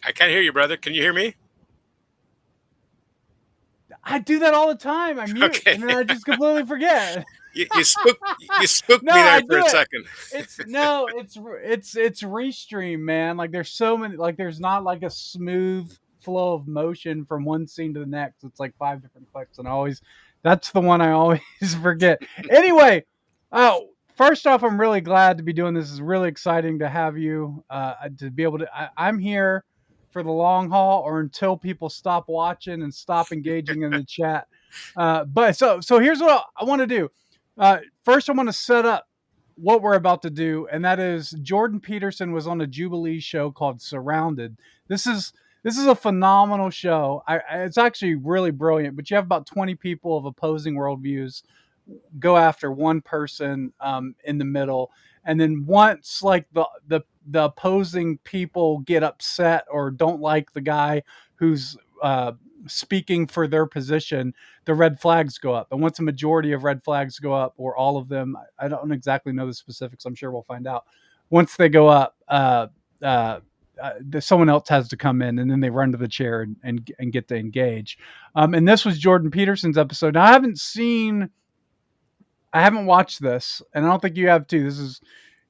I can't hear you, brother. Can you hear me? I do that all the time. I mute Okay. and then I just completely forget. You spooked me No, there I for do a it. second. It's restream, man. Like there's so many. Like there's not like a smooth flow of motion from one scene to the next. It's like 5 different clicks, and I always that's the one I always forget. Anyway, first off, I'm really glad to be doing this. It's really exciting to have you to be able to. I'm here for the long haul, or until people stop watching and stop engaging in the chat. But here's what I want to do. First, I want to set up what we're about to do, and that is Jordan Peterson was on a Jubilee show called Surrounded. This is this is a phenomenal show. It's actually really brilliant. But you have about 20 people of opposing worldviews go after one person in the middle, and then once like the opposing people get upset or don't like the guy who's speaking for their position, the red flags go up. And once a majority of red flags go up, or all of them, I don't exactly know the specifics. I'm sure we'll find out. Once they go up, uh, someone else has to come in, and then they run to the chair and get to engage. And this was Jordan Peterson's episode. Now I haven't watched this, and I don't think you have too. This is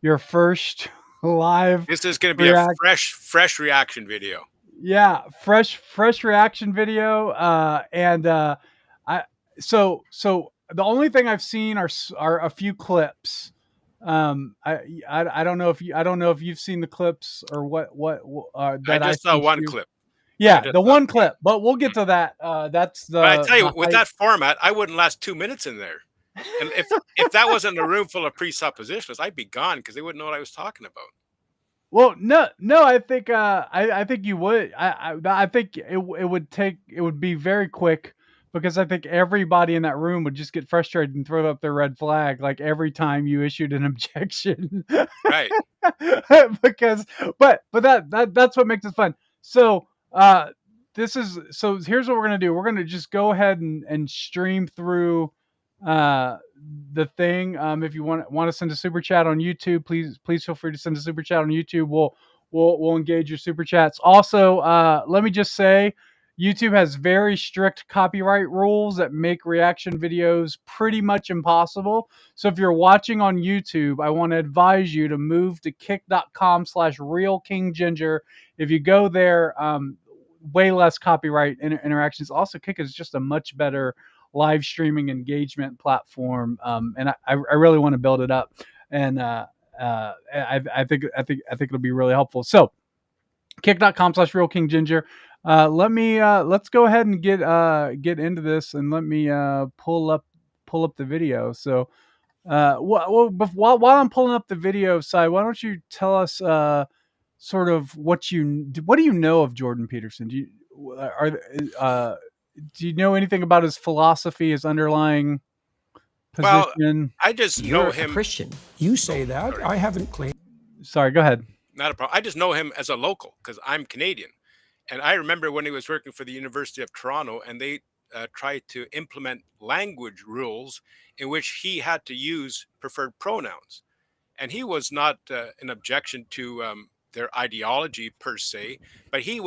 your first live This is going to be a react. fresh reaction video. Yeah, fresh reaction video. And I so the only thing I've seen are a few clips. I don't know if you've seen the clips or what I that I just saw sent one you. clip. I Yeah, just the saw, one yeah. clip, but we'll get to that. That's But I tell you, the with height. that format, I wouldn't last 2 minutes in there. And if that wasn't a room full of presuppositionalists, I'd be gone because they wouldn't know what I was talking about. Well, no, I think I think you would. I think it would be very quick, because I think everybody in that room would just get frustrated and throw up their red flag like every time you issued an objection. Right. Because that's what makes it fun. So here's what we're gonna do. We're gonna just go ahead and stream through uh the thing. If you want to send a super chat on YouTube, please feel free to send a super chat on YouTube. We'll engage your super chats. Also, let me just say, YouTube has very strict copyright rules that make reaction videos pretty much impossible. So if you're watching on YouTube, I want to advise you to move to kick.com/realkingginger. If you go there, way less copyright interactions. Also, Kick is just a much better live streaming engagement platform, and I really want to build it up, and I think it'll be really helpful. So kick.com/realkingginger. Let's go ahead and get into this, and let me pull up the video. So while I'm pulling up the video side, why don't you tell us sort of what do you know of Jordan Peterson? Uh, do you know anything about his philosophy, his underlying Well, position? I just know You're a him. Christian. You say Oh, that. sorry. I haven't claimed. Sorry, go ahead. Not a problem. I just know him as a local because I'm Canadian. And I remember when he was working for the University of Toronto, and they tried to implement language rules in which he had to use preferred pronouns. And he was not an objection to their ideology per se, but he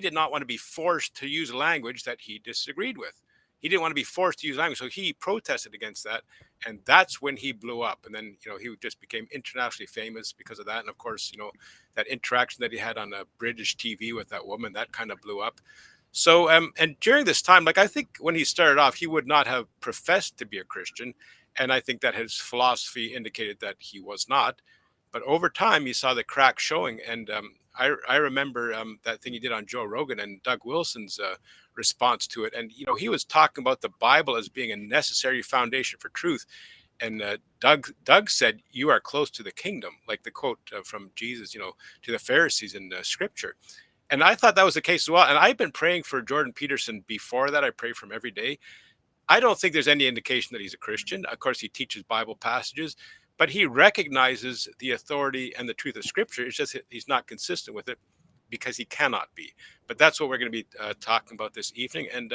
did not want to be forced to use language that he disagreed with. He didn't want to be forced to use language, so he protested against that, and that's when he blew up. And then he just became internationally famous because of that. And of course, that interaction that he had on a British TV with that woman, that kind of blew up. So and during this time, like, I think when he started off, he would not have professed to be a Christian, and I think that his philosophy indicated that he was not. But over time, you saw the crack showing, and I remember that thing he did on Joe Rogan and Doug Wilson's response to it, and he was talking about the Bible as being a necessary foundation for truth. And Doug said, "You are close to the kingdom," like the quote from Jesus, to the Pharisees in Scripture. And I thought that was the case as well. And I've been praying for Jordan Peterson before that. I pray for him every day. I don't think there's any indication that he's a Christian. Of course, he teaches Bible passages, but he recognizes the authority and the truth of Scripture. It's just he's not consistent with it because he cannot be. But that's what we're going to be talking about this evening. And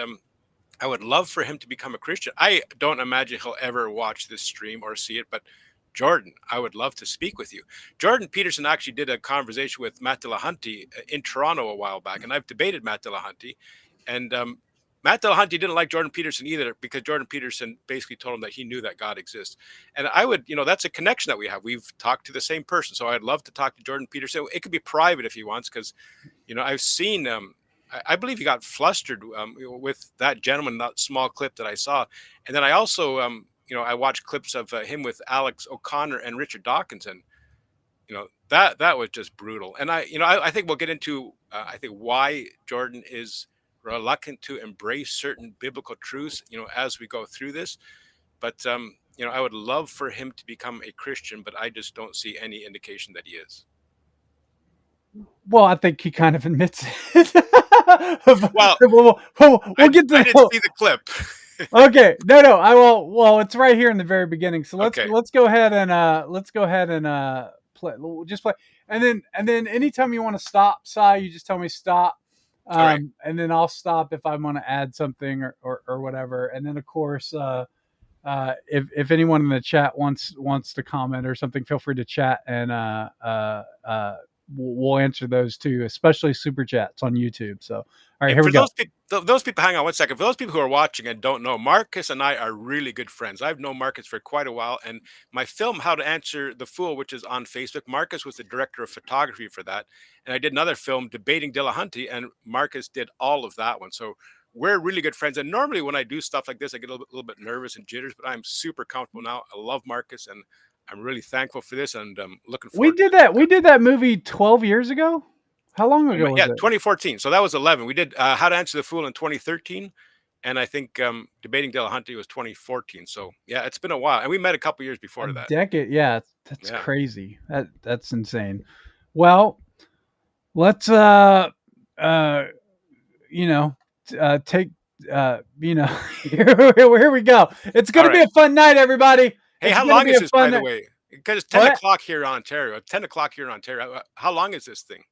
I would love for him to become a Christian. I don't imagine he'll ever watch this stream or see it, but Jordan, I would love to speak with you. Jordan Peterson actually did a conversation with Matt Dillahunty in Toronto a while back, and I've debated Matt Dillahunty, and Matt Dillahunty didn't like Jordan Peterson either, because Jordan Peterson basically told him that he knew that God exists. And I would, that's a connection that we have. We've talked to the same person, so I'd love to talk to Jordan Peterson. It could be private if he wants, because I've seen. I believe he got flustered with that gentleman, that small clip that I saw, and then I also, I watched clips of him with Alex O'Connor and Richard Dawkins, and that was just brutal. And I think we'll get into I think why Jordan is reluctant to embrace certain biblical truths, as we go through this. But I would love for him to become a Christian, but I just don't see any indication that he is. Well, I think he kind of admits it. Well, we'll get to I didn't see the clip. Okay, no, I will. Well, it's right here in the very beginning. So let's Okay. let's go ahead and play. Just play, and then anytime you want to stop, Si, you just tell me stop, right. and then I'll stop if I want to add something or whatever. And then of course, if anyone in the chat wants to comment or something, feel free to chat, and we'll answer those too, especially super chats on YouTube. So, all right, here we go. Those people, hang on one second. For those people who are watching and don't know, Marcus and I are really good friends. I've known Marcus for quite a while, and my film, How to Answer the Fool, which is on Facebook, Marcus was the director of photography for that. And I did another film, Debating Dillahunty, and Marcus did all of that one. So we're really good friends. And normally when I do stuff like this, I get a little bit nervous and jitters, but I'm super comfortable now. I love Marcus, and I'm really thankful for this, and looking forward. We did that movie 12 years ago. How long ago was it? 2014. So that was 11. We did How to Answer the Fool in 2013, and I think Debating Dillahunty was 2014. So yeah, it's been a while, and we met a couple years before that. Decade, yeah, that's crazy. That's insane. Well, let's take here we go. It's gonna be a fun night, everybody. Hey, how long is this, by the way? Because it's 10 o'clock here in Ontario. 10 o'clock here in Ontario. How long is this thing?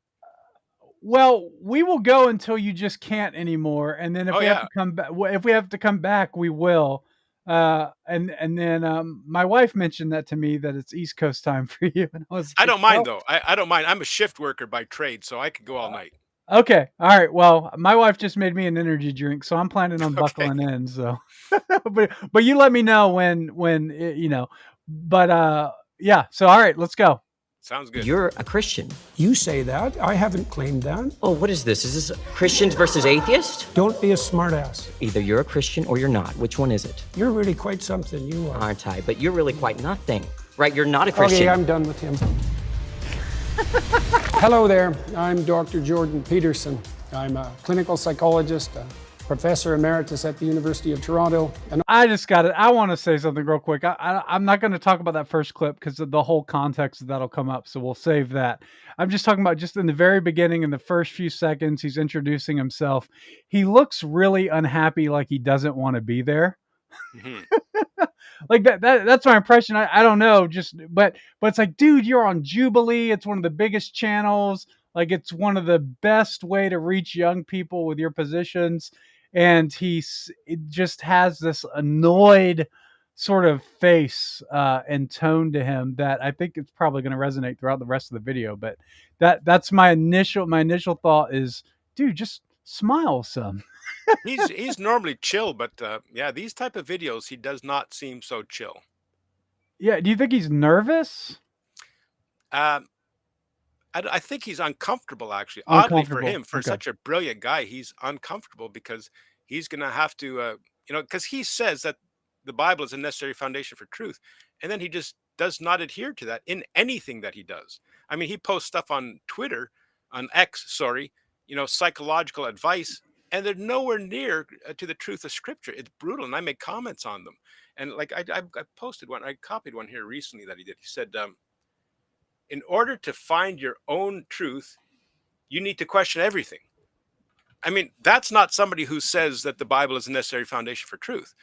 Well, we will go until you just can't anymore, and then if we have to come back, we will. And then my wife mentioned that to me, that it's East Coast time for you, and I don't mind though. I don't mind. I'm a shift worker by trade, so I could go all night. Okay, all right. Well, my wife just made me an energy drink, so I'm planning on buckling in. So, but you let me know when But yeah. So all right, let's go. Sounds good. You're a Christian. You say that. I haven't claimed that. Oh, what is this? Is this Christians versus atheists? Don't be a smartass. Either you're a Christian or you're not. Which one is it? You're really quite something, you are. Aren't I? But you're really quite nothing. Right, you're not a Christian. Okay, I'm done with him. Hello there. I'm Dr. Jordan Peterson. I'm a clinical psychologist, a professor emeritus at the University of Toronto. And I just got it. I want to say something real quick. I'm not going to talk about that first clip because of the whole context that'll come up. So we'll save that. I'm just talking about just in the very beginning, in the first few seconds, he's introducing himself. He looks really unhappy, like he doesn't want to be there. Mm-hmm. Like that's my impression. I don't know, but it's like, dude, you're on Jubilee. It's one of the biggest channels. Like, it's one of the best way to reach young people with your positions. And it just has this annoyed sort of face and tone to him that I think it's probably going to resonate throughout the rest of the video. But that's my initial thought is, dude, just smile some. He's normally chill, but yeah, these type of videos, he does not seem so chill. Yeah, do you think he's nervous? I think he's uncomfortable, actually. Oddly for him, for such a brilliant guy, he's uncomfortable because he's going to have to, because he says that the Bible is a necessary foundation for truth, and then he just does not adhere to that in anything that he does. I mean, he posts stuff on Twitter, on X, sorry, psychological advice, and they're nowhere near to the truth of Scripture. It's brutal, and I make comments on them. And like I posted one, I copied one here recently that he did. He said, in order to find your own truth, you need to question everything. I mean, that's not somebody who says that the Bible is a necessary foundation for truth.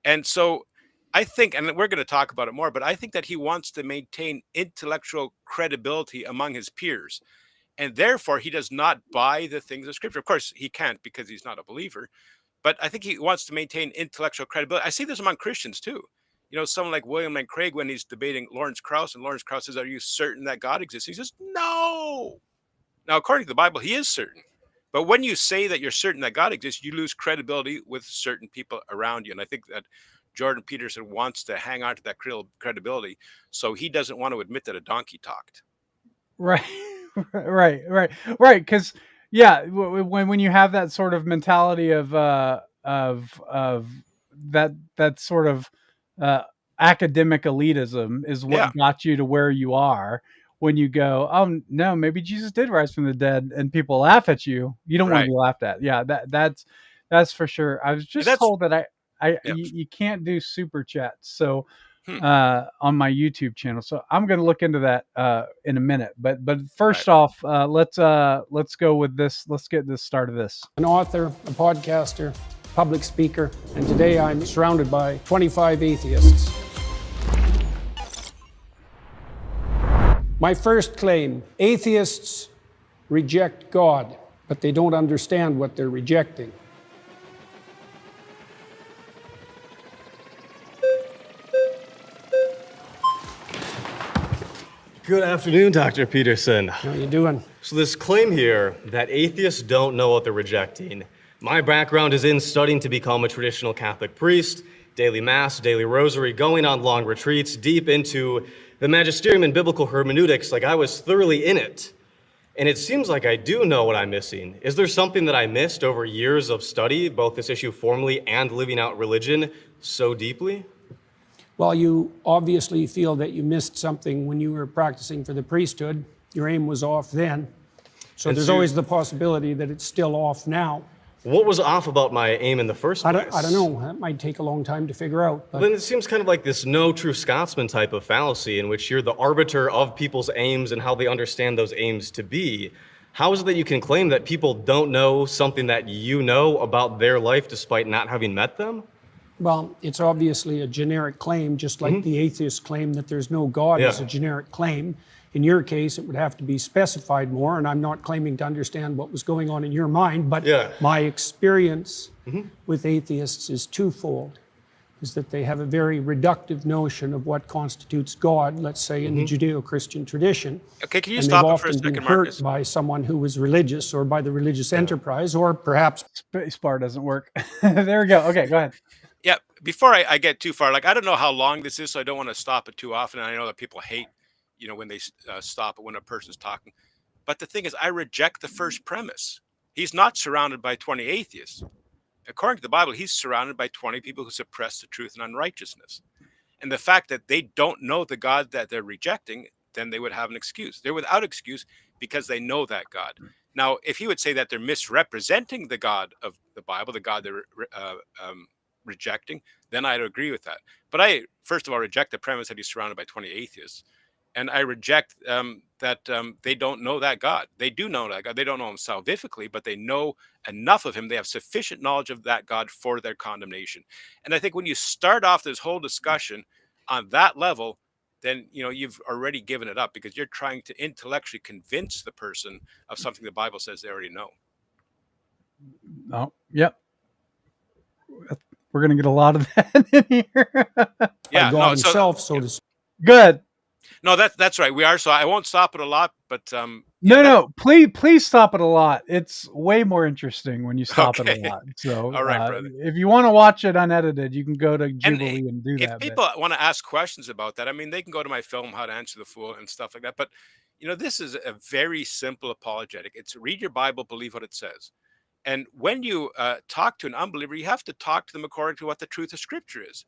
And so I think, and we're going to talk about it more, but I think that he wants to maintain intellectual credibility among his peers. And therefore, he does not buy the things of Scripture. Of course, he can't because he's not a believer. But I think he wants to maintain intellectual credibility. I see this among Christians too. someone like William Lane Craig, when he's debating Lawrence Krauss, and Lawrence Krauss says, "Are you certain that God exists?" He says, "No." Now, according to the Bible, he is certain. But when you say that you're certain that God exists, you lose credibility with certain people around you. And I think that Jordan Peterson wants to hang on to that credibility, so he doesn't want to admit that a donkey talked. Right, right. Because yeah, when you have that sort of mentality of that sort of academic elitism is what Yeah. got you to where you are. When you go, oh no, maybe Jesus did rise from the dead, and people laugh at you, you don't want to Right. be laughed at. Yeah, that's for sure. I was just that's- told that Yep. you can't do super chats, so Hmm. on my YouTube channel. So I'm going to look into that in a minute. But first Right. off, let's go with this. Let's get this start of this. An author, a podcaster, public speaker, and today I'm surrounded by 25 atheists. My first claim: atheists reject God, but they don't understand what they're rejecting. Good afternoon, Dr. Peterson. How you doing? So this claim here that atheists don't know what they're rejecting. My background is in studying to become a traditional Catholic priest, daily mass, daily rosary, going on long retreats, deep into the magisterium and biblical hermeneutics, like I was thoroughly in it. And it seems like I do know what I'm missing. Is there something that I missed over years of study, both this issue formally and living out religion so deeply? Well, you obviously feel that you missed something when you were practicing for the priesthood. Your aim was off then. So And there's so- always the possibility that it's still off now. What was off about my aim in the first I place? don't know. That might take a long time to figure out. But Then it seems kind of like this no true Scotsman type of fallacy in which you're the arbiter of people's aims and how they understand those aims to be. How is it that you can claim that people don't know something that you know about their life despite not having met them? well, it's obviously a generic claim, just like the atheist claim that there's no God is Yeah. a generic claim. In your case, it would have to be specified more, and I'm not claiming to understand what was going on in your mind, but Yeah. my experience with atheists is twofold. Is that they have a very reductive notion of what constitutes God, let's say in the Judeo-Christian tradition. Okay, can you And stop they've it for a often been second, hurt Marcus? by someone who was religious or by the religious enterprise, or perhaps Spacebar doesn't work. There we go. Okay, go ahead. Yeah, before I get too far, like I don't know how long this is, so I don't want to stop it too often. And I know that people hate, when they stop it when a person's talking. But the thing is, I reject the first premise. He's not surrounded by 20 atheists. According to the Bible, he's surrounded by 20 people who suppress the truth and unrighteousness. And the fact that they don't know the God that they're rejecting, then they would have an excuse. They're without excuse because they know that God. Now, if he would say that they're misrepresenting the God of the Bible, the God they're rejecting, then I'd agree with that. But I, first of all, reject the premise that he's surrounded by 20 atheists. And I reject that they don't know that God. They do know that God. They don't know him salvifically, but they know enough of him. They have sufficient knowledge of that God for their condemnation. And I think when you start off this whole discussion on that level, then you've already given it up because you're trying to intellectually convince the person of something the Bible says they already know. Oh, yep. We're gonna get a lot of that in here. Yeah, God no, so himself, so to speak. Good. no, that's right. We are. So I won't stop it a lot, but No, please stop it a lot. It's way more interesting when you stop it Okay. a lot. So, All right, brother. if you want to watch it unedited, you can go to Jubilee and do if that. people want to ask questions about that, I mean, they can go to my film, How to Answer the Fool, and stuff like that. But this is a very simple apologetic. It's read your Bible, believe what it says. And when you talk to an unbeliever, you have to talk to them according to what the truth of Scripture is.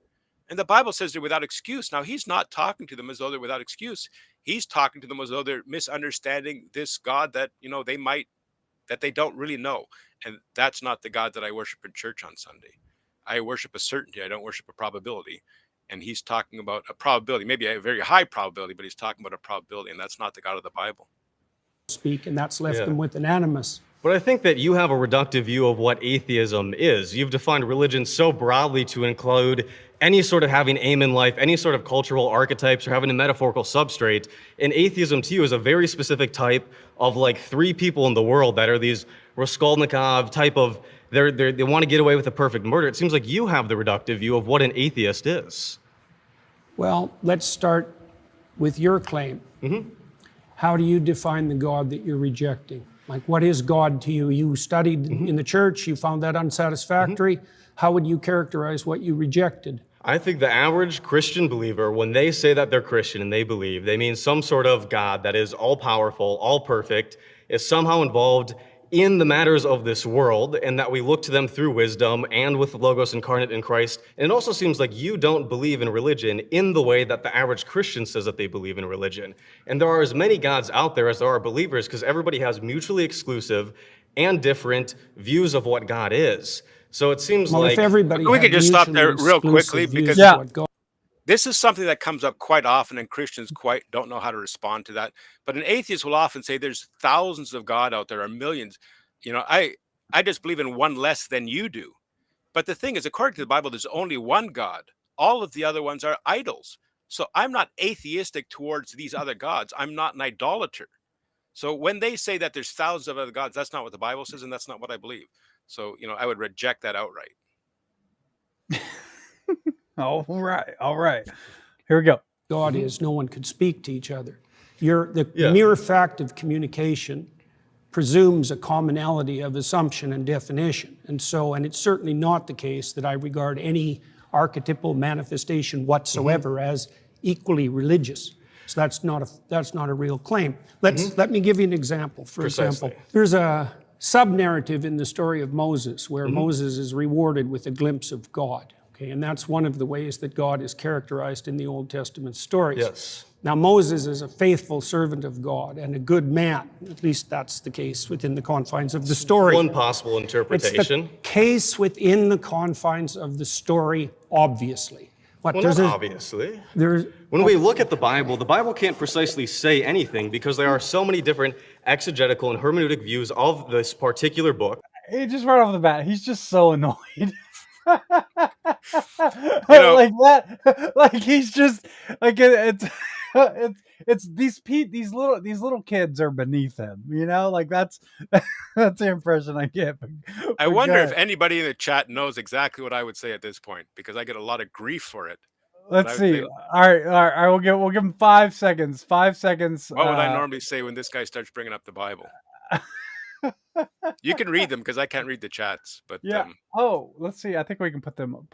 And the Bible says they're without excuse. Now, he's not talking to them as though they're without excuse. He's talking to them as though they're misunderstanding this God that they don't really know. And that's not the God that I worship in church on Sunday. I worship a certainty. I don't worship a probability. And he's talking about a probability, maybe a very high probability, but he's talking about a probability, and that's not the God of the Bible. Speak, and that's left Yeah. them with an animus. But I think that you have a reductive view of what atheism is. You've defined religion so broadly to include any sort of having aim in life, any sort of cultural archetypes, or having a metaphorical substrate. And atheism to you is a very specific type of like 3 people in the world that are these Raskolnikov type of, they want to get away with a perfect murder. It seems like you have the reductive view of what an atheist is. Well, let's start with your claim. How do you define the God that you're rejecting? Like, what is God to you? You studied in the church, you found that unsatisfactory. How would you characterize what you rejected? I think the average Christian believer, when they say that they're Christian and they believe, they mean some sort of God that is all powerful, all perfect, is somehow involved in the matters of this world, and that we look to them through wisdom and with the Logos incarnate in Christ. And it also seems like you don't believe in religion in the way that the average Christian says that they believe in religion. And there are as many gods out there as there are believers, because everybody has mutually exclusive and different views of what God is. So it seems Well, like if everybody We had could just stop mutually there real quickly, exclusive views because- of Yeah. what God. This is something that comes up quite often, and Christians quite don't know how to respond to that. But an atheist will often say there's thousands of God out there, or millions. I just believe in one less than you do. But the thing is, according to the Bible, there's only one God. All of the other ones are idols. So I'm not atheistic towards these other gods. I'm not an idolater. So when they say that there's thousands of other gods, that's not what the Bible says, and that's not what I believe. So, I would reject that outright. All right. Here we go. God is, no one could speak to each other. The Yeah. mere fact of communication presumes a commonality of assumption and definition. And it's certainly not the case that I regard any archetypal manifestation whatsoever as equally religious. So that's not a real claim. Let me give you an example. For Precisely. example, there's a sub-narrative in the story of Moses where Moses is rewarded with a glimpse of God. Okay, and that's one of the ways that God is characterized in the Old Testament stories. Yes. Now, Moses is a faithful servant of God and a good man. At least that's the case within the confines of the story. one possible It's interpretation. the case within the confines of the story, obviously. Well, not obviously. There's, When we look at the Bible can't precisely say anything because there are so many different exegetical and hermeneutic views of this particular book. He just right off the bat, he's just so annoyed. know- Like that, like he's just like it's these little kids are beneath him, like that's the impression I get. I wonder if anybody in the chat knows exactly what I would say at this point, because I get a lot of grief for it. Let's I would see. say- All right. We'll give him 5 seconds. 5 seconds. What would I normally say when this guy starts bringing up the Bible? You can read them because I can't read the chats. But Yeah. Oh, let's see. I think we can put them on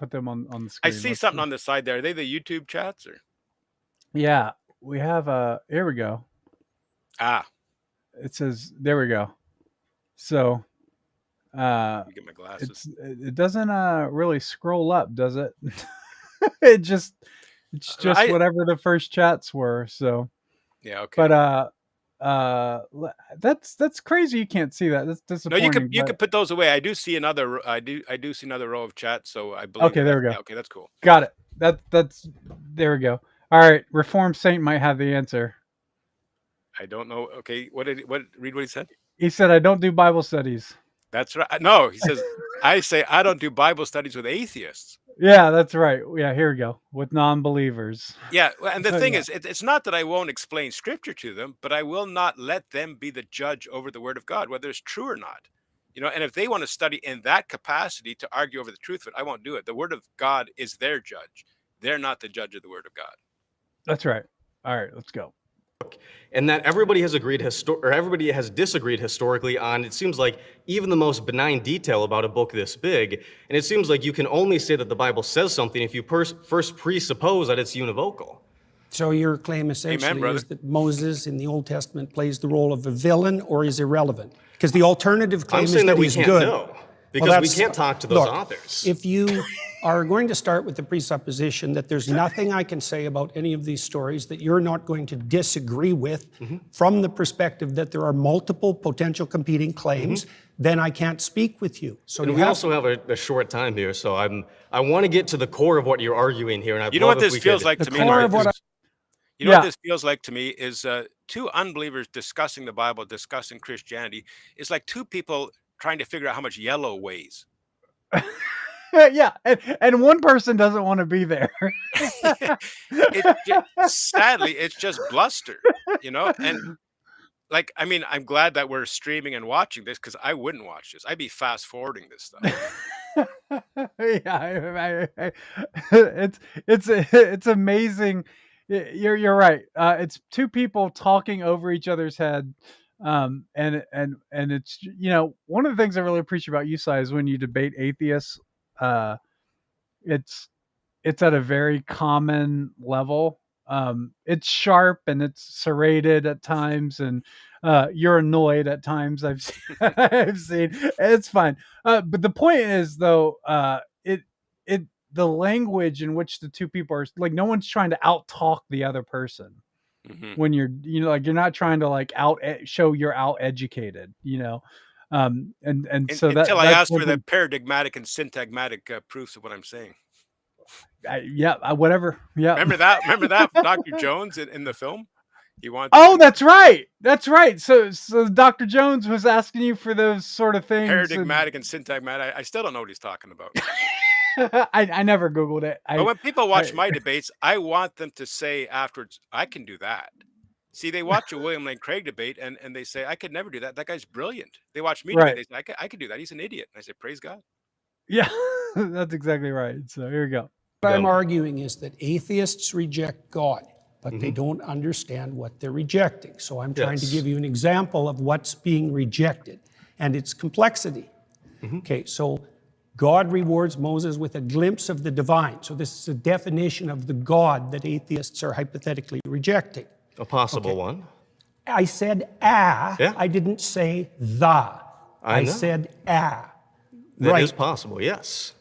the screen. I see something on the side there. Are they the YouTube chats or? Yeah, we have here we go. Ah, It says there we go. So let me get my glasses. it doesn't really scroll up, does it? it's just whatever the first chats were. So Yeah, okay. but that's crazy. You can't see that. That's No, disappointing. you could put those away. I do see another. I do see another row of chats. So I believe. Okay, there we go. Yeah, okay, that's cool. Got it. That's there we go. All right, Reformed Saint might have the answer. I don't know. Okay, read what he said? He said, "I don't do Bible studies." That's right. No, he says I say I don't do Bible studies with atheists. Yeah, that's right. Yeah, here we go. With non-believers. Yeah, and the thing Yeah. is, it's not that I won't explain Scripture to them, but I will not let them be the judge over the Word of God, whether it's true or not. And if they want to study in that capacity to argue over the truth of it, I won't do it. The Word of God is their judge. They're not the judge of the Word of God. That's right. All right, let's go. And that everybody has everybody has disagreed historically on, it seems like, even the most benign detail about a book this big. And it seems like you can only say that the Bible says something if you first presuppose that it's univocal. so your claim essentially brother. is that Moses in the Old Testament plays the role of a villain or is irrelevant? Because the alternative claim I'm is saying that we he's can't good. know because Well, we that's- can't talk to those look, authors. If you are going to start with the presupposition that there's nothing I can say about any of these stories that you're not going to disagree with from the perspective that there are multiple potential competing claims, then I can't speak with you. So And you we have also have a short time here, so I want to get to the core of what you're arguing here. And I'd You know love what if this we feels could- like the to me? core Mark, of what is- You know Yeah. what this feels like to me is two unbelievers discussing the Bible, discussing Christianity. It's like two people trying to figure out how much yellow weighs. Yeah, and one person doesn't want to be there. Sadly, it's just bluster, And like, I mean, I'm glad that we're streaming and watching this because I wouldn't watch this. I'd be fast forwarding this stuff. Yeah, it's amazing. You're right. It's two people talking over each other's head, and it's one of the things I really appreciate about you, Sai, is when you debate atheists. Uh, it's it's at a very common level. It's sharp and it's serrated at times, and you're annoyed at times. I've seen, I've seen. It's fine. But the point is, though, it the language in which the two people are like, no one's trying to out talk the other person Mhm. when like you're not trying to like show you're out educated, and so Until I that's asked one for the thing. paradigmatic and syntagmatic proofs of what I'm saying. Whatever. Yeah. Remember that? Remember that Dr. Jones in the film? He wants Oh, that's right. That's right. So Dr. Jones was asking you for those sort of things. paradigmatic and syntagmatic. I still don't know what he's talking about. I never Googled it. But when people watch my debates, I want them to say afterwards, I can do that. See, they watch a William Lane Craig debate and they say, I could never do that. That guy's brilliant. They watch me debate, Right. they say, I could do that. He's an idiot. And I say, praise God. Yeah, that's exactly right. So here we go. What I'm arguing is that atheists reject God, but they don't understand what they're rejecting. So I'm trying to Yes. give you an example of what's being rejected and its complexity. Okay, so God rewards Moses with a glimpse of the divine. So this is a definition of the God that atheists are hypothetically rejecting. A possible one. I said ah, Yeah. I didn't say the. I know. said ah. That is possible, yes.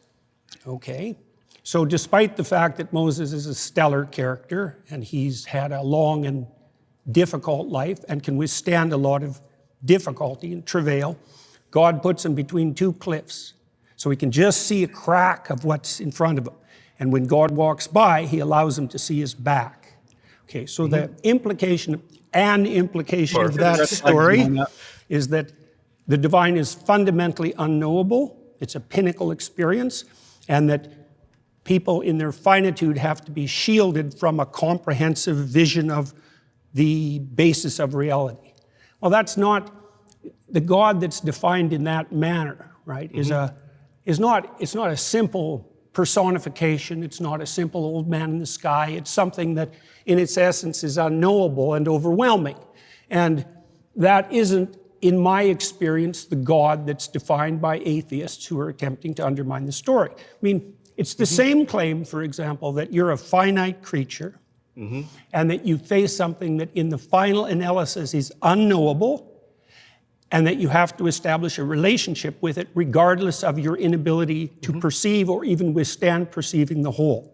Okay. So despite the fact that Moses is a stellar character and he's had a long and difficult life and can withstand a lot of difficulty and travail, God puts him between two cliffs so he can just see a crack of what's in front of him. And when God walks by, he allows him to see his back. Okay, so the implication of that story is that the divine is fundamentally unknowable. It's a pinnacle experience, and that people in their finitude have to be shielded from a comprehensive vision of the basis of reality. Well, that's not the God that's defined in that manner, right? It's not a simple personification. It's not a simple old man in the sky. It's something that in its essence is unknowable and overwhelming. And that isn't, in my experience, the God that's defined by atheists who are attempting to undermine the story. I mean, it's the same claim, for example, that you're a finite creature and that you face something that in the final analysis is unknowable and that you have to establish a relationship with it regardless of your inability to perceive or even withstand perceiving the whole.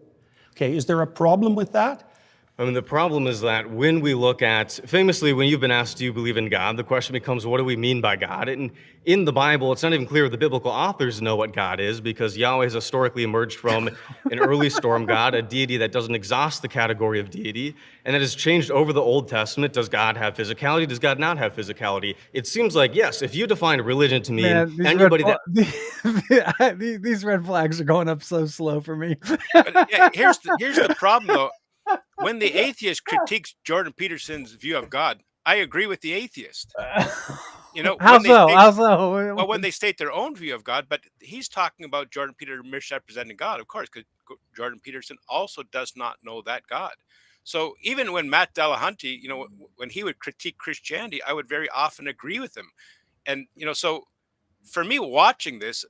Okay, is there a problem with that? I mean, the problem is that when we look at, famously, when you've been asked, do you believe in God, the question becomes, what do we mean by God? And in the Bible, it's not even clear the biblical authors know what God is, because Yahweh has historically emerged from an early storm god, a deity that doesn't exhaust the category of deity, and that has changed over the Old Testament. Does God have physicality? Does God not have physicality? It seems like, yes, if you define religion to me, anybody that... These red flags are going up so slow for me. But, yeah, here's the problem, though. When the atheist critiques Jordan Peterson's view of God, I agree with the atheist. How so? Well, when they state their own view of God, but he's talking about Jordan Peterson misrepresenting God, of course, because Jordan Peterson also does not know that God. So even when Matt Delahunty, when he would critique Christianity, I would very often agree with him. And, so for me watching this,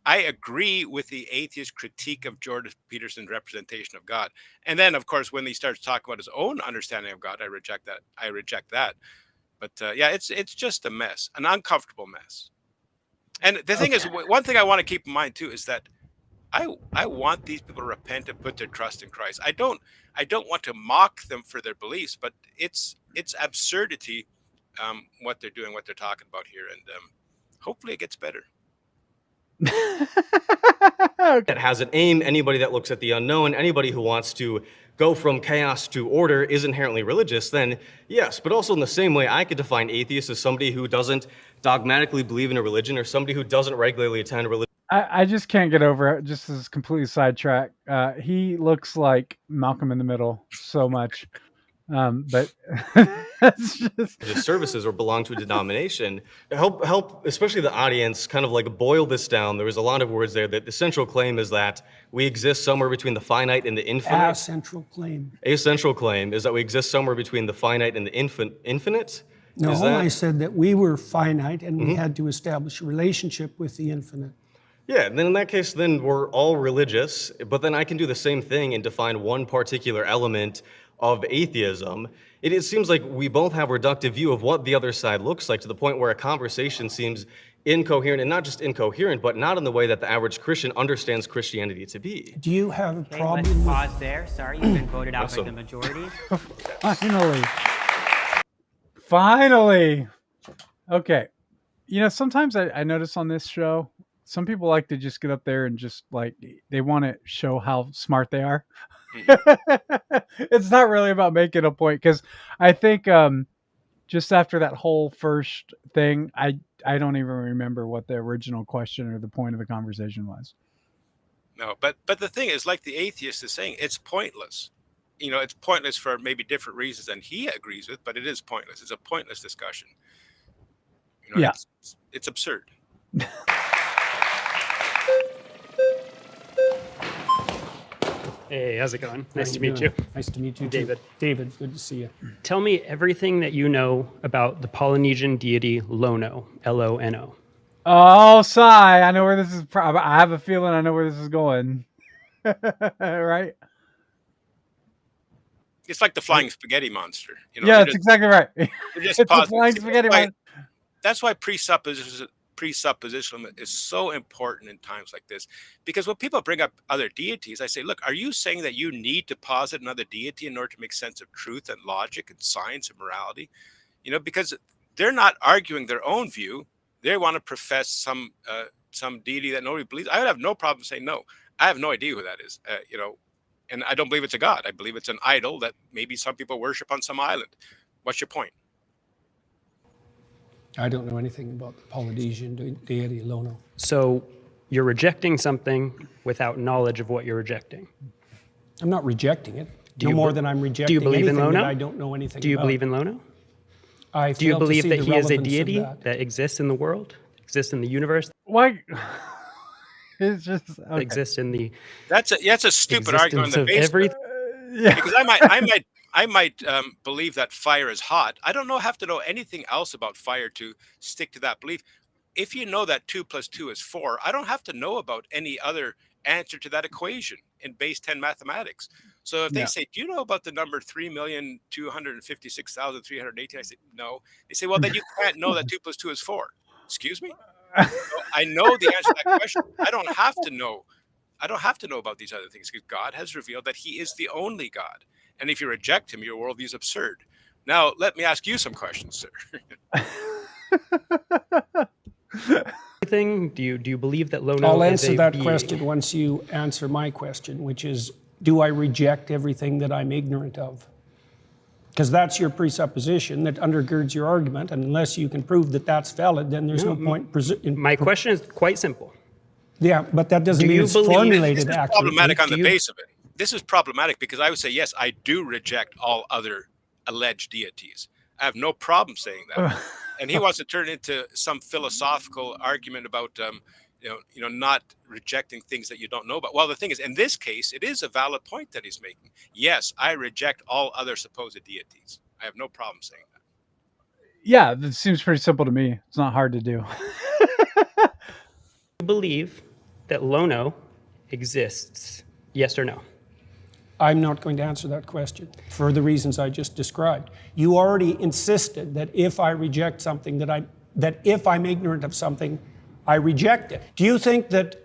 I agree with the atheist critique of Jordan Peterson's representation of God. And then, of course, when he starts talking about his own understanding of God, I reject that. But yeah, it's just a mess, an uncomfortable mess. And the thing is, one thing I want to keep in mind too is that I want these people to repent and put their trust in Christ. I don't want to mock them for their beliefs, but it's absurdity what they're doing, what they're talking about here, and hopefully it gets better. That has an aim, anybody that looks at the unknown, anybody who wants to go from chaos to order is inherently religious, then yes. But also in the same way, I could define atheist as somebody who doesn't dogmatically believe in a religion or somebody who doesn't regularly attend a religion. I just can't get over it. Just as completely sidetracked. He looks like Malcolm in the Middle so much. But that's just religious services or belong to a denomination. Help, especially the audience, kind of like boil this down. There was a lot of words there. That the central claim is that we exist somewhere between the finite and the infinite. A central claim. A central claim is that we exist somewhere between the finite and the infinite. No, Is that? I said that we were finite and we had to establish a relationship with the infinite. Yeah, and then in that case, then we're all religious, but then I can do the same thing and define one particular element of atheism. It seems like we both have a reductive view of what the other side looks like, to the point where a conversation seems incoherent, and not just incoherent, but not in the way that the average Christian understands Christianity to be. Do you have a Okay, problem let's with... pause there. Sorry, you've been voted out by Awesome. the majority. Finally. Okay. You know, sometimes I notice on this show, some people like to just get up there and just like, they want to show how smart they are. It's not really about making a point, because I think just after that whole first thing, I don't even remember what the original question or the point of the conversation was. No, but the thing is, like the atheist is saying, it's pointless. You know, it's pointless for maybe different reasons than he agrees with, but it is pointless. It's a pointless discussion. You know, Yeah. it's absurd. Hey, how's it going? How Nice are to meet you. doing? Nice to meet you, too. David. David, good to see you. Tell me everything that you know about the Polynesian deity Lono, L-O-N-O. Oh, sigh. I know where this is. I have a feeling I know where this is going. Right? It's like the flying spaghetti monster. You know, Yeah, they're that's just- exactly right. they're just It's a positive. flying spaghetti Right. monster. That's why presuppositional is so important in times like this, because when people bring up other deities, I say, look, are you saying that you need to posit another deity in order to make sense of truth and logic and science and morality? You know, because they're not arguing their own view. They want to profess some deity that nobody believes. I would have no problem saying no. I have no idea who that is. You know, and I don't believe it's a god. I believe it's an idol that maybe some people worship on some island. What's your point? I don't know anything about the Polynesian deity Lono. So you're rejecting something without knowledge of what you're rejecting. I'm not rejecting it. Do No you more be- than I'm do rejecting you believe in anything that Lono? I don't know anything about. Do you believe in Lono? I Do you fail to believe see that the he is a relevance of deity that. that exists in the world, exists in the universe, Why? It's just that okay. exists in the That's a stupid argument existence on of the basis. everything? Yeah. Because I might believe that fire is hot. I don't have to know anything else about fire to stick to that belief. If you know that 2 + 2 is 4, I don't have to know about any other answer to that equation in base 10 mathematics. So if they Yeah. say, do you know about the number 3,256,318? I say, no. They say, well, then you can't know that 2 + 2 is 4. Excuse me? So I know the answer to that question. I don't have to know about these other things, because God has revealed that he is the only God. And if you reject him, your worldview is absurd. Now, let me ask you some questions, sir. Do you believe that Lono I'll is answer a that being? question once you answer my question, which is, do I reject everything that I'm ignorant of? Because that's your presupposition that undergirds your argument, and unless you can prove that that's valid, then there's no point. My question is quite simple. Yeah, but that doesn't Do mean you it's believe- formulated This is accurately. problematic on the Do you- base of it. This is problematic because I would say, yes, I do reject all other alleged deities. I have no problem saying that. And he wants to turn it into some philosophical argument about, not rejecting things that you don't know about. Well, the thing is, in this case, it is a valid point that he's making. Yes, I reject all other supposed deities. I have no problem saying that. Yeah, this seems pretty simple to me. It's not hard to do. Do you believe that Lono exists? Yes or no? I'm not going to answer that question for the reasons I just described. You already insisted that if I reject something, that if I'm ignorant of something, I reject it. Do you think that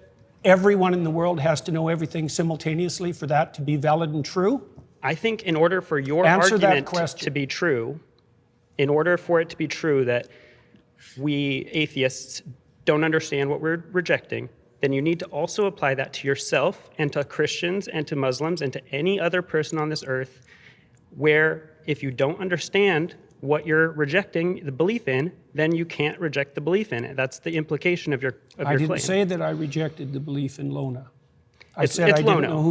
everyone in the world has to know everything simultaneously for that to be valid and true? I think in order for your Answer that argument question. to be true, in order for it to be true that we atheists don't understand what we're rejecting, then you need to also apply that to yourself and to Christians and to Muslims and to any other person on this earth, where if you don't understand what you're rejecting the belief in, then you can't reject the belief in it. That's the implication of your I didn't claim. say that I rejected the belief in Lono. I It's said I didn't Lono. know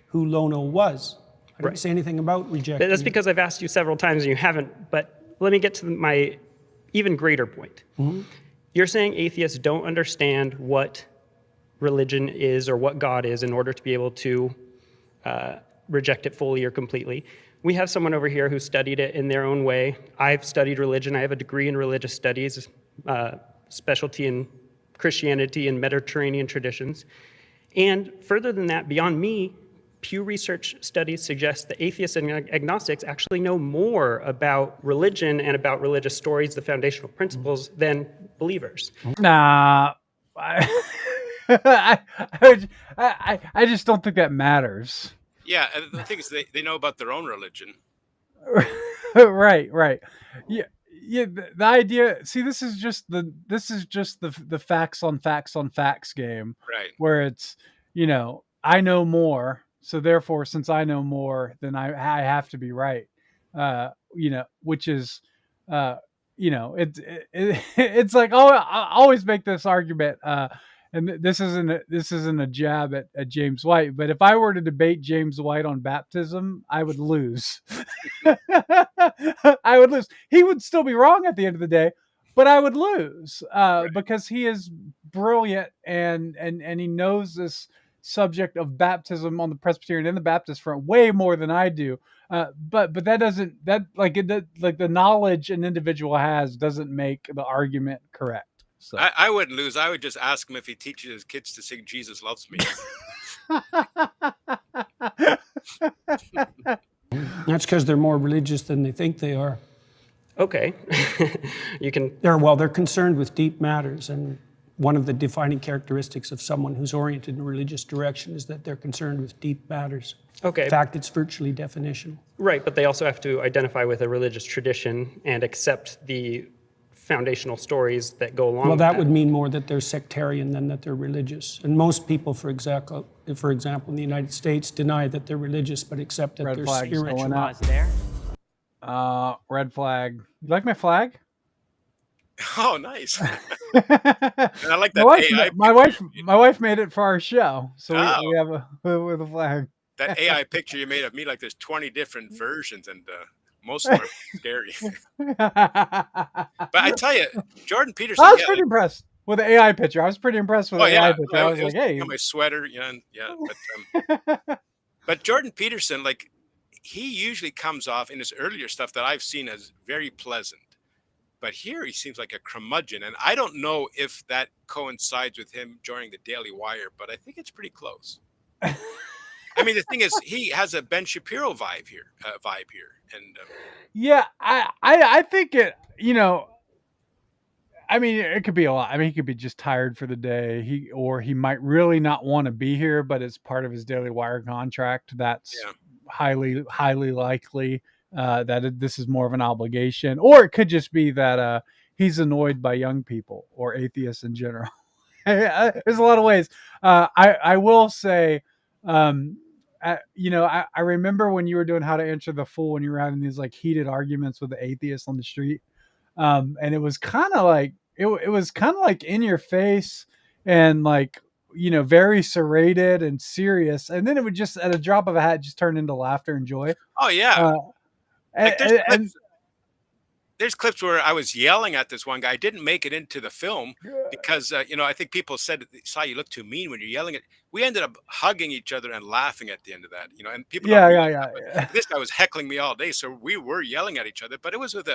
who Lono was. I didn't say anything about rejecting. That's because I've asked you several times and you haven't. But let me get to my even greater point. You're saying atheists don't understand what religion is or what God is in order to be able to reject it fully or completely. We have someone over here who studied it in their own way. I've studied religion. I have a degree in religious studies, specialty in Christianity and Mediterranean traditions. And further than that, beyond me, Pew Research studies suggest that atheists and agnostics actually know more about religion and about religious stories, the foundational principles, than believers. Nah, I, I just don't think that matters. Yeah, and the thing is, they know about their own religion. Right. Yeah. The idea. See, this is just the facts on facts game. Right. Where it's, I know more, so therefore, since I know more, then I have to be right. Which is, it's like, oh, I always make this argument. And this isn't a jab at James White, but if I were to debate James White on baptism, I would lose. I would lose. He would still be wrong at the end of the day, but I would lose because he is brilliant and he knows this subject of baptism on the Presbyterian and the Baptist front way more than I do. But the knowledge an individual has doesn't make the argument correct. So. I wouldn't lose. I would just ask him if he teaches his kids to sing "Jesus Loves Me." That's because they're more religious than they think they are. Okay, you can. They're concerned with deep matters, and one of the defining characteristics of someone who's oriented in a religious direction is that they're concerned with deep matters. Okay. In fact, it's virtually definitional. Right, but they also have to identify with a religious tradition and accept the foundational stories that go along with that. Well, that would mean more that they're sectarian than that they're religious. And most people, for example, in the United States, deny that they're religious, but accept that they're spiritual. Pause there. Red flag. You like my flag? Oh, nice. And I like that my wife made it for our show, so we have a flag. That AI picture you made of me, like there's 20 different versions, and most of them are scary. But I tell you, Jordan Peterson. I was pretty impressed with the AI picture. I was pretty impressed with the AI picture. I was like, hey. My sweater, But Jordan Peterson, like, he usually comes off in his earlier stuff that I've seen as very pleasant. But here he seems like a curmudgeon. And I don't know if that coincides with him joining the Daily Wire, but I think it's pretty close. I mean, the thing is, he has a Ben Shapiro vibe here. And yeah, I think it, I mean, it could be a lot. I mean, he could be just tired for the day. He might really not want to be here, but it's part of his Daily Wire contract. That's highly likely that this is more of an obligation. Or it could just be that he's annoyed by young people or atheists in general. There's a lot of ways. I will say, I remember when you were doing How to Answer the Fool, when you were having these like heated arguments with the atheists on the street. And it was kind of like, it was kind of like in your face and like, very serrated and serious. And then it would just, at a drop of a hat, just turn into laughter and joy. Oh yeah. There's clips where I was yelling at this one guy. I didn't make it into the film because, I think people said, "Si, you look too mean when you're yelling at." We ended up hugging each other and laughing at the end of that, and people. Yeah. This guy was heckling me all day, so we were yelling at each other, but it was with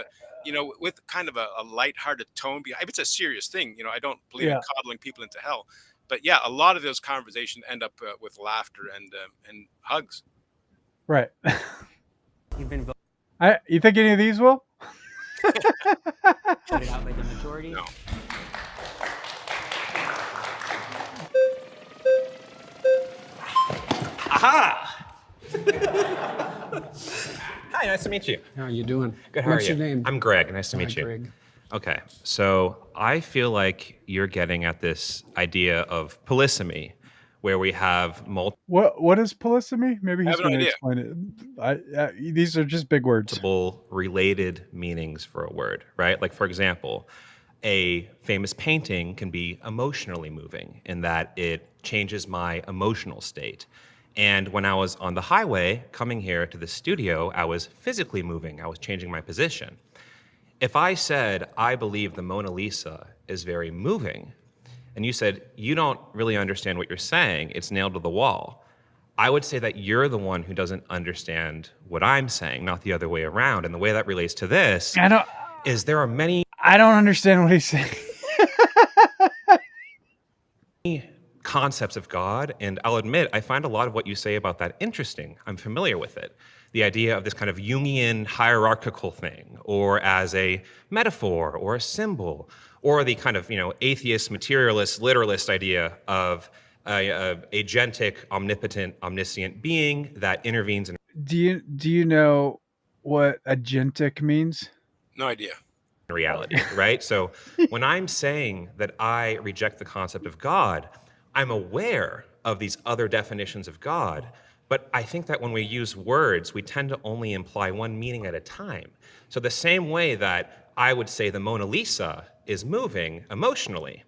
with kind of a lighthearted tone behind. It's a serious thing, I don't believe in coddling people into hell, but yeah, a lot of those conversations end up with laughter and hugs. Right. You've been you think any of these will? voted out by the majority. No. Aha! Hi, nice to meet you. How are you doing? Good, how What's are you? your name? I'm Greg, nice to meet you. Greg. Okay, so I feel like you're getting at this idea of polystomy, where we have multiple What is polystomy? Maybe he's I have no going to idea. explain it. These are just big words. related meanings for a word, right? Like, for example, a famous painting can be emotionally moving in that it changes my emotional state. And when I was on the highway coming here to the studio, I was physically moving. I was changing my position. If I said, I believe the Mona Lisa is very moving, and you said, you don't really understand what you're saying, it's nailed to the wall, I would say that you're the one who doesn't understand what I'm saying, not the other way around. And the way that relates to this is there are many I don't understand what he's saying. concepts of God, and I'll admit I find a lot of what you say about that interesting. I'm familiar with it. The idea of this kind of Jungian hierarchical thing, or as a metaphor or a symbol, or the kind of atheist, materialist, literalist idea of a agentic, omnipotent, omniscient being that intervenes in Do you know what agentic means? No idea. reality, right? So when I'm saying that I reject the concept of God, I'm aware of these other definitions of God, but I think that when we use words, we tend to only imply one meaning at a time. So the same way that I would say the Mona Lisa is moving emotionally,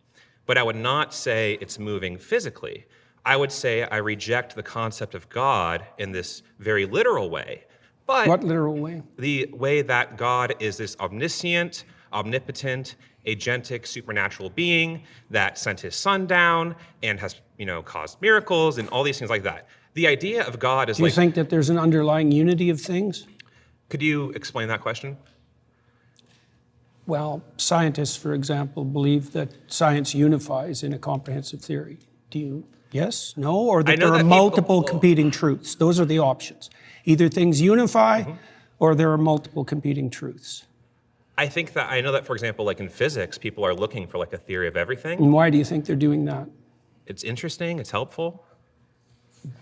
but I would not say it's moving physically. I would say I reject the concept of God in this very literal way. But What literal way? the way that God is this omniscient, omnipotent, agentic, supernatural being that sent his son down and has, caused miracles and all these things like that. The idea of God is Do you like, think that there's an underlying unity of things? could you explain that question? Well, scientists, for example, believe that science unifies in a comprehensive theory. Do you? Yes? No? Or that there are multiple competing truths? Those are the options. Either things unify or there are multiple competing truths. I know that, for example, like in physics, people are looking for like a theory of everything. And why do you think they're doing that? It's interesting, it's helpful.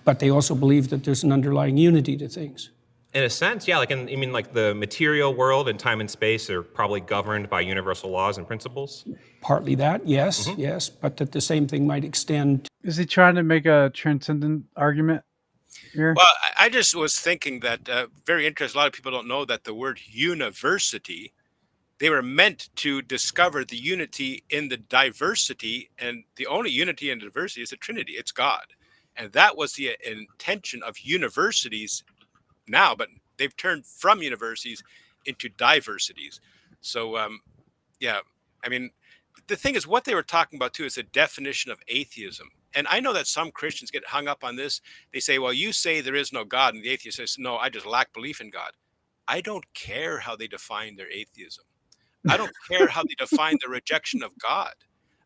But they also believe that there's an underlying unity to things. In a sense, yeah, like like the material world and time and space are probably governed by universal laws and principles. Partly that, yes, yes, but that the same thing might extend. Is he trying to make a transcendent argument here? Well, I just was thinking that very interesting. A lot of people don't know that the word university, they were meant to discover the unity in the diversity, and the only unity in diversity is the Trinity. It's God. And that was the intention of universities now, but they've turned from universities into diversities. So, yeah, I mean, the thing is, what they were talking about too is the definition of atheism. And I know that some Christians get hung up on this. They say, well, you say there is no God, and the atheist says, no, I just lack belief in God. I don't care how they define their atheism. I don't care how they define the rejection of God.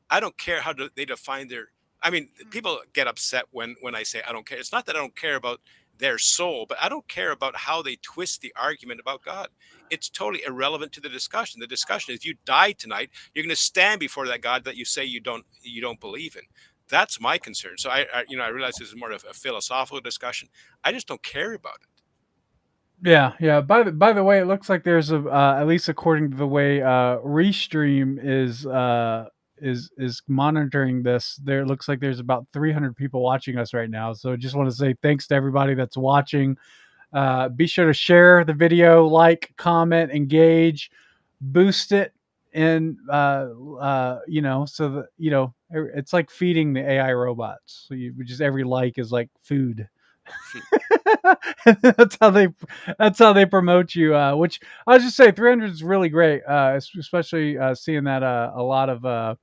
I don't care how they define their, I mean, people get upset when I say I don't care. It's not that I don't care about their soul, but I don't care about how they twist the argument about God. It's totally irrelevant to the discussion. The discussion is, you die tonight, you're going to stand before that God that you say you don't believe in. That's my concern. So I realize this is more of a philosophical discussion. I just don't care about it. Yeah. By the way, it looks like there's at least according to the way Restream is monitoring this. There looks like there's about 300 people watching us right now. So I just want to say thanks to everybody that's watching. Be sure to share the video, like, comment, engage, boost it, and so that it's like feeding the AI robots. So just every like is like food. that's how they promote you, which I'll just say 300 is really great, especially seeing that a lot of the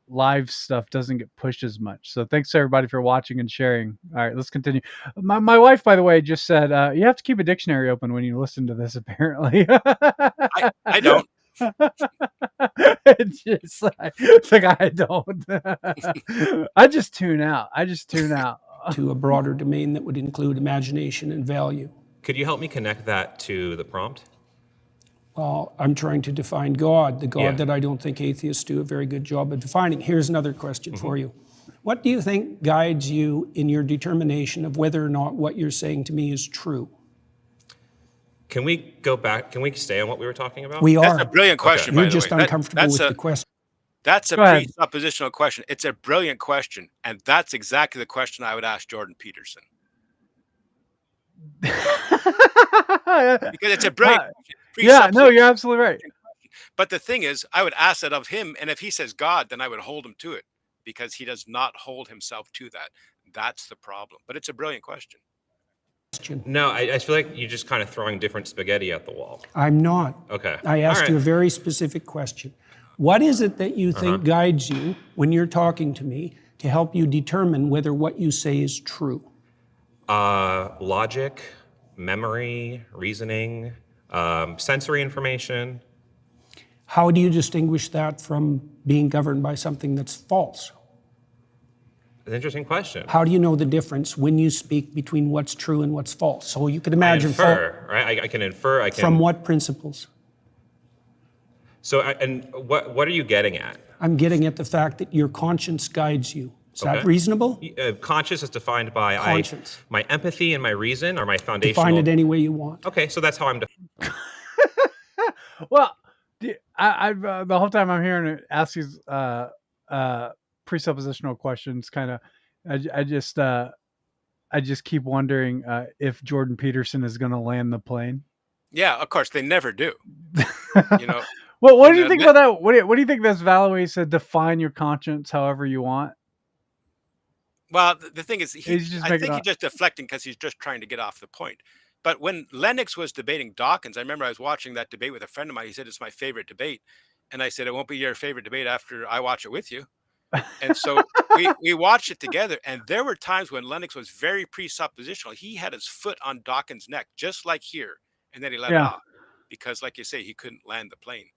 live stuff doesn't get pushed as much. So thanks to everybody for watching and sharing. All right, let's continue. My wife, by the way, just said you have to keep a dictionary open when you listen to this, apparently. I don't. it's like I don't. I just tune out. To a broader domain that would include imagination and value. Could you help me connect that to the prompt? Well, I'm trying to define God, the God that I don't think atheists do a very good job of defining. Here's another question for you. What do you think guides you in your determination of whether or not what you're saying to me is true? Can we go back? Can we stay on what we were talking about? We are. That's a brilliant question, by You're the just way. uncomfortable with the question. That's a Go ahead. presuppositional question. It's a brilliant question. And that's exactly the question I would ask Jordan Peterson. Because it's a brilliant question. Yeah, no, you're absolutely right. But the thing is, I would ask that of him. And if he says God, then I would hold him to it, because he does not hold himself to that. That's the problem. But it's a brilliant question. No, I feel like you're just kind of throwing different spaghetti at the wall. I'm not. Okay. I asked All you a right. very specific question. What is it that you think guides you when you're talking to me to help you determine whether what you say is true? Logic, memory, reasoning, sensory information. How do you distinguish that from being governed by something that's false? An interesting question. How do you know the difference when you speak between what's true and what's false? So you can I imagine infer, right? I can infer. I can. from what principles? So, and what are you getting at? I'm getting at the fact that your conscience guides you. Is that Okay. reasonable? Conscious is defined by Conscience. my empathy and my reason are my foundational. Define it any way you want. Okay, so that's how I'm. Well, I've the whole time I'm hearing it ask these presuppositional questions. Kind of, I just keep wondering if Jordan Peterson is going to land the plane. Yeah, of course they never do. You know. Well, what do you And, think about that? What do you think that's Valley said? Define your conscience however you want. Well, the thing is, He's just I making think up- he's just deflecting because he's just trying to get off the point. But when Lennox was debating Dawkins, I remember I was watching that debate with a friend of mine. He said, it's my favorite debate. And I said, it won't be your favorite debate after I watch it with you. And so we watched it together. And there were times when Lennox was very presuppositional. He had his foot on Dawkins' neck, just like here. And then he let it Yeah. off because, like you say, he couldn't land the plane.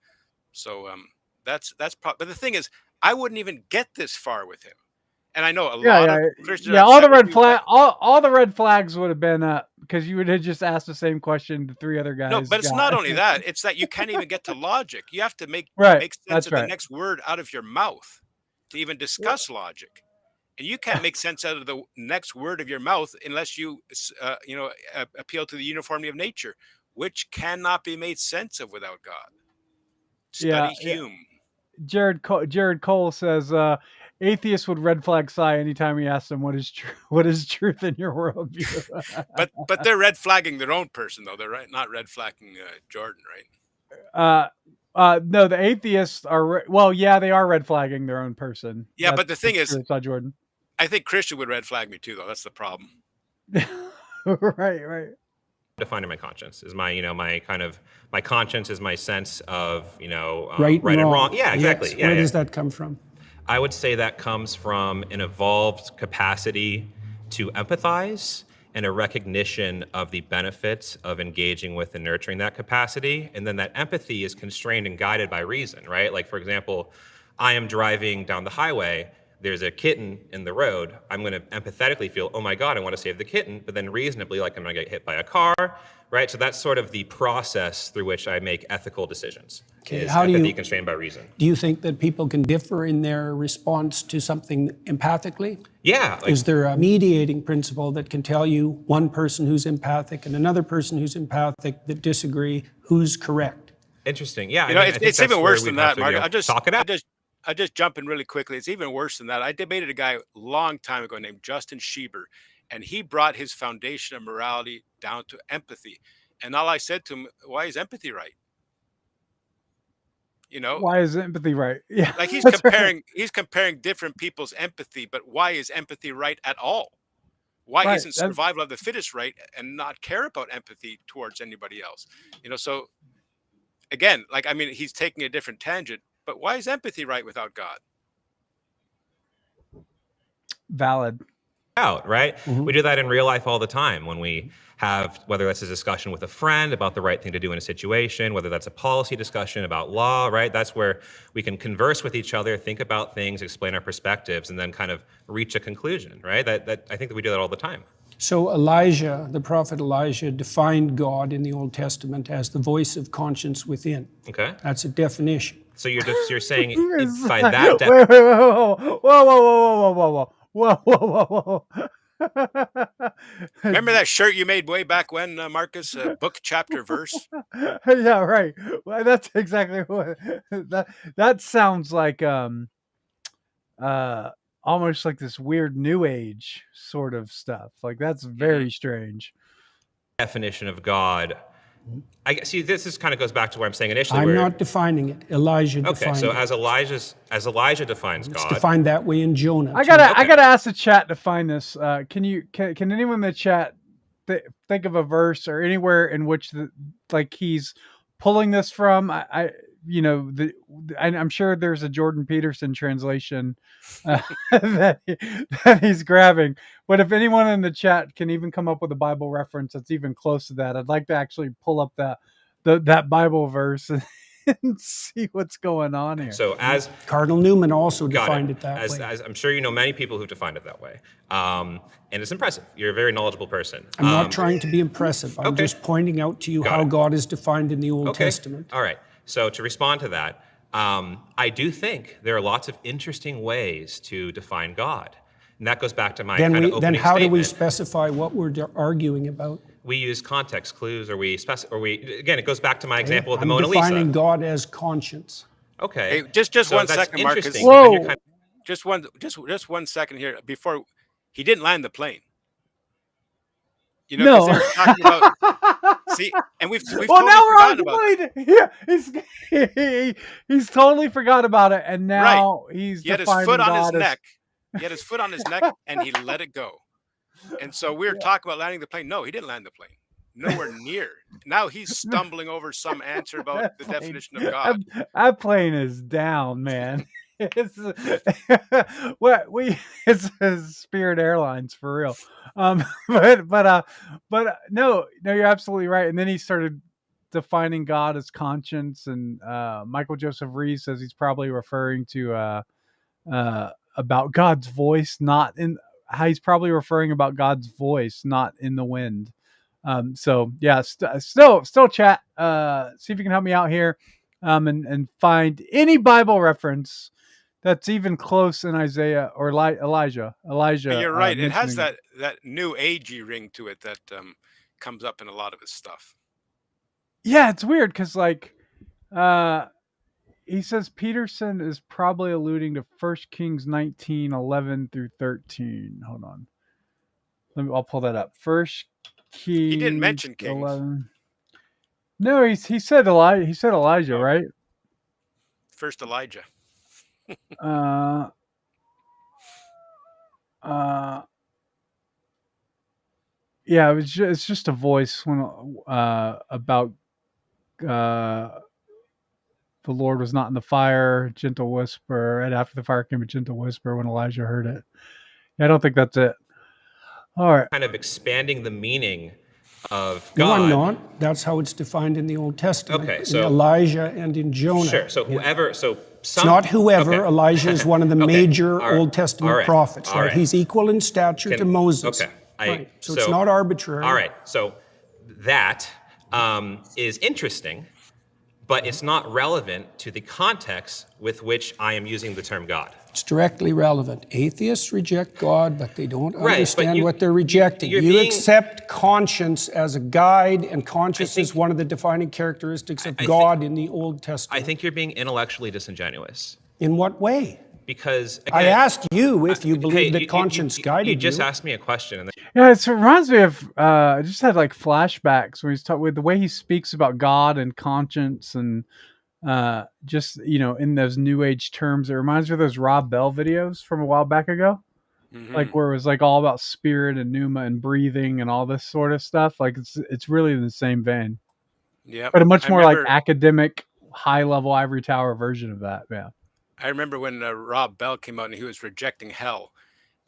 So that's but the thing is, I wouldn't even get this far with him. And I know a lot of Christians. Yeah, are all the upset red with me, flag, all the red flags would have been up because you would have just asked the same question to three other guys. No, but it's not only that; it's that you can't even get to logic. You have to make Right, sense that's of the right. next word out of your mouth to even discuss logic. And you can't make sense out of the next word of your mouth unless you, appeal to the uniformity of nature, which cannot be made sense of without God. Study Hume. Jared Cole says atheists would red flag Cy anytime he asks them what is true. What is truth in your worldview? But they're red flagging their own person though. They're not red flagging Jordan, right? No, the atheists are. Well, yeah, they are red flagging their own person. Yeah, but the thing is, it's not Jordan. I think Christian would red flag me too, though. That's the problem. Right. Defining my conscience is my my conscience is my sense of Right and wrong. wrong. Yeah, exactly. Yes. Yeah, Where yeah. does that come from? I would say that comes from an evolved capacity to empathize and a recognition of the benefits of engaging with and nurturing that capacity. And then that empathy is constrained and guided by reason, right? Like, for example, I am driving down the highway. There's a kitten in the road. I'm going to empathetically feel, oh my God, I want to save the kitten. But then reasonably, like, I'm going to get hit by a car, right? So that's sort of the process through which I make ethical decisions. Okay, Is how do empathy you- constrained by reason? Do you think that people can differ in their response to something empathically? Yeah. Is there a mediating principle that can tell you one person who's empathic and another person who's empathic that disagree who's correct? Interesting. Yeah. I think it's even worse than that, Mark. Talk it out. I just jump in really quickly. It's even worse than that. I debated a guy a long time ago named Justin Schieber, and he brought his foundation of morality down to empathy. And all I said to him, why is empathy right? Why is empathy right? Yeah, like he's that's comparing right. he's comparing different people's empathy, but why is empathy right at all? Why Right, isn't survival of the fittest right and not care about empathy towards anybody else? So again, he's taking a different tangent, but why is empathy right without God? Valid. Out, right? We do that in real life all the time when we have, whether that's a discussion with a friend about the right thing to do in a situation, whether that's a policy discussion about law, right? That's where we can converse with each other, think about things, explain our perspectives, and then kind of reach a conclusion, right? That I think that we do that all the time. So Elijah, the prophet Elijah, defined God in the Old Testament as the voice of conscience within. Okay. That's a definition. So you're saying by that Whoa. Remember that shirt you made way back when, Marcus? Book, chapter, verse? Yeah, right. Well, that's exactly what that sounds like. Almost like this weird new age sort of stuff. Like that's very strange. definition of God I see. This kind of goes back to what I'm saying initially. I'm not defining it. Elijah Okay, defined so it. as Elijah defines It's God, defined that way in Jonah. I too. gotta ask the chat to find this. Can anyone in the chat think of a verse or anywhere in which he's pulling this from? I'm sure there's a Jordan Peterson translation that he's grabbing. But if anyone in the chat can even come up with a Bible reference that's even close to that, I'd like to actually pull up that Bible verse and see what's going on here. so as Cardinal Newman also got defined it that as, way. as I'm sure you know many people who've defined it that way, and it's impressive. You're a very knowledgeable person. I'm not trying to be impressive. I'm okay. just pointing out to you Got how it. God is defined in the Old Okay. Testament. All right. So to respond to that, I do think there are lots of interesting ways to define God, and that goes back to my kind of opening Then how do we statement. specify what we're arguing about? We use context clues, or we again, it goes back to my example of the Mona I'm defining Lisa. God as conscience. Okay. Hey, just So one that's second, Marcus. interesting, but then you're Whoa. kind Just 1 second here before he didn't land the plane. You know, No. because they were talking about see, and we've Well, totally now we're on forgotten about that. Yeah, he's totally forgot about it, and now he's He had his defining foot on his God as- neck. He had his foot on his neck, and he let it go. And so we were talking about landing the plane. No, he didn't land the plane. Nowhere near. Now he's stumbling over some answer about the definition of God. That plane is down, man. It's Spirit Airlines for real. But no, you're absolutely right. And then he started defining God as conscience, and Michael Joseph Rees says he's probably referring to about God's voice, not in how he's probably referring about God's voice, not in the wind. So yeah, still chat. See if you can help me out here, and find any Bible reference that's even close in Isaiah or Elijah. You're right. It has mentioning- that new agey ring to it that comes up in a lot of his stuff. Yeah, it's weird because he says Peterson is probably alluding to 1 Kings 19:11 through 13. Hold on. I'll pull that up. 1 Kings. He didn't mention kings. 11. No, he said Elijah. He said Elijah, right? First Elijah. Yeah, it's just a voice when about the Lord was not in the fire, gentle whisper, and after the fire came a gentle whisper when Elijah heard it. Yeah, I don't think that's it. All right. Kind of expanding the meaning of No, God. I'm not. That's how it's defined in the Old Testament. Okay, in so- Elijah and in Jonah. Sure. So whoever. So It's some. not whoever. Okay. Elijah is one of the Okay. major All right. Old Testament All right. prophets. All Right? right. He's equal in stature to Moses. Okay. Right. So it's not arbitrary. All right. So that is interesting, but it's not relevant to the context with which I am using the term God. It's directly relevant. Atheists reject God, but they don't Right, but understand you- what they're rejecting. you're You being- accept conscience as a guide, and conscience is one of the defining characteristics of God in the Old Testament. I think you're being intellectually disingenuous In what way? because again, I asked you if you believe hey, that conscience guided you. You just asked me a question, and then Yeah, it reminds me of I just had like flashbacks when he's talking with the way he speaks about God and conscience and just in those new age terms. It reminds me of those Rob Bell videos from a while back ago, like where it was like all about spirit and pneuma and breathing and all this sort of stuff. Like it's really in the same vein, Yeah. but a much more like remember- academic, high level ivory tower version of that. Yeah. I remember when Rob Bell came out and he was rejecting hell.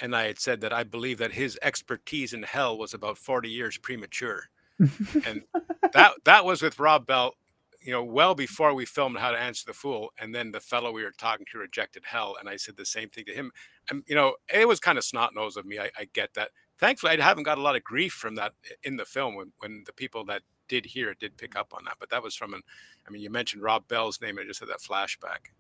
And I had said that I believe that his expertise in hell was about 40 years premature. And that was with Rob Bell, well before we filmed How to Answer the Fool. And then the fellow we were talking to rejected hell. And I said the same thing to him. And, it was kind of snot-nosed of me. I get that. Thankfully, I haven't got a lot of grief from that in the film when the people that did hear it did pick up on that. But that was from you mentioned Rob Bell's name. I just had that flashback.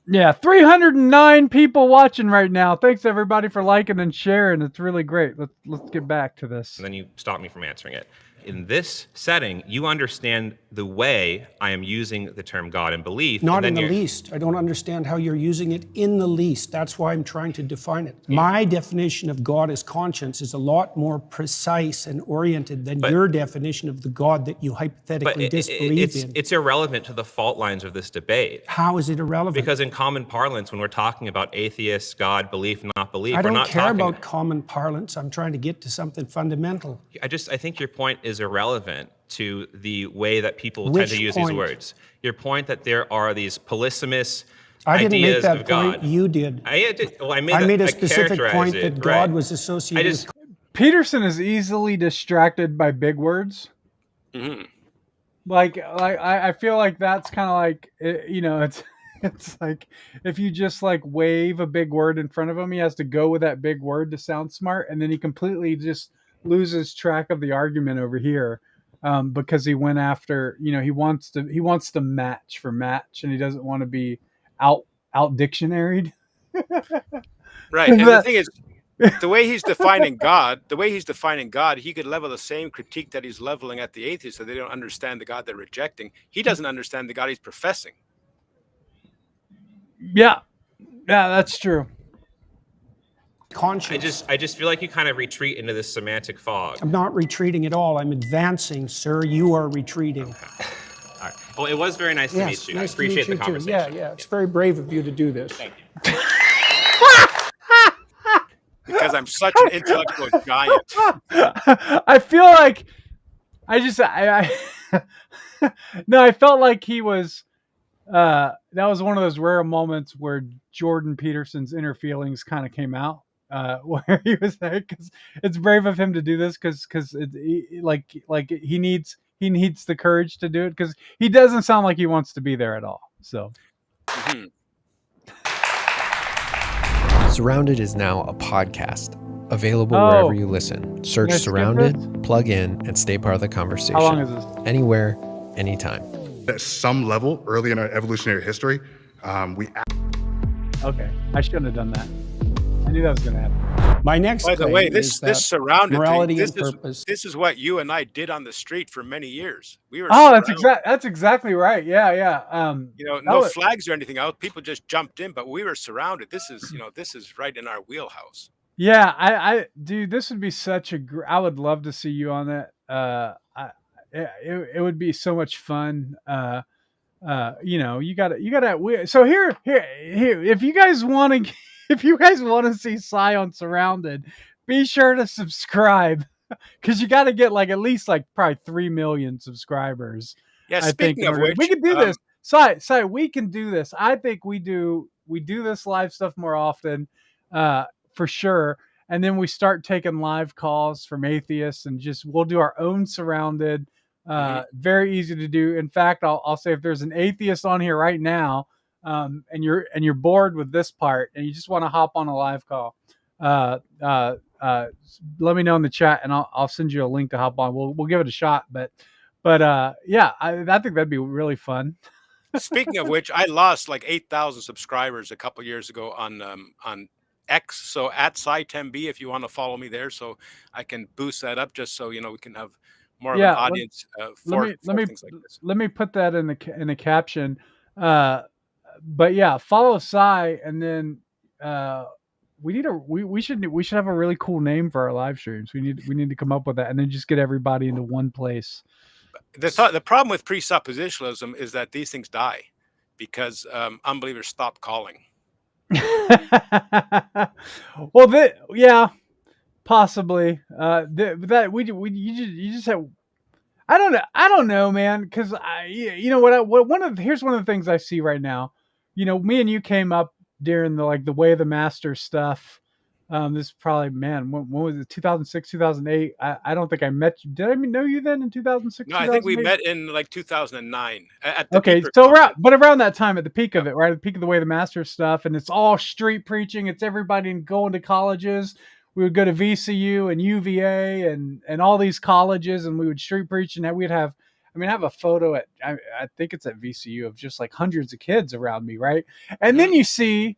Yeah, 309 people watching right now. Thanks everybody for liking and sharing. It's really great. Let's get back to this. you stop me from answering it. in this setting, you understand the way I am using the term God and belief. Not and in then the least. I don't understand how you're using it in the least. That's why I'm trying to define it. My definition of God as conscience is a lot more precise and oriented than your definition of the God that you hypothetically disbelieve in. It's irrelevant to the fault lines of this debate. How is it irrelevant? Because in common parlance, when we're talking about atheists, God, belief, not belief, I we're don't not care talking about common parlance. I'm trying to get to something fundamental. I think your point is irrelevant to the way that people Which tend to use point? these words. Your point that there are these polysemous I didn't make ideas that of point. God. You did. I did. Well, I made a specific point that God was associated with. Peterson is easily distracted by big words. Mhm. Like I feel like that's kind of like, it's like if you just like wave a big word in front of him, he has to go with that big word to sound smart, and then he completely just loses track of the argument over here, because he went after, he wants to match for match, and he doesn't want to be out dictionaried. Right. And the thing is, the way he's defining God, he could level the same critique that he's leveling at the atheists, that they don't understand the God they're rejecting. He doesn't understand the God he's professing. Yeah, that's true. Conscience. I just feel like you kind of retreat into this semantic fog. I'm not retreating at all. I'm advancing, sir. You are retreating. All right. Well, it was very nice to meet you. Nice I appreciate to meet the you too. conversation. Yeah. It's very brave of you to do this. Thank you. Because I'm such an intellectual giant. I feel like no, I felt like he was, that was one of those rare moments where Jordan Peterson's inner feelings kind of came out, where he was like, cause it's brave of him to do this, cause he needs the courage to do it, cause he doesn't sound like he wants to be there at all. So. Mhm. Surrounded is now a podcast, available wherever you listen. Search Can I skip Surrounded, plug in, and stay part of the conversation. How long is this? Anywhere, anytime. At some level, early in our evolutionary history, Okay, I shouldn't have done that. I knew that was going to happen. My next By the claim way, is that this surrounded morality thing, and purpose. this is what you and I did on the street for many years. We were That's exactly right. Yeah. No flags or anything out. People just jumped in, but we were surrounded. This is right in our wheelhouse. Yeah, I dude, this would be such I would love to see you on that. It would be so much fun. You gotta. So here, if you guys want to see Cy on Surrounded, be sure to subscribe, because you got to get at least probably 3 million subscribers. Yeah. I think Speaking of which, we can do this. Cy, we can do this. I think we do this live stuff more often, for sure. And then we start taking live calls from atheists, and we'll do our own Surrounded. Very easy to do. In fact, I'll say, if there's an atheist on here right now, and you're bored with this part and you just want to hop on a live call, let me know in the chat, and I'll send you a link to hop on. We'll give it a shot. But yeah, I think that'd be really fun. Speaking of which, I lost 8,000 subscribers a couple years ago on X. So at Cy10B, if you want to follow me there, so I can boost that up, just so we can have more of an audience for things like this. Let me put that in the caption. But yeah, follow Cy, and then we should have a really cool name for our live streams. We need to come up with that, and then just get everybody into one place. The problem with presuppositionalism is that these things die because unbelievers stop calling. Well, yeah, possibly. You just have. I don't know, man. Because here's one of the things I see right now. Me and you came up during the Way of the Master stuff. This is probably, man, when was it? 2006, 2008. I don't think I met you. Did I know you then in 2006? No, I think we met in 2009. Around that time, at the peak of it, right at the peak of the Way of the Master stuff, and it's all street preaching. It's everybody going to colleges. We would go to VCU and UVA and all these colleges, and we would street preach, and we'd have. I have a photo I think it's at VCU of just hundreds of kids around me, right? And then you see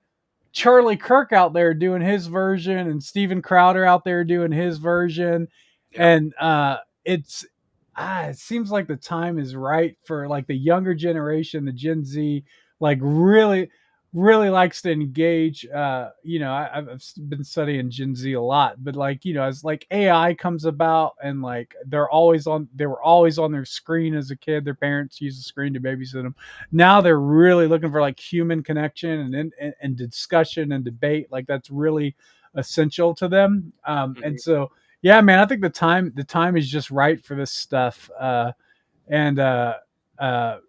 Charlie Kirk out there doing his version, and Steven Crowder out there doing his version. Yeah. And it seems like the time is right for like the younger generation, the Gen Z, like really likes to engage. I've been studying Gen Z a lot, but like, as like AI comes about and like they were always on their screen as a kid. Their parents use the screen to babysit them. Now they're really looking for like human connection and discussion and debate. Like that's really essential to them. And so, yeah, man, I think the time is just right for this stuff. And I That'd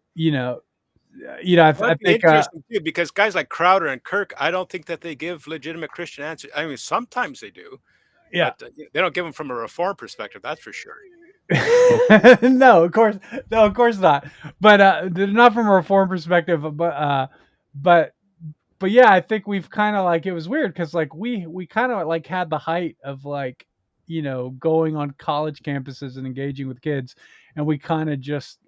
be think interesting too, because guys like Crowder and Kirk, I don't think that they give legitimate Christian answers. I mean, sometimes they do, yeah. but they don't give them from a reform perspective. That's for sure. No, of course not. But they're not from a reform perspective. But yeah, I think we've kind of like, it was weird because like we kind of like had the height of like, going on college campuses and engaging with kids, and we kind of just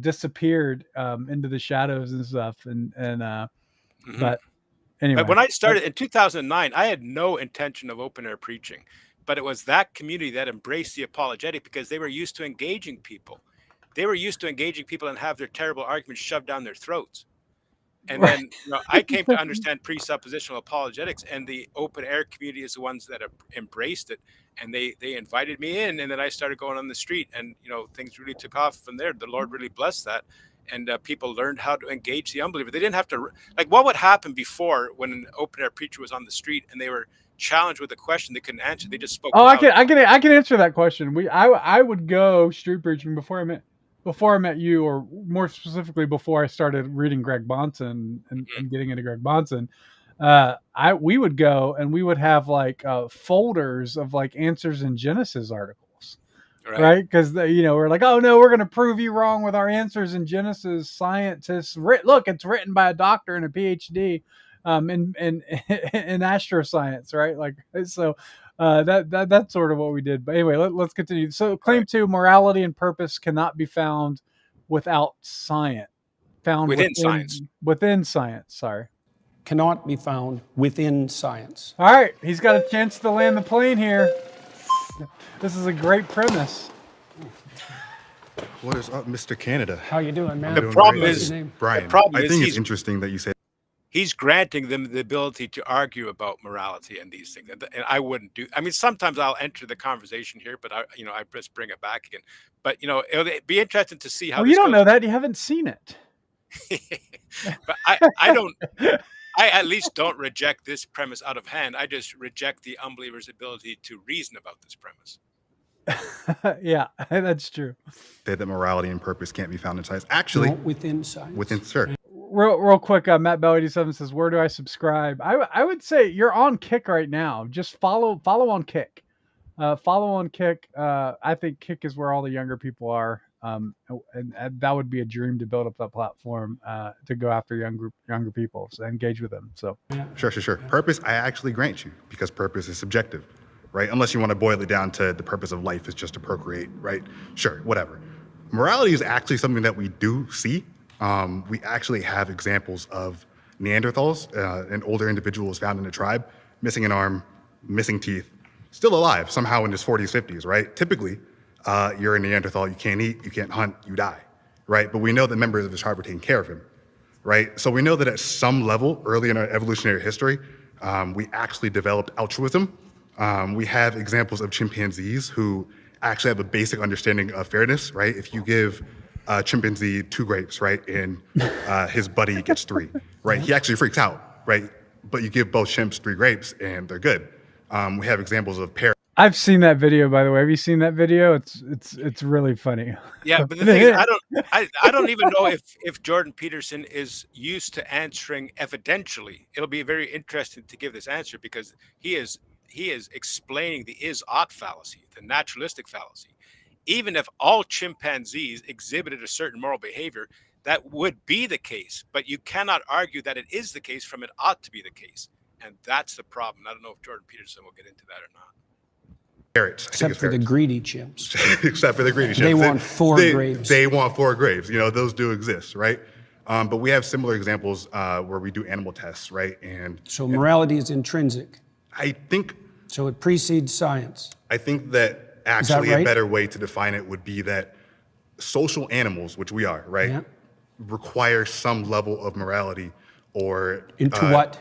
disappeared into the shadows and stuff. But anyway, But when I started in 2009, I had no intention of open air preaching, but it was that community that embraced the apologetic because they were used to engaging people. They were used to engaging people and have their terrible arguments shoved down their throats. And then I came to understand presuppositional apologetics, and the open air community is the ones that have embraced it, and they invited me in, and then I started going on the street, and things really took off from there. The Lord really blessed that, and people learned how to engage the unbeliever. They didn't have to like what would happen before when an open air preacher was on the street and they were challenged with a question they couldn't answer. They just spoke. Oh, I can answer that question. I would go street preaching before I met you, or more specifically before I started reading Greg Bonson and getting into Greg Bonson. We would go and we would have like folders of like answers in Genesis articles, right? Because we're like, oh no, we're going to prove you wrong with our answers in Genesis. Scientists, look, it's written by a doctor and a PhD in astroscience, right? Like so. That's sort of what we did. But anyway, let's continue. So claim 2, morality and purpose cannot be found without science. Found within science. Within science, sorry. Cannot be found within science. All right, he's got a chance to land the plane here. This is a great premise. What is up, Mr. Canada? How you doing, man? The problem is, Brian. I think it's interesting that you say he's granting them the ability to argue about morality and these things, and I wouldn't do. I mean, sometimes I'll enter the conversation here, but I just bring it back again. But it'll be interesting to see how. Well, you don't know that, you haven't seen it. But I don't. I at least don't reject this premise out of hand. I just reject the unbeliever's ability to reason about this premise. Yeah, that's true. That morality and purpose can't be found in science. Actually, within science. Sure. Real quick, Matt Bell 87 says, where do I subscribe? I would say you're on Kick right now. Just follow on Kick. Follow on Kick. I think Kick is where all the younger people are. And that would be a dream to build up that platform to go after younger people, so engage with them. So Sure. Purpose, I actually grant you, because purpose is subjective, right? Unless you want to boil it down to the purpose of life is just to procreate, right? Sure, whatever. Morality is actually something that we do see. We actually have examples of Neanderthals, an older individual was found in a tribe, missing an arm, missing teeth, still alive somehow in his 40s, 50s, right? Typically, you're a Neanderthal, you can't eat, you can't hunt, you die, right? But we know that members of his tribe were taking care of him, right? So we know that at some level, early in our evolutionary history, we actually developed altruism. We have examples of chimpanzees who actually have a basic understanding of fairness, right? If you give a chimpanzee 2 grapes, right, and his buddy gets 3, right? He actually freaks out, right? But you give both chimps 3 grapes and they're good. We have examples of parrots. I've seen that video, by the way. Have you seen that video? It's really funny. Yeah, but the thing is, I don't even know if Jordan Peterson is used to answering evidentially. It'll be very interesting to give this answer because he is explaining the is-ought fallacy, the naturalistic fallacy. Even if all chimpanzees exhibited a certain moral behavior, that would be the case. But you cannot argue that it is the case from it ought to be the case. And that's the problem. I don't know if Jordan Peterson will get into that or not. Parrots. Except for the greedy chimps. Except for the greedy chimps. They want 4 graves. They want 4 graves. Those do exist, right? But we have similar examples where we do animal tests, right? So morality is intrinsic. I think. So it precedes science. I think that Actually, right? a better way to define it would be that social animals, which we are, right, Yeah. require some level of morality or Into what?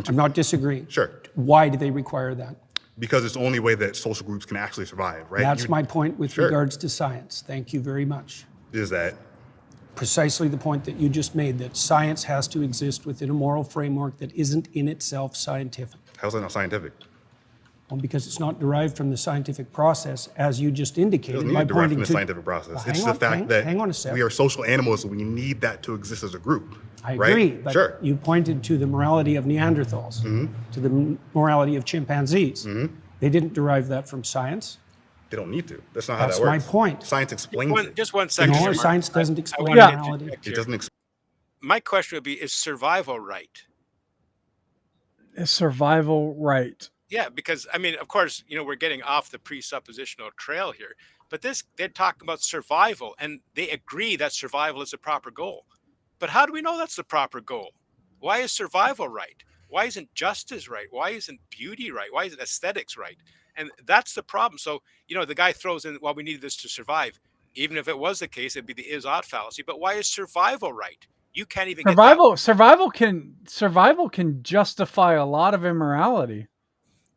I'm not disagreeing. Sure. Why do they require that? Because it's the only way that social groups can actually survive, right? That's my point with Sure. regards to science. Thank you very much. Is that Precisely the point that you just made, that science has to exist within a moral framework that isn't in itself scientific. how's that not scientific? Well, because it's not derived from the scientific process, as you just It indicated doesn't need by to derive pointing from the to scientific process. Well, It's hang the on, fact that hang on a sec. we are social animals, and we need that to exist as a group. I right? agree, but Sure. you pointed to the morality of Neanderthals, to the morality of chimpanzees. They didn't derive that from science. They don't need to. That's not how That's that my works. point. Science explains it. Just one second. No, here, Mark. science doesn't I explain wanted to morality. interject It here. doesn't explain. My question would be: is survival right? Is survival right? Yeah, because I mean, of course, we're getting off the presuppositional trail here, but they're talking about survival, and they agree that survival is the proper goal. But how do we know that's the proper goal? Why is survival right? Why isn't justice right? Why isn't beauty right? Why isn't aesthetics right? And that's the problem. So, the guy throws in, well, we needed this to survive. Even if it was the case, it'd be the is-ought fallacy. But why is survival right? You can't even get that. Survival can justify a lot of immorality.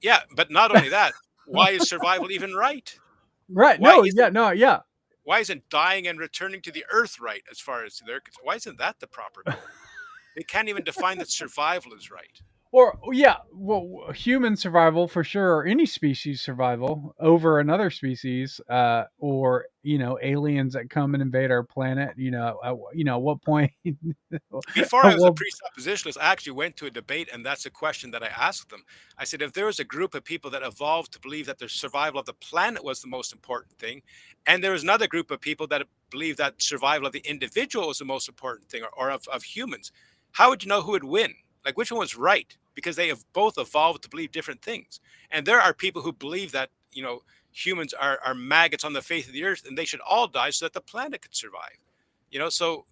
Yeah, but not only that, why is survival even right? Right. Why isn't dying and returning to the earth right as far as they're concerned? Why isn't that the proper goal? They can't even define that survival is right. Or human survival for sure, or any species survival over another species, or aliens that come and invade our planet. At what point? Before I was a presuppositionalist, I actually went to a debate, and that's a question that I asked them. I said, if there was a group of people that evolved to believe that the survival of the planet was the most important thing, and there was another group of people that believed that survival of the individual was the most important thing, or of humans, how would you know who would win? Like, which one was right? Because they have both evolved to believe different things. And there are people who believe that, humans are maggots on the face of the earth, and they should all die so that the planet could survive. So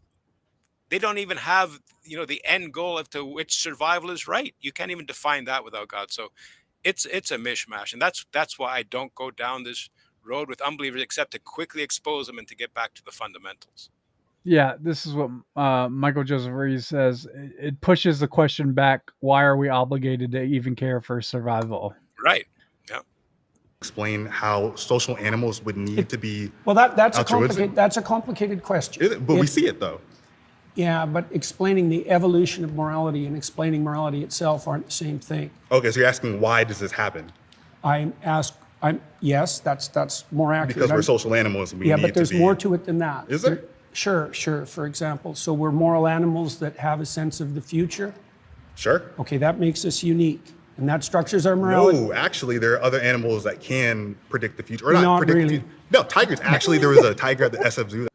they don't even have, the end goal of to which survival is right. You can't even define that without God. So it's a mishmash. And that's why I don't go down this road with unbelievers, except to quickly expose them and to get back to the fundamentals. Yeah, this is what Michael Joseph Rees says. It pushes the question back: why are we obligated to even care for survival? Right. Yeah. Explain how social animals would need to be. Well, that's altruistic. a complicated question. But we see it though. Yeah, but explaining the evolution of morality and explaining morality itself aren't the same thing. Okay, so you're asking why does this happen? Yes, that's more accurate. Because we're social animals. And we yeah, need but there's to be, more to it than that. Is there? Sure. For example, so we're moral animals that have a sense of the future. Sure. Okay, that makes us unique, and that structures our morality. No, actually, there are other animals that can predict the future, or Not predict really. the future. No, tigers. Actually, there was a tiger at the SF Zoo.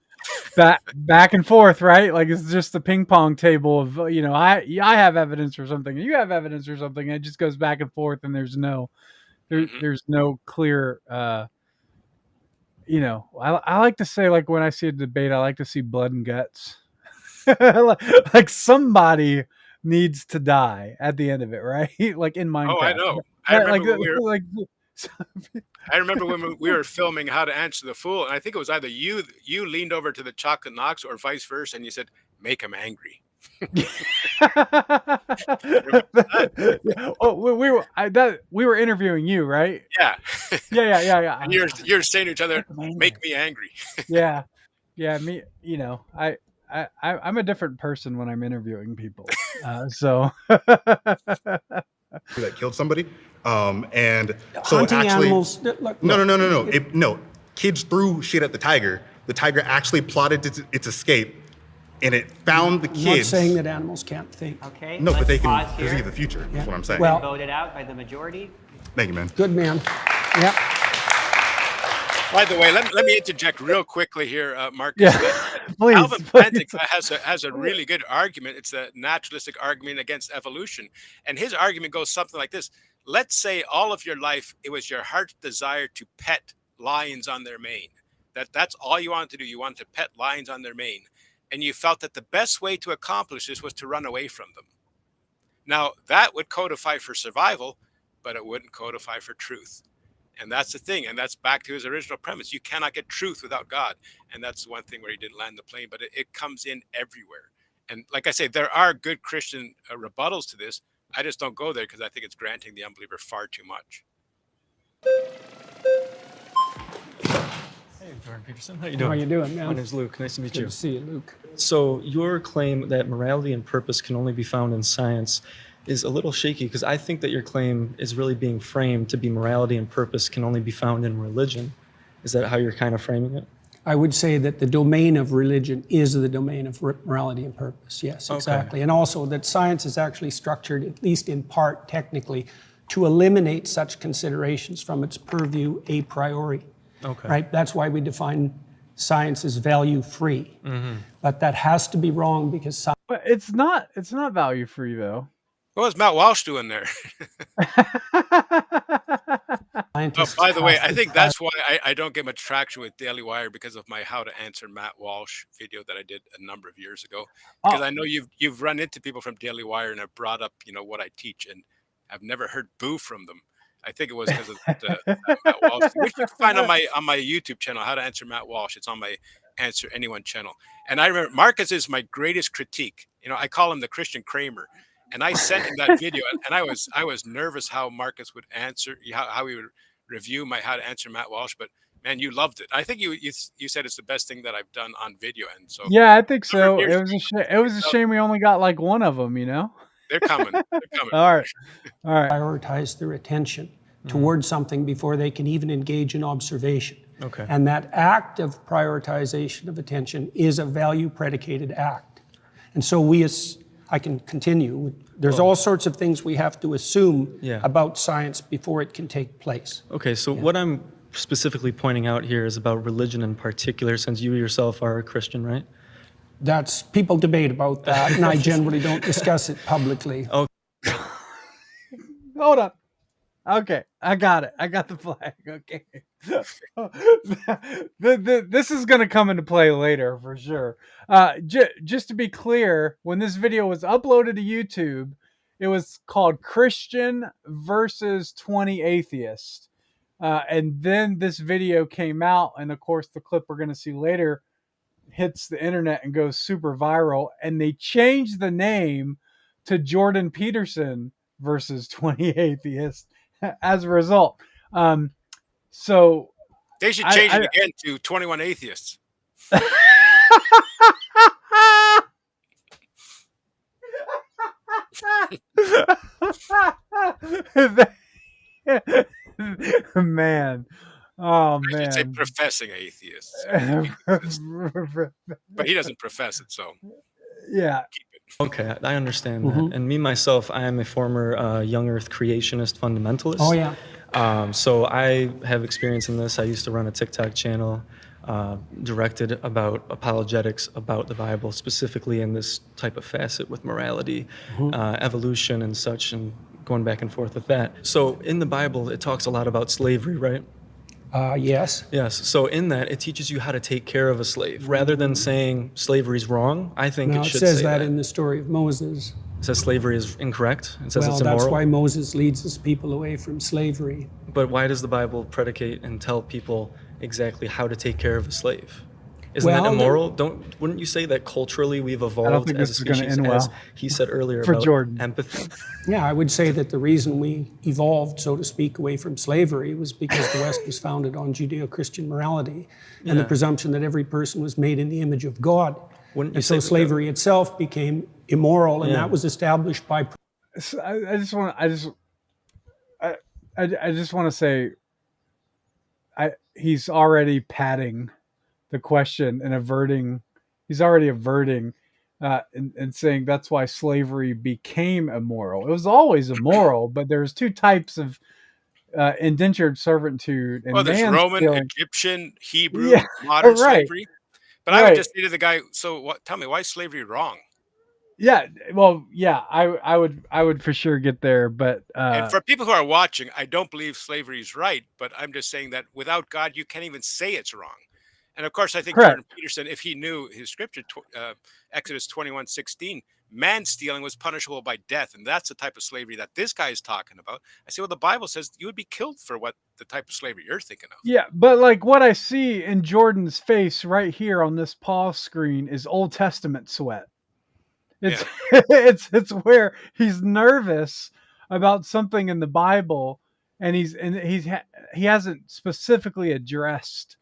Back and forth, right? Like it's just the ping pong table of I have evidence for something, and you have evidence for something, and it just goes back and forth, and there's no clear. I like to say, like, when I see a debate, I like to see blood and guts. like somebody needs to die at the end of it, right? Like in Minecraft. Oh, I know. I remember when we were filming How to Answer the Fool, and I think it was either you leaned over to the Chocolate Knox or vice versa, and you said, "Make him angry." We were interviewing you, right? Yeah. Yeah. And you're saying to each other, "Make me angry." Yeah. Me. I'm a different person when I'm interviewing people. So That killed somebody. And so Hunting actually, animals. No. Kids threw shit at the tiger. The tiger actually plotted its escape, and it found the I'm not kids. saying that animals can't think. Okay. No, but let's they can pause here. perceive the future. That's what I'm saying. Well- Voted out by the majority. Thank you, man. Good man. Yeah. By the way, let me interject real quickly here, Marcus. Yeah, please. Alvin Plantinga has a really good argument. It's a naturalistic argument against evolution. And his argument goes something like this. Let's say all of your life, it was your heart's desire to pet lions on their mane. That's all you wanted to do. You wanted to pet lions on their mane. And you felt that the best way to accomplish this was to run away from them. Now, that would codify for survival, but it wouldn't codify for truth. And that's the thing. And that's back to his original premise. You cannot get truth without God. And that's the one thing where he didn't land the plane, but it comes in everywhere. And like I say, there are good Christian rebuttals to this. I just don't go there because I think it's granting the unbeliever far too much. Hey, Jordan Peterson. How you doing? How you doing, man? My name's Luke. Nice to meet Good you. to see you, Luke. So your claim that morality and purpose can only be found in science is a little shaky because I think that your claim is really being framed to be morality and purpose can only be found in religion. Is that how you're kind of framing it? I would say that the domain of religion is the domain of morality and purpose. Yes, exactly. And also that science is actually structured, at least in part technically, to eliminate such considerations from its purview a priori. Okay. Right? That's why we define science as value-free. But that has to be wrong because science... But it's not value free though. What was Matt Walsh doing there? Oh, by the way, I think that's why I don't get much traction with Daily Wire because of my How to Answer Matt Walsh video that I did a number of years ago. Because I know you've run into people from Daily Wire and have brought up, what I teach, and I've never heard boo from them. I think it was because of Matt Walsh, which you can find on my YouTube channel, How to Answer Matt Walsh. It's on my Answer Anyone channel. And I remember Marcus is my greatest critique. I call him the Christian Kramer. And I sent him that video, and I was nervous how Marcus would answer, how he would review my How to Answer Matt Walsh. But man, you loved it. I think you said it's the best thing that I've done on video, and so yeah, I think so. It was a shame we only got like one of them. They're coming. They're coming. All right. prioritize their attention towards something before they can even engage in observation. Okay. And that act of prioritization of attention is a value-predicated act. And so I can continue. There's all sorts of things we have to assume about science before it can take place. Okay, so what I'm specifically pointing out here is about religion in particular, since you yourself are a Christian, right? People debate about that, and I generally don't discuss it publicly. Oh. Hold on. Okay, I got it. I got the flag. Okay. This is going to come into play later for sure. Just to be clear, when this video was uploaded to YouTube, it was called Christian versus 20 Atheists. And then this video came out, and of course the clip we're going to see later hits the internet and goes super viral, and they changed the name to Jordan Peterson versus 20 Atheists as a result. So they should change it again to 21 Atheists. Man. Oh, I man. should say professing atheists. But he doesn't profess it, so. Yeah. Okay, I understand that. And me, myself, I am a former young earth creationist fundamentalist. Oh, yeah. So I have experience in this. I used to run a TikTok channel directed about apologetics about the Bible, specifically in this type of facet with morality, evolution and such, and going back and forth with that. So in the Bible, it talks a lot about slavery, right? Yes. Yes. So in that, it teaches you how to take care of a slave. Rather than saying slavery's wrong, I think No, it it should says say that in the story of Moses. It says slavery is incorrect. It says Well, it's immoral. that's why Moses leads his people away from slavery. But why does the Bible predicate and tell people exactly how to take care of a slave? Isn't Well, that immoral? Wouldn't you say that culturally we've evolved think as a this is gonna species, end as well he said earlier, for about Jordan. empathy? Yeah, I would say that the reason we evolved, so to speak, away from slavery was because the West was founded on Judeo-Christian morality and the presumption that every person was made in the image of God. Wouldn't you And say so that slavery itself became immoral, and that was established by... So I just want to say, he's already padding the question and averting and saying that's why slavery became immoral. It was always immoral, but there's two types of indentured servitude. And there's Roman, Egyptian, Hebrew, Yeah, modern right. slavery. But I would just say to the guy, so tell me, why is slavery wrong? Yeah, well, yeah, I would for sure get there, but and for people who are watching, I don't believe slavery is right, but I'm just saying that without God, you can't even say it's wrong. And of course, I think Correct. Jordan Peterson, if he knew his scripture, Exodus 21:16, man stealing was punishable by death, and that's the type of slavery that this guy is talking about. I say, well, the Bible says you would be killed for what the type of slavery you're thinking of. Yeah, but like what I see in Jordan's face right here on this pause screen is Old Testament sweat. It's it's where he's nervous about something in the Bible, and he hasn't specifically addressed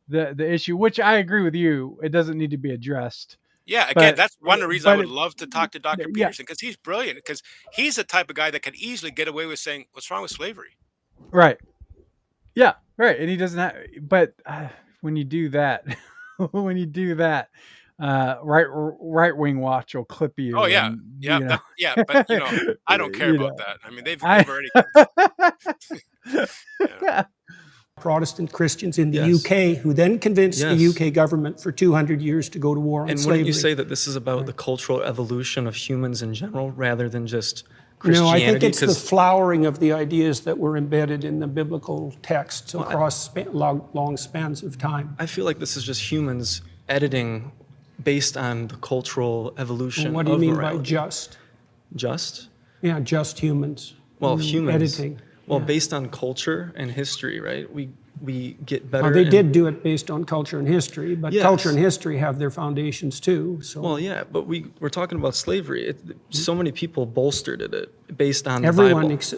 the issue, which I agree with you. It doesn't need to be addressed. Yeah, again, that's one of the reasons I would but- love to talk to Dr. yeah. Peterson, because he's brilliant, because he's the type of guy that could easily get away with saying, what's wrong with slavery? Right. Yeah, right. And he doesn't have, but when you do that, right wing watch will clip you. Oh yeah, and, yeah, you know. but you know, I don't care You about know. that. I mean, they've already. Protestant Christians in the Yes. UK who then convinced the Yes. UK government for 200 years to go to war on And slavery. wouldn't you say that this is about the cultural evolution of humans in general rather than just No, Christianity? I think it's the 'Cause- flowering of the ideas that were embedded in the biblical texts across long spans of time. I feel like this is just humans editing based on the cultural evolution What do you of mean morality. by just? Just? Yeah, just humans. Well, humans. Editing. Well, yeah. based on culture and history, right? We get better. They and- did do it based on culture and history, but Yes. culture and history have their foundations too. So Well, yeah, but we're talking about slavery. So many people bolstered it based on the everyone Bible. ex-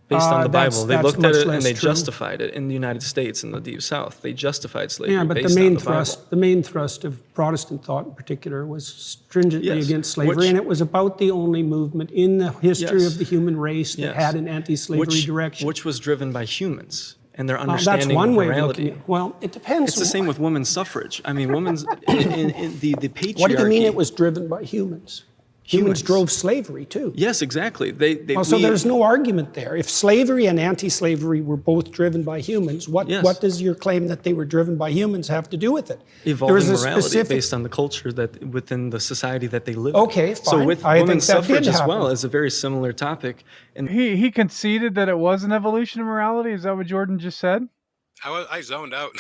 Based on the that's- Bible. They that's looked at much it less and they true. justified it in the United States and the Deep South. They justified slavery Yeah, but based the main on the Bible. thrust of Protestant thought in particular was stringently Yes, against slavery, which- and it was about the only movement in the history Yes. of the human race that Yes. had an anti-slavery direction. Which was driven by humans and their That's understanding one of way of morality. looking at it. Well, it depends. It's the same with women's suffrage. I mean, women's in the patriarchy. What do you mean it was driven by humans? Humans Humans. drove slavery too. Yes, exactly. So there's no argument there. If slavery and anti-slavery were both driven by humans, what does your claim that they were driven by humans have to do with it? evolving morality based on the culture that within the society that they live in. Okay, So fine. with I think women's that did suffrage as well happen. is a very similar topic. And He conceded that it was an evolution of morality. Is that what Jordan just said? I zoned out.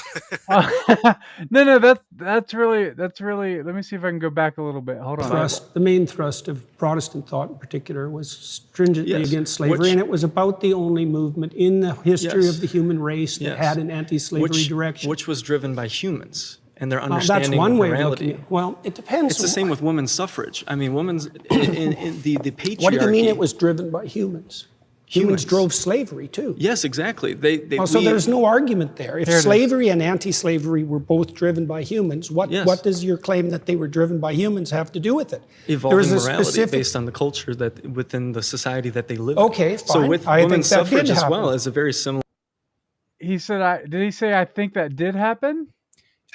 No, that's really. Let me see if I can go back a little bit. Hold on. The main thrust of Protestant thought in particular was stringently Yes, against slavery, which- and it was about the only movement in the history Yes. of the human race that Yes. had an anti-slavery direction. Which was driven by humans and their That's understanding one of way of morality. looking at it. Well, it depends. It's the same with women's suffrage. I mean, women's in the patriarchy. What do you mean it was driven by humans? Humans Humans. drove slavery too. Yes, exactly. So there's no argument there. If There it is. slavery and anti-slavery were both driven by humans, what does your claim that they were driven by humans have to do with it? evolving There is a morality specific- based on the culture that within the society that they live in. Okay, So fine. with I think women's that did suffrage as happen. well is a very similar. He said, did he say, I think that did happen?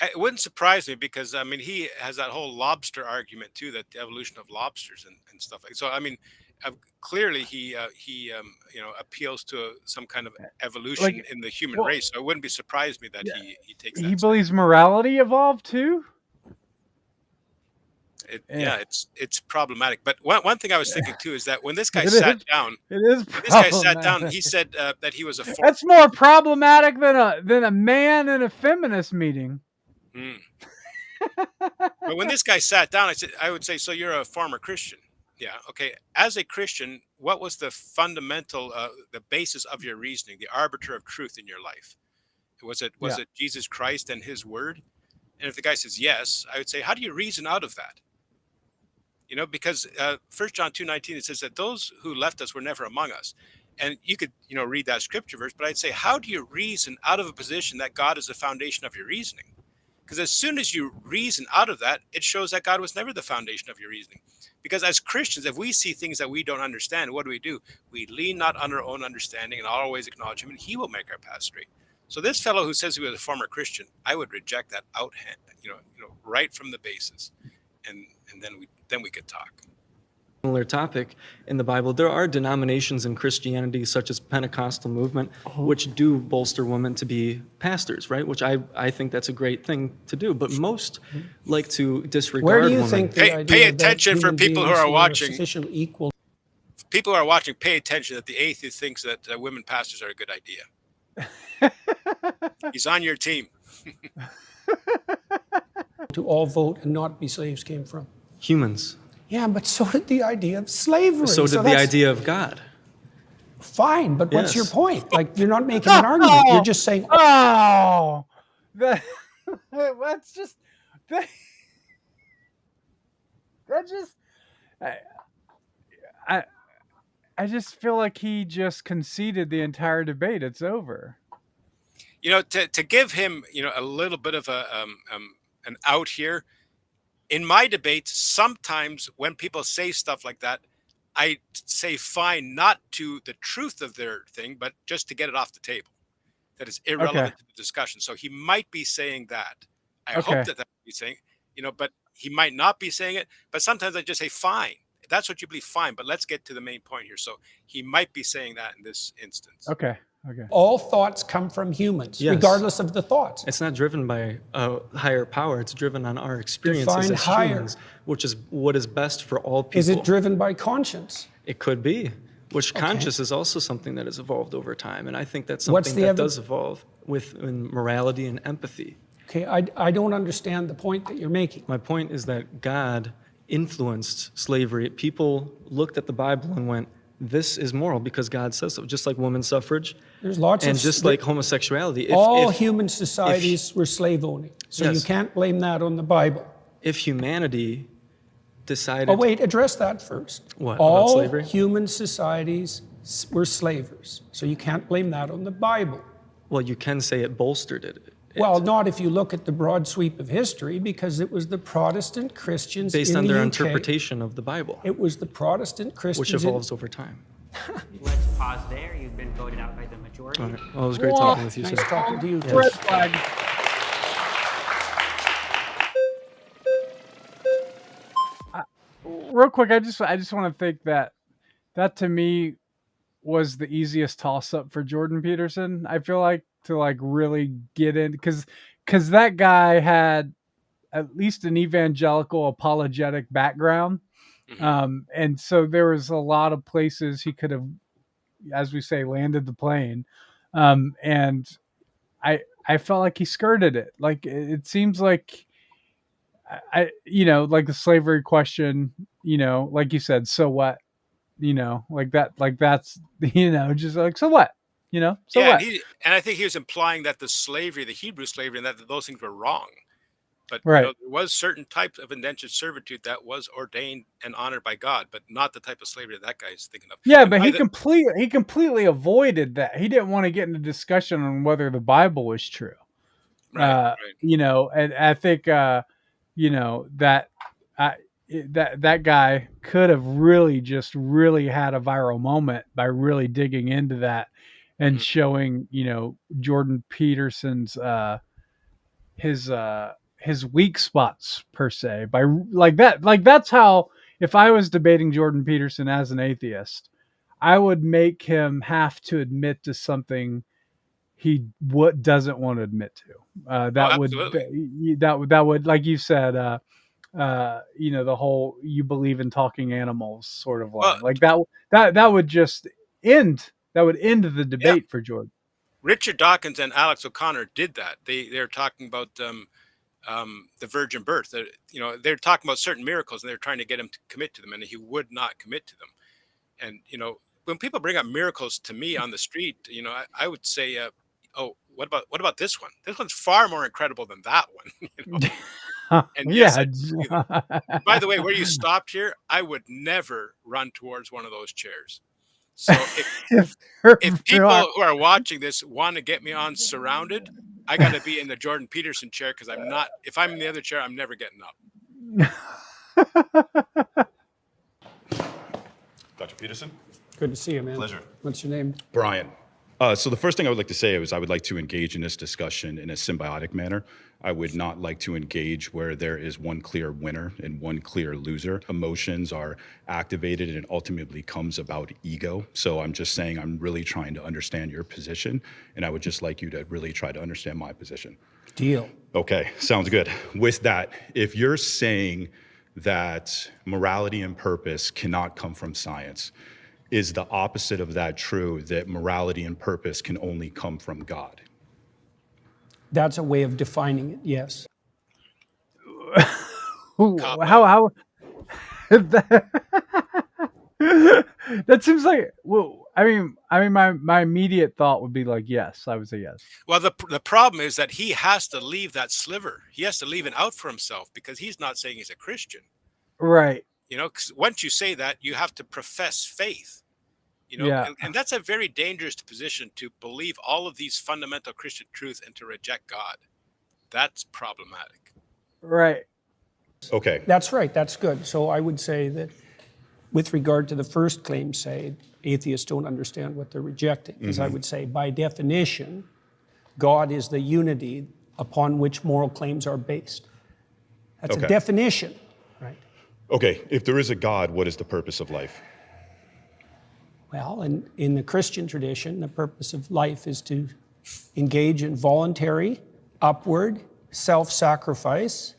It wouldn't surprise me, because I mean, he has that whole lobster argument too, that the evolution of lobsters and stuff like. So I mean, clearly he appeals to some kind of evolution in the human race. So it wouldn't be surprised me that he takes that. He believes morality evolved too? It's problematic. But one thing I was thinking too is that when this guy It sat is. down, It is this guy sat down. problematic. He said that he was a. That's more problematic than a man in a feminist meeting. But when this guy sat down, I would say, so you're a former Christian. Yeah. Okay. As a Christian, what was the fundamental, the basis of your reasoning, the arbiter of truth in your life? Was it Jesus Christ and his word? And if the guy says yes, I would say, how do you reason out of that? You know, because 1 John 2:19, it says that those who left us were never among us. And you could, read that scripture verse, but I'd say, how do you reason out of a position that God is the foundation of your reasoning? Because as soon as you reason out of that, it shows that God was never the foundation of your reasoning. Because as Christians, if we see things that we don't understand, what do? We lean not on our own understanding and always acknowledge him, and he will make our path straight. So this fellow who says he was a former Christian, I would reject that right from the basis, and then we could talk. Similar topic in the Bible. There are denominations in Christianity, such as Pentecostal movement, which do bolster women to be pastors, right? Which I think that's a great thing to do. But most like to disregard Where do you women. think the Pay idea that attention for human people who beings are were watching. sufficiently equal People who are watching, pay attention that the atheist thinks that women pastors are a good idea. He's on your team. to all vote and not be slaves came from? Humans. Yeah, but so did the idea of slavery. So did the that's idea of God. fine, but what's your Yes. point? Like, you're not making an argument. You're just saying, Oh, that's just that just I I just feel like he just conceded the entire debate. It's over. You know, to give him, you know, a little bit of an out here. In my debates, sometimes when people say stuff like that, I say fine, not to the truth of their thing, but just to get it off the table. That is irrelevant to the discussion. So he might be saying that. I hope that he's saying, you know, but he might not be saying it. But sometimes I just say fine. That's what you believe, fine. But let's get to the main point here. So he might be saying that in this instance. Okay. all thoughts come from humans, Yes. regardless of the thoughts. It's not driven by a higher power. It's driven on our experiences Define as higher. humans, which is what is best for all people. Is it driven by conscience? It could be. Which conscious is also something that has evolved over time, and I think that's something that does evolve in morality and empathy. Okay, I don't understand the point that you're making. My point is that God influenced slavery. People looked at the Bible and went, this is moral because God says so, just like women's suffrage. There's lots and of just like homosexuality. All human societies were slave owning, so you Yes. can't blame that on the Bible. If humanity decided... Oh wait, address that first. What, about all slavery? human societies were slavers, so you can't blame that on the Bible. Well, you can say it bolstered it. Well, not if you look at the broad sweep of history, because it was the Protestant Christians Based in on the their UK. interpretation of the Bible, It was the Protestant Christians which evolves over time. Let's pause there. You've been voted out by the majority. Okay. Well, it was great talking with you, Nice sir. talking to you. Yes. Red flag. Real quick, I just want to think that to me was the easiest toss up for Jordan Peterson. I feel like to like really get in because that guy had at least an evangelical apologetic background. And so there was a lot of places he could have, as we say, landed the plane. And I felt like he skirted it. Like it seems like like the slavery question, like you said, so what, like that's, just like, so what, so yeah, what? and I think he was implying that the Hebrew slavery, and that those things were wrong. But Right. there was certain types of indentured servitude that was ordained and honored by God, but not the type of slavery that guy is thinking of. Yeah, And but by he the- completely avoided that. He didn't want to get into discussion on whether the Bible was true. Right, And I think that that guy could have really had a viral moment by really digging into that and showing Jordan Peterson's his weak spots per se by that's how, if I was debating Jordan Peterson as an atheist, I would make him have to admit to something he doesn't want to admit to. That would, like you said, the whole "you believe in talking animals" sort of line. Like that would just end. That would end the debate for Jordan. Richard Dawkins and Alex O'Connor did that. They're talking about the virgin birth. They're talking about certain miracles, and they're trying to get him to commit to them, and he would not commit to them. And when people bring up miracles to me on the street, I would say, "Oh, what about this one? This one's far more incredible than that one." And yes, by the way, where you stopped here, I would never run towards one of those chairs. So if people who are watching this want to get me on surrounded, I got to be in the Jordan Peterson chair, because I'm not. If I'm in the other chair, I'm never getting up. Dr. Peterson? Good to see you, man. Pleasure. What's your name? Brian. So the first thing I would like to say is I would like to engage in this discussion in a symbiotic manner. I would not like to engage where there is one clear winner and one clear loser. Emotions are activated and it ultimately comes about ego. So I'm just saying I'm really trying to understand your position, and I would just like you to really try to understand my position. Deal. Okay, sounds good. With that, if you're saying that morality and purpose cannot come from science, is the opposite of that true, that morality and purpose can only come from God? That's a way of defining it, yes. How That seems like, well, my immediate thought would be like, yes, I would say yes. Well, the problem is that he has to leave that sliver. He has to leave it out for himself because he's not saying he's a Christian. Right. 'Cause once you say that, you have to profess faith. Yeah. And that's a very dangerous position, to believe all of these fundamental Christian truths and to reject God. That's problematic. Right. Okay. That's right. That's good. So I would say that with regard to the first claim, say, atheists don't understand what they're rejecting, because I would say, by definition, God is the unity upon which moral claims are based. That's a definition, right? Okay, if there is a God, what is the purpose of life? Well, in the Christian tradition, the purpose of life is to engage in voluntary, upward, self-sacrifice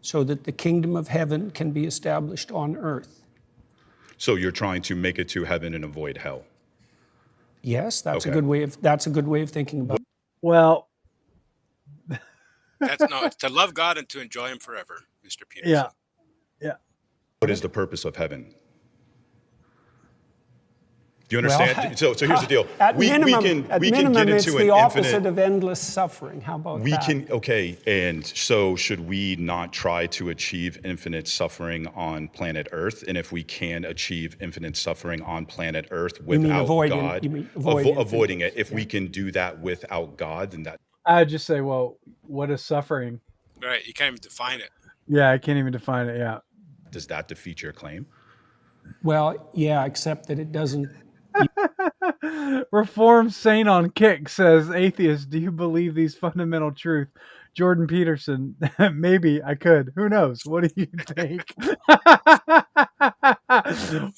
so that the kingdom of heaven can be established on earth. So you're trying to make it to heaven and avoid hell. Yes, that's a good way of thinking about it. Well, It's to love God and to enjoy him forever, Mr. Peterson. yeah. Yeah. What is the purpose of heaven? Do you understand? Well, so here's the deal. At we minimum, can get it's into the an opposite infinite. of endless suffering. How about that? And so should we not try to achieve infinite suffering on planet Earth? And if we can achieve infinite suffering on planet Earth without God, avoiding it, if we can do that without God, then that. I'd just say, well, what is suffering? Right. You can't even define it. Yeah, I can't even define it. Yeah. Does that defeat your claim? Well, yeah, except that it doesn't. Reformed Saint on Kick says, atheists, do you believe these fundamental truths? Jordan Peterson, maybe I could. Who knows? What do you think?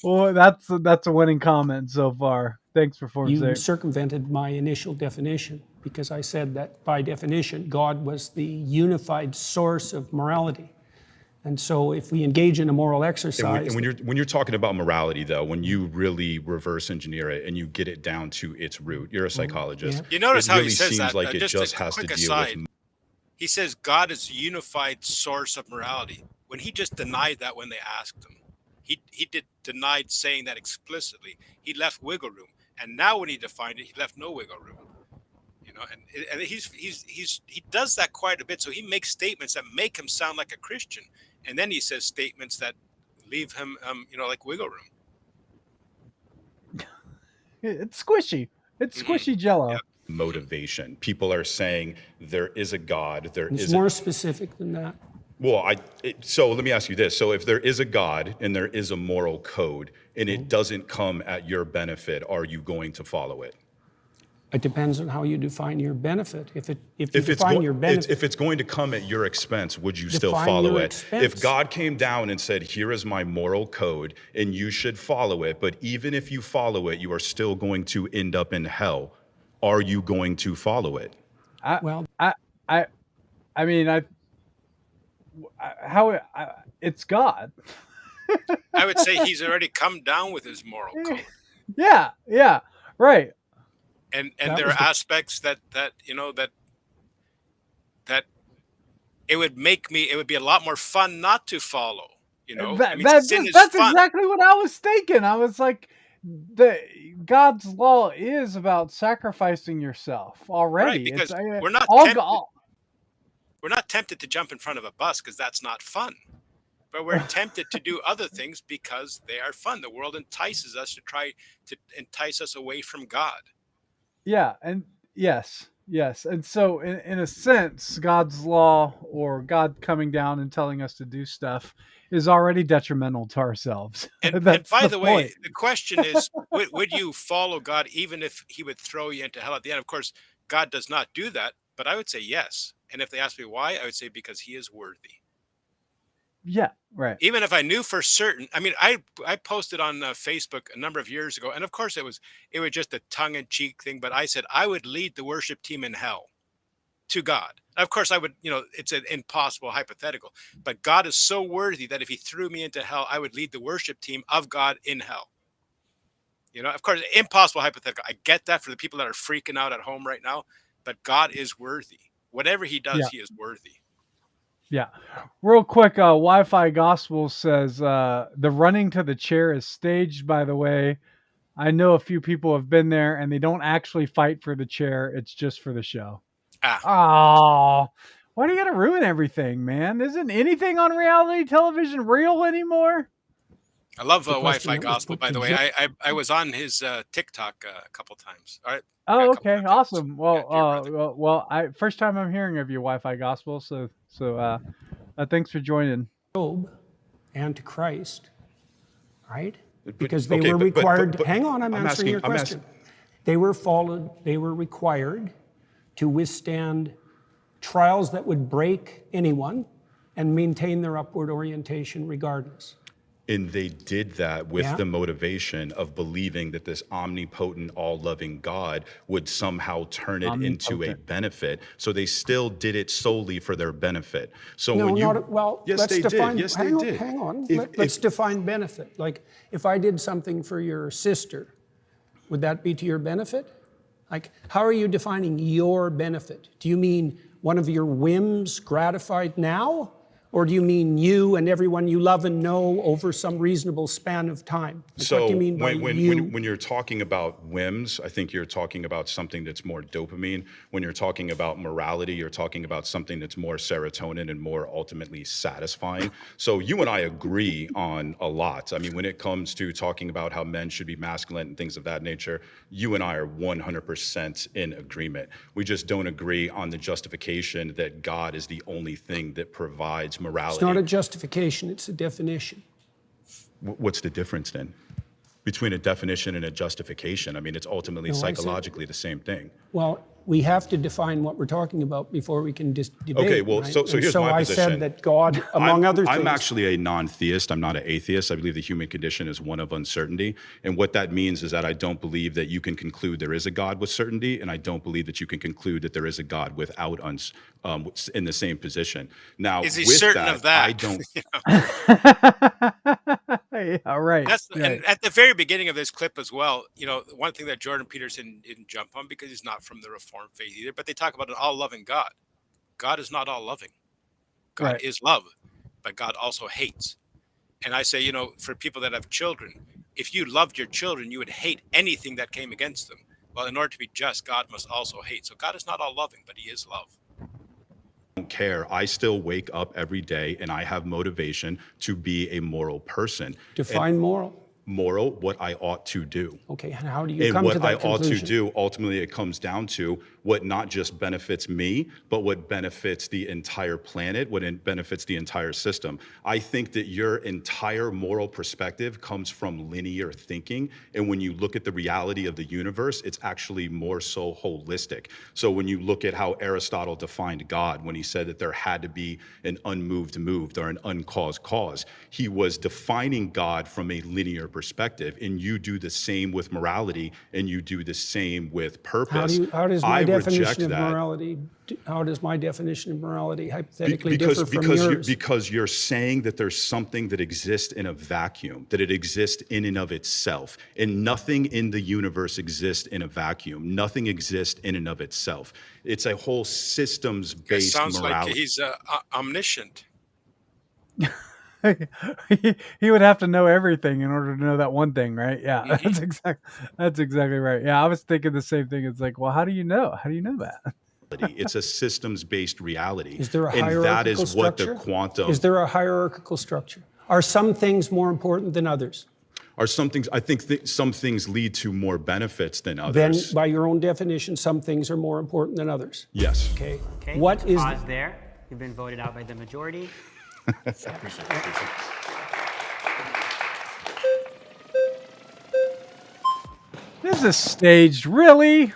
Well, that's a winning comment so far. Thanks, Reformed You Saint. circumvented my initial definition because I said that by definition, God was the unified source of morality. And so if we engage in a moral exercise. And when you're talking about morality, though, when you really reverse engineer it and you get it down to its root, you're a psychologist. You notice how really he says seems that. like it just a has to quick deal aside. with. He says God is a unified source of morality, when he just denied that when they asked him. He denied saying that explicitly. He left wiggle room. And now when he defined it, he left no wiggle room. And he does that quite a bit. So he makes statements that make him sound like a Christian. And then he says statements that leave him, like wiggle room. It's squishy. It's squishy Jello. Yeah. Motivation. People are saying there is a God. It's more specific than that. Well, so let me ask you this. So if there is a God and there is a moral code and it doesn't come at your benefit, are you going to follow it? It depends on how you define your benefit. If it's going to come at your expense, would you still follow it? If God came down and said, "Here is my moral code, and you should follow it," but even if you follow it, you are still going to end up in hell, are you going to follow it? It's God. I would say he's already come down with his moral code. Yeah, right. And there are aspects that it would be a lot more fun not to follow. That's exactly what I was thinking. I was like, God's law is about sacrificing yourself already. Right, because we're not tempted to jump in front of a bus because that's not fun. But we're tempted to do other things because they are fun. The world entices us to try to entice us away from God. Yeah, and yes. And so in a sense, God's law or God coming down and telling us to do stuff is already detrimental to ourselves. And by the way, the question is, would you follow God even if he would throw you into hell at the end? Of course, God does not do that, but I would say yes. And if they ask me why, I would say because he is worthy. Yeah, right. Even if I knew for certain, I posted on Facebook a number of years ago, and of course it was just a tongue-in-cheek thing, but I said I would lead the worship team in hell to God. Of course I would, it's an impossible hypothetical, but God is so worthy that if he threw me into hell, I would lead the worship team of God in hell. Of course, impossible hypothetical. I get that for the people that are freaking out at home right now, but God is worthy. Whatever he does, he is worthy. Yeah. Real quick, Wi-Fi Gospel says the running to the chair is staged, by the way. I know a few people have been there and they don't actually fight for the chair. It's just for the show. Oh, why do you got to ruin everything, man? Isn't anything on reality television real anymore? I love The question Wi-Fi that was Gospel, put by to the way. Jim- I was on his TikTok a couple times. All right. Oh, okay, awesome. Well, I first time I'm hearing of your Wi-Fi Gospel, so thanks for joining. Job and to Christ, right? But- Because they okay, were but- required. but Hang on, I'm answering asking- your I'm question. They were required to withstand trials that would break anyone and maintain their upward orientation regardless. And they did that with Yeah. the motivation of believing that this omnipotent, all-loving God would somehow turn it into a Omnipotent. benefit. So they still did it solely for their benefit. So No, when you, not well. yes, let's they define. did. Yes, hang they on, did. Hang on. If- Let's if- define benefit. Like, if I did something for your sister, would that be to your benefit? Like, how are you defining your benefit? Do you mean one of your whims gratified now? Or do you mean you and everyone you love and know over some reasonable span of time? Like, So what do you mean by you? when you're talking about whims, I think you're talking about something that's more dopamine. When you're talking about morality, you're talking about something that's more serotonin and more ultimately satisfying. So you and I agree on a lot. I mean, when it comes to talking about how men should be masculine and things of that nature, you and I are 100% in agreement. We just don't agree on the justification that God is the only thing that provides morality. It's not a justification, it's a definition. What's the difference then between a definition and a justification? I mean, it's ultimately No, I said- psychologically the same thing. Well, we have to define what we're talking about before we can just debate. Okay, well, right? so And here's my I position. said that God, among other things. I'm actually a non-theist. I'm not an atheist. I believe the human condition is one of uncertainty. And what that means is that I don't believe that you can conclude there is a God with certainty, and I don't believe that you can conclude that there is a God without in the same position. Now, Is he with certain that, of that? I don't. Yeah, right. And at the very beginning of this clip as well, you know, one thing that Jordan Peterson didn't jump on because he's not from the Reformed faith either, but they talk about an all-loving God. God is not all-loving. God Right. is love, but God also hates. And I say, you know, for people that have children, if you loved your children, you would hate anything that came against them. Well, in order to be just, God must also hate. So God is not all-loving, but he is love. Don't care. I still wake up every day and I have motivation to be a moral person. Define moral. Moral, what I ought to do. Okay, and how do you And come what to that I ought to conclusion? do, ultimately, it comes down to what not just benefits me, but what benefits the entire planet, what benefits the entire system. I think that your entire moral perspective comes from linear thinking. And when you look at the reality of the universe, it's actually more so holistic. So when you look at how Aristotle defined God, when he said that there had to be an unmoved moved or an uncaused cause, he was defining God from a linear perspective. And you do the same with morality, and you do the same with purpose. How does my I reject definition of that. morality? How does my definition of morality hypothetically differ from yours? Because you're saying that there's something that exists in a vacuum, that it exists in and of itself, and nothing in the universe exists in a vacuum. Nothing exists in and of itself. It's a whole It systems-based sounds morality. like he's omniscient. He would have to know everything in order to know that one thing, right? Yeah, Mm-hmm. that's exactly right. Yeah, I was thinking the same thing. It's like, well, how do you know? How do you know that? It's a systems-based reality. Is there a and hierarchical that is what the structure? quantum Is there a hierarchical structure? Are some things more important than others? are some things. I think some things lead to more benefits than Then, others. by your own definition, some things are more important than others. Yes. Okay. Okay, What let's is pause there. You've been voted out by the majority. This is staged, really?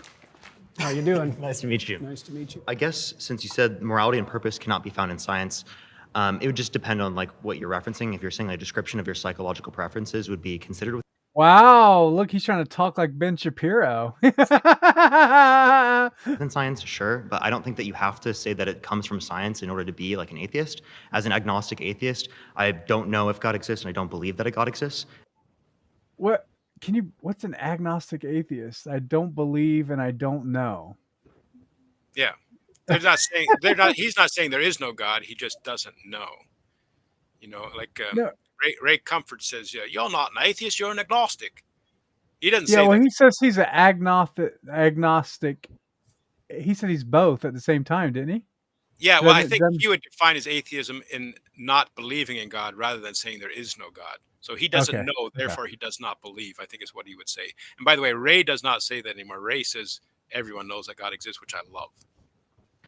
How you doing? Nice to meet you. Nice to meet you. I guess since you said morality and purpose cannot be found in science, it would just depend on like what you're referencing. If you're saying a description of your psychological preferences would be considered Wow, look, he's trying to talk like Ben Shapiro. within science, sure, but I don't think that you have to say that it comes from science in order to be like an atheist. As an agnostic atheist, I don't know if God exists and I don't believe that a God exists. What's an agnostic atheist? I don't believe and I don't know. Yeah. they're not saying he's not saying there is no God. He just doesn't know. Like No. Ray Comfort says, "Yeah, you're not an atheist. You're an agnostic." He doesn't Yeah, say well, that. he says he's an agnostic. He said he's both at the same time, didn't he? Yeah, well, I Doesn't- think doesn't- he would define his atheism in not believing in God rather than saying there is no God. So he doesn't Okay, know, okay. therefore he does not believe, I think is what he would say. And by the way, Ray does not say that anymore. Ray says everyone knows that God exists, which I love.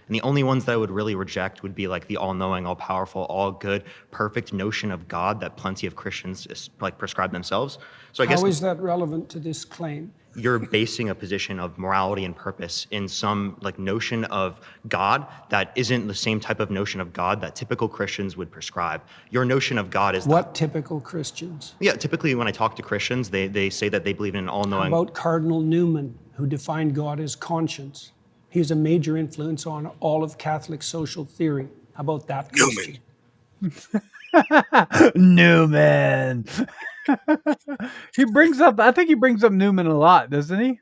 And the only ones that I would really reject would be like the all-knowing, all-powerful, all-good, perfect notion of God that plenty of Christians like prescribe themselves. So I guess How is that relevant to this claim? you're basing a position of morality and purpose in some like notion of God that isn't the same type of notion of God that typical Christians would prescribe. Your notion of God is What typical Christians? Yeah, typically when I talk to Christians, they say that they believe in an How all-knowing. about Cardinal Newman, who defined God as conscience? He's a major influence on all of Catholic social theory. How about that? Newman. Newman. I think he brings up Newman a lot, doesn't he?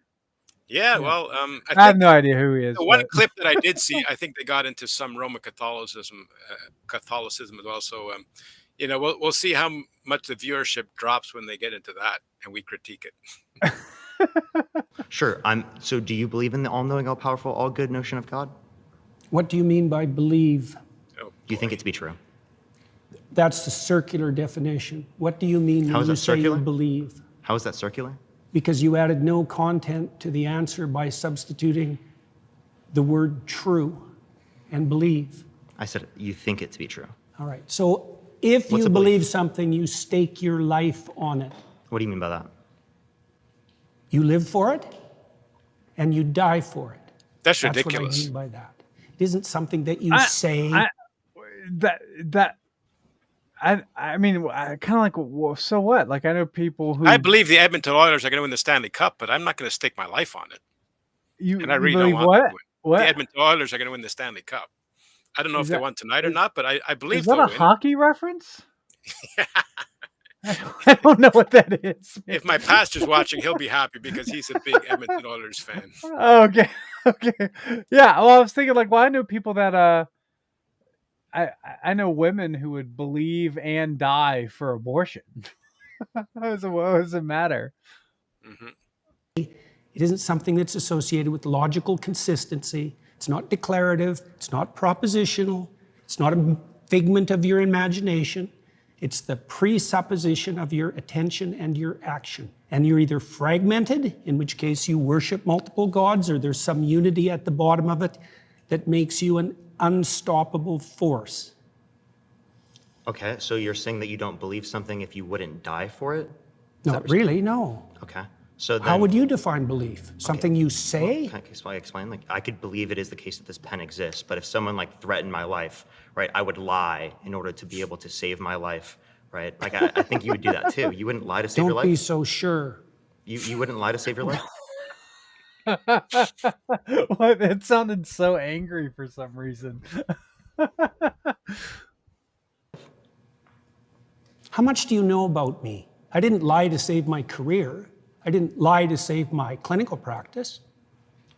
Yeah, well, I have no idea who he is. the one but- clip that I did see, I think they got into some Roman Catholicism as well. So, we'll see how much the viewership drops when they get into that and we critique it. Sure. So do you believe in the all-knowing, all-powerful, all-good notion of God? What do you mean by believe? Do you think it to be true? That's the circular definition. What do you mean How when is you that say you circular? believe? How is that circular? Because you added no content to the answer by substituting the word true and believe. I said you think it to be true. All right. So if What's you a belief? believe something, you stake your life on it. What do you mean by that? You live for it and you die for it. That's That's ridiculous. what I mean by that. It isn't something that you say. I mean, I kind of like, well, so what? Like, I know people who I believe the Edmonton Oilers are going to win the Stanley Cup, but I'm not going to stake my life on it. And I you really believe don't want what? to win. What? The Edmonton Oilers are going to win the Stanley Cup. I don't know Is if they that- won tonight or not, but I believe Is that they'll a win. hockey reference? I don't know what that is. If my pastor's watching, he'll be happy because he's a big Edmonton Oilers fan. Okay. Okay. Yeah. Well, I was thinking like, well, I know people that I know women who would believe and die for abortion. What does it matter? Mm-hmm. It isn't something that's associated with logical consistency. It's not declarative. It's not propositional. It's not a figment of your imagination. It's the presupposition of your attention and your action. And you're either fragmented, in which case you worship multiple gods, or there's some unity at the bottom of it that makes you an unstoppable force. Okay, so you're saying that you don't believe something if you wouldn't die for it? Is that Not what you're really, no. saying? Okay. So then, How would you define belief? Something you say? Can I explain? Like, I could believe it is the case that this pen exists, but if someone like threatened my life, right, I would lie in order to be able to save my life, right? Like, I think you would do that too. You wouldn't lie to save your Don't life. be so sure. You wouldn't lie to save your life. What? It sounded so angry for some reason. How much do you know about me? I didn't lie to save my career. I didn't lie to save my clinical practice.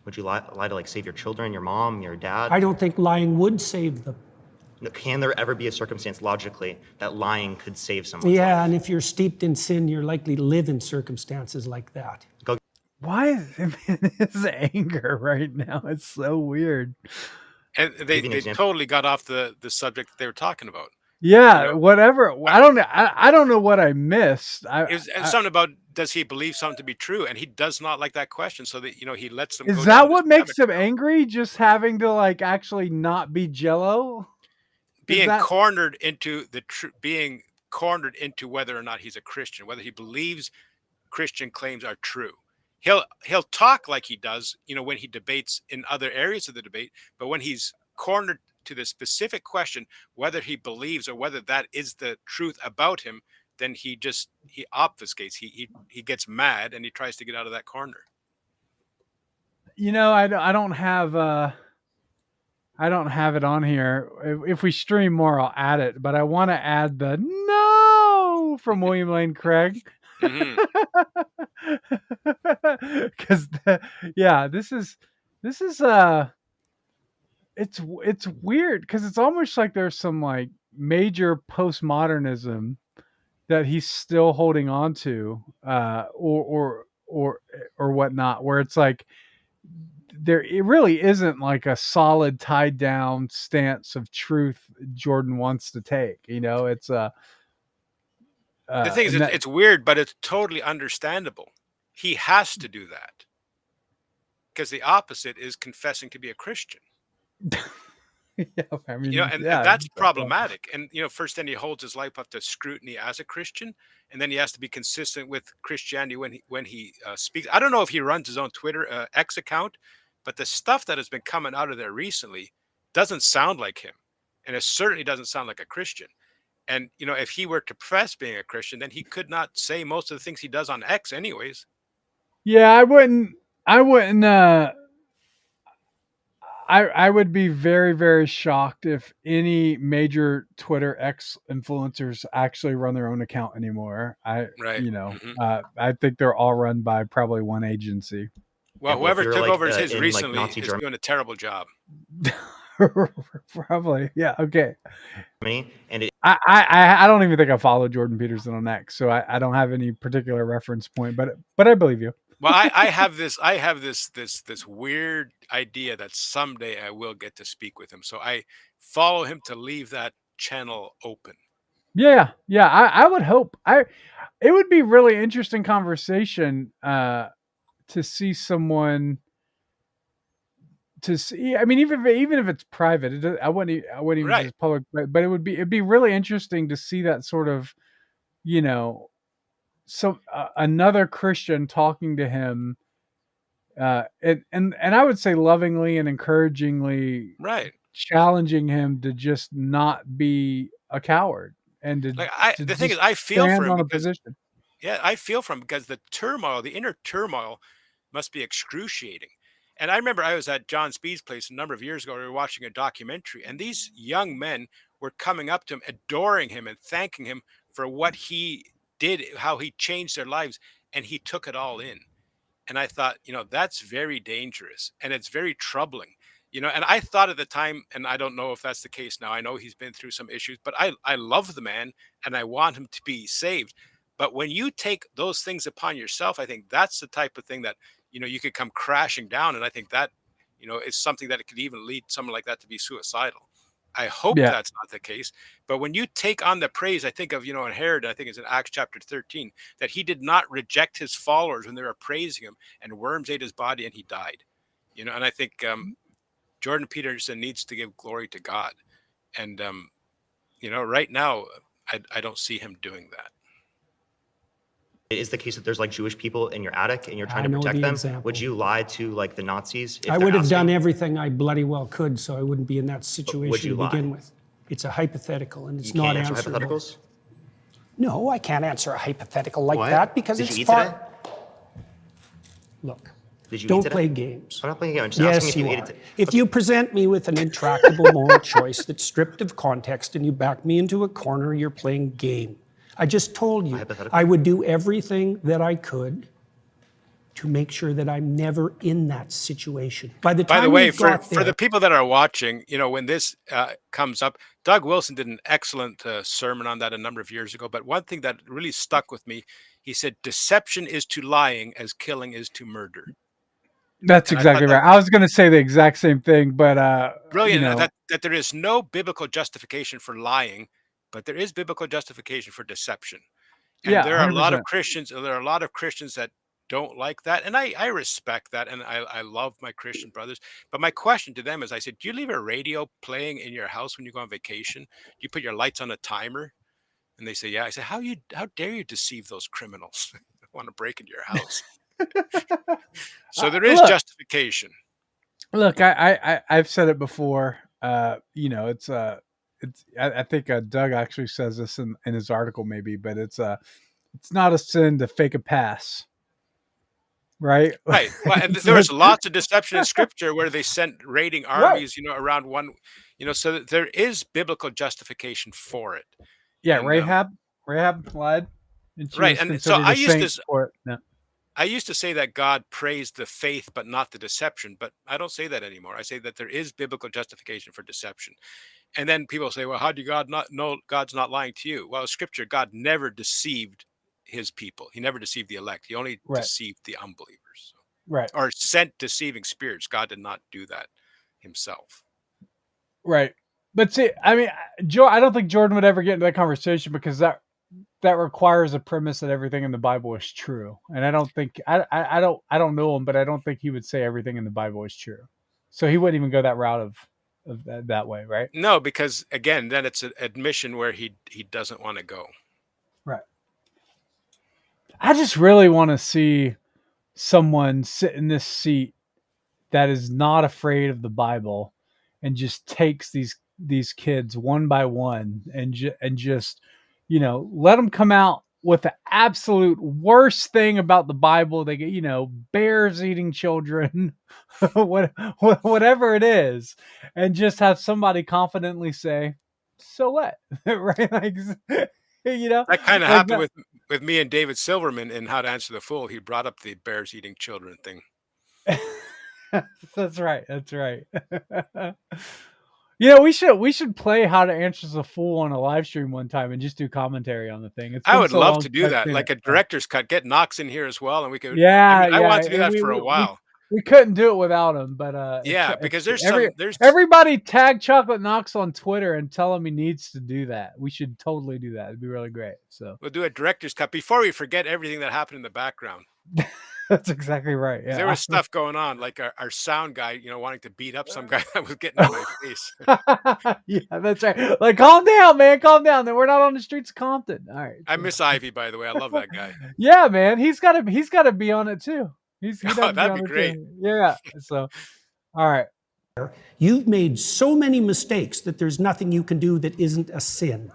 Would you lie to like save your children, your mom, your dad? I don't think lying would save them. No, can there ever be a circumstance logically that lying could save someone? Yeah, and if you're steeped in sin, you're likely to live in circumstances like that. Why is his anger right now? It's so weird. And they Give you an example. totally got off the subject that they were talking about. Yeah, whatever. I don't know. I don't know what I missed. It was something about, does he believe something to be true? And he does not like that question. So that, he lets them go Is down that this what makes rabbit him angry? Just having to like actually not be Jello? being cornered into being cornered into whether or not he's a Christian, whether he believes Christian claims are true. He'll talk like he does, when he debates in other areas of the debate, but when he's cornered to the specific question, whether he believes or whether that is the truth about him, then he obfuscates. He gets mad and he tries to get out of that corner. I don't have it on here. If we stream more, I'll add it. But I want to add the no from William Lane Craig. Because this is it's weird because it's almost like there's some like major postmodernism that he's still holding on to, or whatnot, where it's like it really isn't like a solid tied down stance of truth Jordan wants to take. It's The thing is, and that, it's weird, but it's totally understandable. He has to do that because the opposite is confessing to be a Christian. yeah, I mean, And yeah, that's problematic. And first then he holds his life up to scrutiny as a Christian, and then he has to be consistent with Christianity when he speaks. I don't know if he runs his own Twitter X account, but the stuff that has been coming out of there recently doesn't sound like him, and it certainly doesn't sound like a Christian. And if he were to profess being a Christian, then he could not say most of the things he does on X, anyways. yeah, I wouldn't. I would be very, very shocked if any major Twitter X influencers actually run their own account anymore. Right. I think they're all run by probably one agency. Well, well, if whoever you're, took like, over as his in, like, recently Nazi is Germany- doing a terrible job. Probably, yeah. Okay. And I don't even think I follow Jordan Peterson on X, so I don't have any particular reference point. But I believe you. Well, I have this weird idea that someday I will get to speak with him. So I follow him to leave that channel open. Yeah. I would hope. It would be really interesting conversation to see someone. To see, I mean, even if it's private, I wouldn't even Right. just public, but it'd be really interesting to see that sort of, another Christian talking to him, and I would say lovingly and encouragingly, Right. challenging him to just not be a coward and to The thing is, just I feel stand for him on a because position. yeah, I feel for him because the inner turmoil must be excruciating. And I remember I was at John Speed's place a number of years ago. We were watching a documentary, and these young men were coming up to him, adoring him and thanking him for what he did, how he changed their lives, and he took it all in. And I thought, that's very dangerous and it's very troubling. And I thought at the time, and I don't know if that's the case now. I know he's been through some issues, but I love the man and I want him to be saved. But when you take those things upon yourself, I think that's the type of thing that you could come crashing down. And I think that, is something that it could even lead someone like that to be suicidal. I hope Yeah. that's not the case. But when you take on the praise, I think of, in Herod, I think it's in Acts chapter 13, that he did not reject his followers when they were praising him, and worms ate his body and he died. And I think Jordan Peterson needs to give glory to God. And, right now, I don't see him doing that. is the case that there's like Jewish people in your attic and you're trying I to know protect the them? example. Would you lie to like the Nazis? If I they're would have done asking? everything I bloody well could, so I wouldn't be in that situation you to lie? begin with. It's a hypothetical, and it's You not can't answer answerable. hypotheticals? No, I can't answer a hypothetical like What? that because Did it's you eat far. today? Look, Did you eat don't today? play games. I'm not playing a game. I'm just Yes, asking if you you ate are. it today. If you present me with an intractable moral choice that's stripped of context and you back me into a corner, you're playing game. I just told you Hypothetical? I would do everything that I could to make sure that I'm never in that situation. By the time By the way, you for got there, the people that are watching, when this comes up, Doug Wilson did an excellent sermon on that a number of years ago. But one thing that really stuck with me, he said, deception is to lying as killing is to murder. That's And I exactly thought right. I was going to say the exact same thing, but brilliant that there is no biblical justification for lying, but there is biblical justification for deception. And Yeah, there are a lot 100%. of Christians that don't like that, and I respect that, and I love my Christian brothers. But my question to them is, I said, do you leave a radio playing in your house when you go on vacation? Do you put your lights on a timer? And they say, yeah. I said, how dare you deceive those criminals who want to break into your house? So there is Look. justification. Look, I've said it before. It's I think Doug actually says this in his article, maybe, but it's not a sin to fake a pass, right? Right. Well, and It's there's like- lots of deception in scripture where they sent raiding armies, Right. around one, so that there is biblical justification for it. Yeah, And, Rahab lied, and she right, was and so considered I a used saint this. for it. No. I used to say that God praised the faith, but not the deception. But I don't say that anymore. I say that there is biblical justification for deception. And then people say, well, how do God not know God's not lying to you? Well, scripture, God never deceived his people. He never deceived the elect. He only Right. deceived the unbelievers. Right. Or sent deceiving spirits. God did not do that himself. Right. But see, I mean, I don't think Jordan would ever get into that conversation because that requires a premise that everything in the Bible is true. And I don't think I don't know him, but I don't think he would say everything in the Bible is true. So he wouldn't even go that route of that way, right? No, because again, then it's an admission where he doesn't want to go. Right. I just really want to see someone sit in this seat that is not afraid of the Bible and just takes these kids one by one and just, you know, let them come out with the absolute worst thing about the Bible. They get, you know, bears eating children, whatever it is, and just have somebody confidently say, so what? Right? Like, you know, That kind of like happened with me and David Silverman in How to Answer the Fool. He brought up the bears eating children thing. That's right. That's right. You know, we should play How to Answer the Fool on a live stream one time and just do commentary on the thing. I would love to do that, like a director's cut. Get Knox in here as well, and we could. Yeah, I want to do that for a while. We couldn't do it without him, but yeah, because there's everybody tag Chocolate Knox on Twitter and tell him he needs to do that. We should totally do that. It'd be really great. So we'll do a director's cut before we forget everything that happened in the background. That's exactly right. Yeah. There was stuff going on, like our sound guy, you know, wanting to beat up some guy that was getting in my face. Yeah, that's right. Like, calm down, man. Calm down. Then we're not on the streets of Compton. All right. I miss Ivy, by the way. I love that guy. Yeah, man. He's got to be on it too. That'd be great. Yeah. So, all right. You've made so many mistakes that there's nothing you can do that isn't a sin.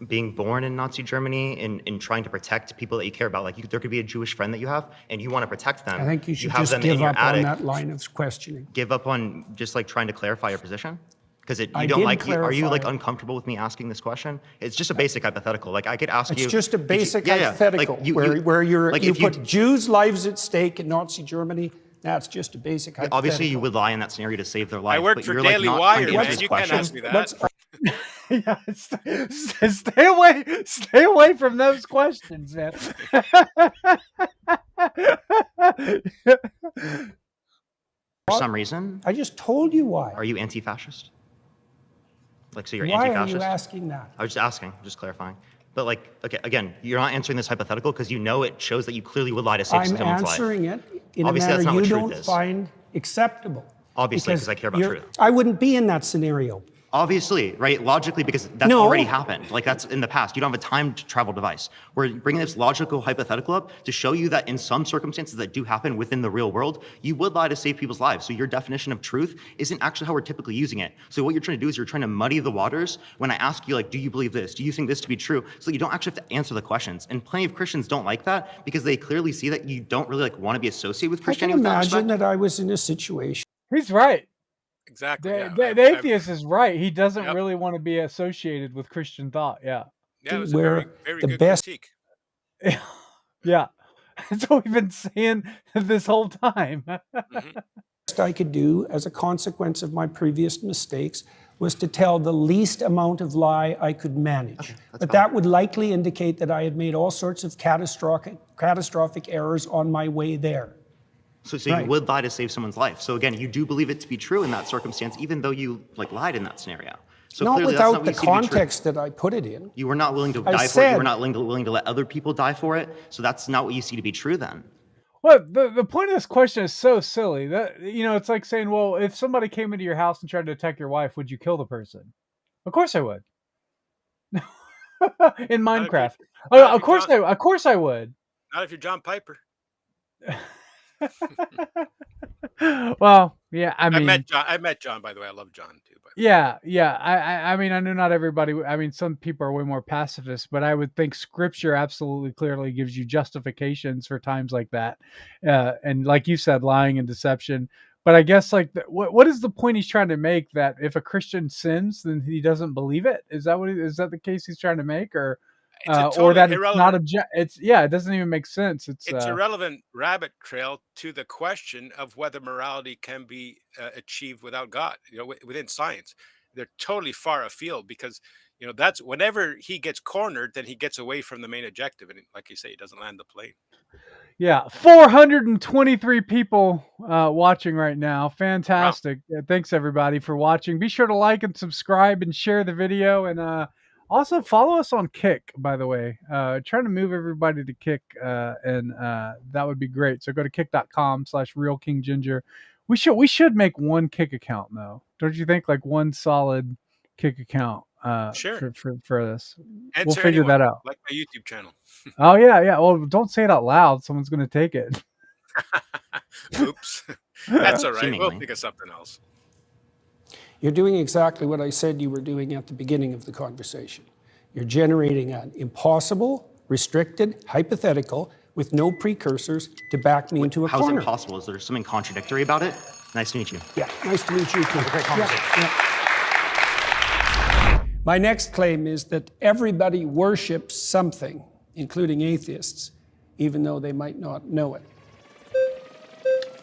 Being born in Nazi Germany and trying to protect people that you care about, like there could be a Jewish friend that you have and you want to protect them. I think you should have just them give in your up on attic. that line of questioning. Give up on just like trying to clarify your position? Because you I don't did like, are you like clarify. uncomfortable with me asking this question? It's just a basic hypothetical. Like I could ask It's you. just a basic Yeah, yeah. hypothetical Like, where like you if you- put Jews' lives at stake in Nazi Germany. That's just a basic hypothetical. Obviously, you would lie in that scenario to save their life. I work but for you're Daily like not Wire, trying to answer man. this You can't question. ask me that. Yeah, stay away from those questions, man. For some reason, I just told you why. are you anti-fascist? Like, so you're Why anti-fascist? are you asking that? I was just asking, just clarifying. But like, okay, again, you're not answering this hypothetical because you know it shows that you clearly would lie to save I'm someone's life. answering it in Obviously, a that's manner not you what don't truth is. find acceptable. Obviously, because I care about you're- truth. I wouldn't be in that scenario. Obviously, right? Logically, because that's No. already happened. Like that's in the past. You don't have a time travel device. We're bringing this logical hypothetical up to show you that in some circumstances that do happen within the real world, you would lie to save people's lives. So your definition of truth isn't actually how we're typically using it. So what you're trying to do is you're trying to muddy the waters when I ask you, like, do you believe this? Do you think this to be true? So you don't actually have to answer the questions. And plenty of Christians don't like that because they clearly see that you don't really like want to be associated with I can Christianity. with that imagine respect. that I was in a situation. He's right. Exactly. The atheist is right. He doesn't really want to be associated with Christian thought. Yeah. Yeah, it was where a very the good best- critique. Yeah. That's what we've been saying this whole time. best I could do as a consequence of my previous mistakes was to tell the least amount of lie I could manage. But that would likely indicate that I had made all sorts of catastrophic errors on my way there. So Right. you would lie to save someone's life. So again, you do believe it to be true in that circumstance, even though you like lied in that scenario. So Not clearly without that's not the what you see to be true. context that I put it in. You were not willing to I die for it. said- You were not willing to let other people die for it. So that's not what you see to be true then. Well, the point of this question is so silly that, you know, it's like saying, well, if somebody came into your house and tried to attack your wife, would you kill the person? Of course I would. In Minecraft. Of course I would. Not if you're John Piper. Well, yeah, I mean, I met John, by the way. I love John too. But yeah. I mean, I know not everybody. I mean, some people are way more pacifist, but I would think Scripture absolutely clearly gives you justifications for times like that, and like you said, lying and deception. But I guess what is the point he's trying to make? That if a Christian sins, then he doesn't believe it? Is that the case he's trying to make? Or It's a or totally that it's not irrelevant. it doesn't even make sense. It's a relevant rabbit trail to the question of whether morality can be achieved without God. Within science, they're totally far afield because that's whenever he gets cornered, then he gets away from the main objective, and like you say, he doesn't land the plane. Yeah, 423 people watching right now. Fantastic. Wow. Thanks everybody for watching. Be sure to like and subscribe and share the video, and also follow us on Kick, by the way. Trying to move everybody to Kick, and that would be great. So go to kick.com/realkingginger. We should make one Kick account though. Don't you think? Like one solid Kick account Sure. for this. Answer We'll figure anyone, that out. like my YouTube channel. Oh yeah. Well, don't say it out loud. Someone's gonna take it. Oops. That's all right. Seemingly. We'll think of something else. You're doing exactly what I said you were doing at the beginning of the conversation. You're generating an impossible, restricted, hypothetical with no precursors to back me into a How's corner. it possible? Is there something contradictory about it? Nice to meet you. Yeah, nice to meet you too. Great conversation. Yeah. My next claim is that everybody worships something, including atheists, even though they might not know it.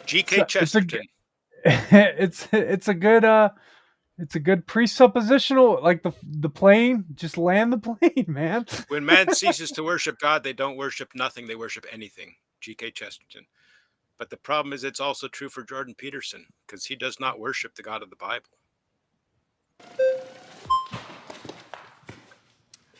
G.K. Chesterton. It's a good presuppositional, like the plane. Just land the plane, man. When man ceases to worship God, they don't worship nothing, they worship anything. G.K. Chesterton. But the problem is it's also true for Jordan Peterson, because he does not worship the God of the Bible.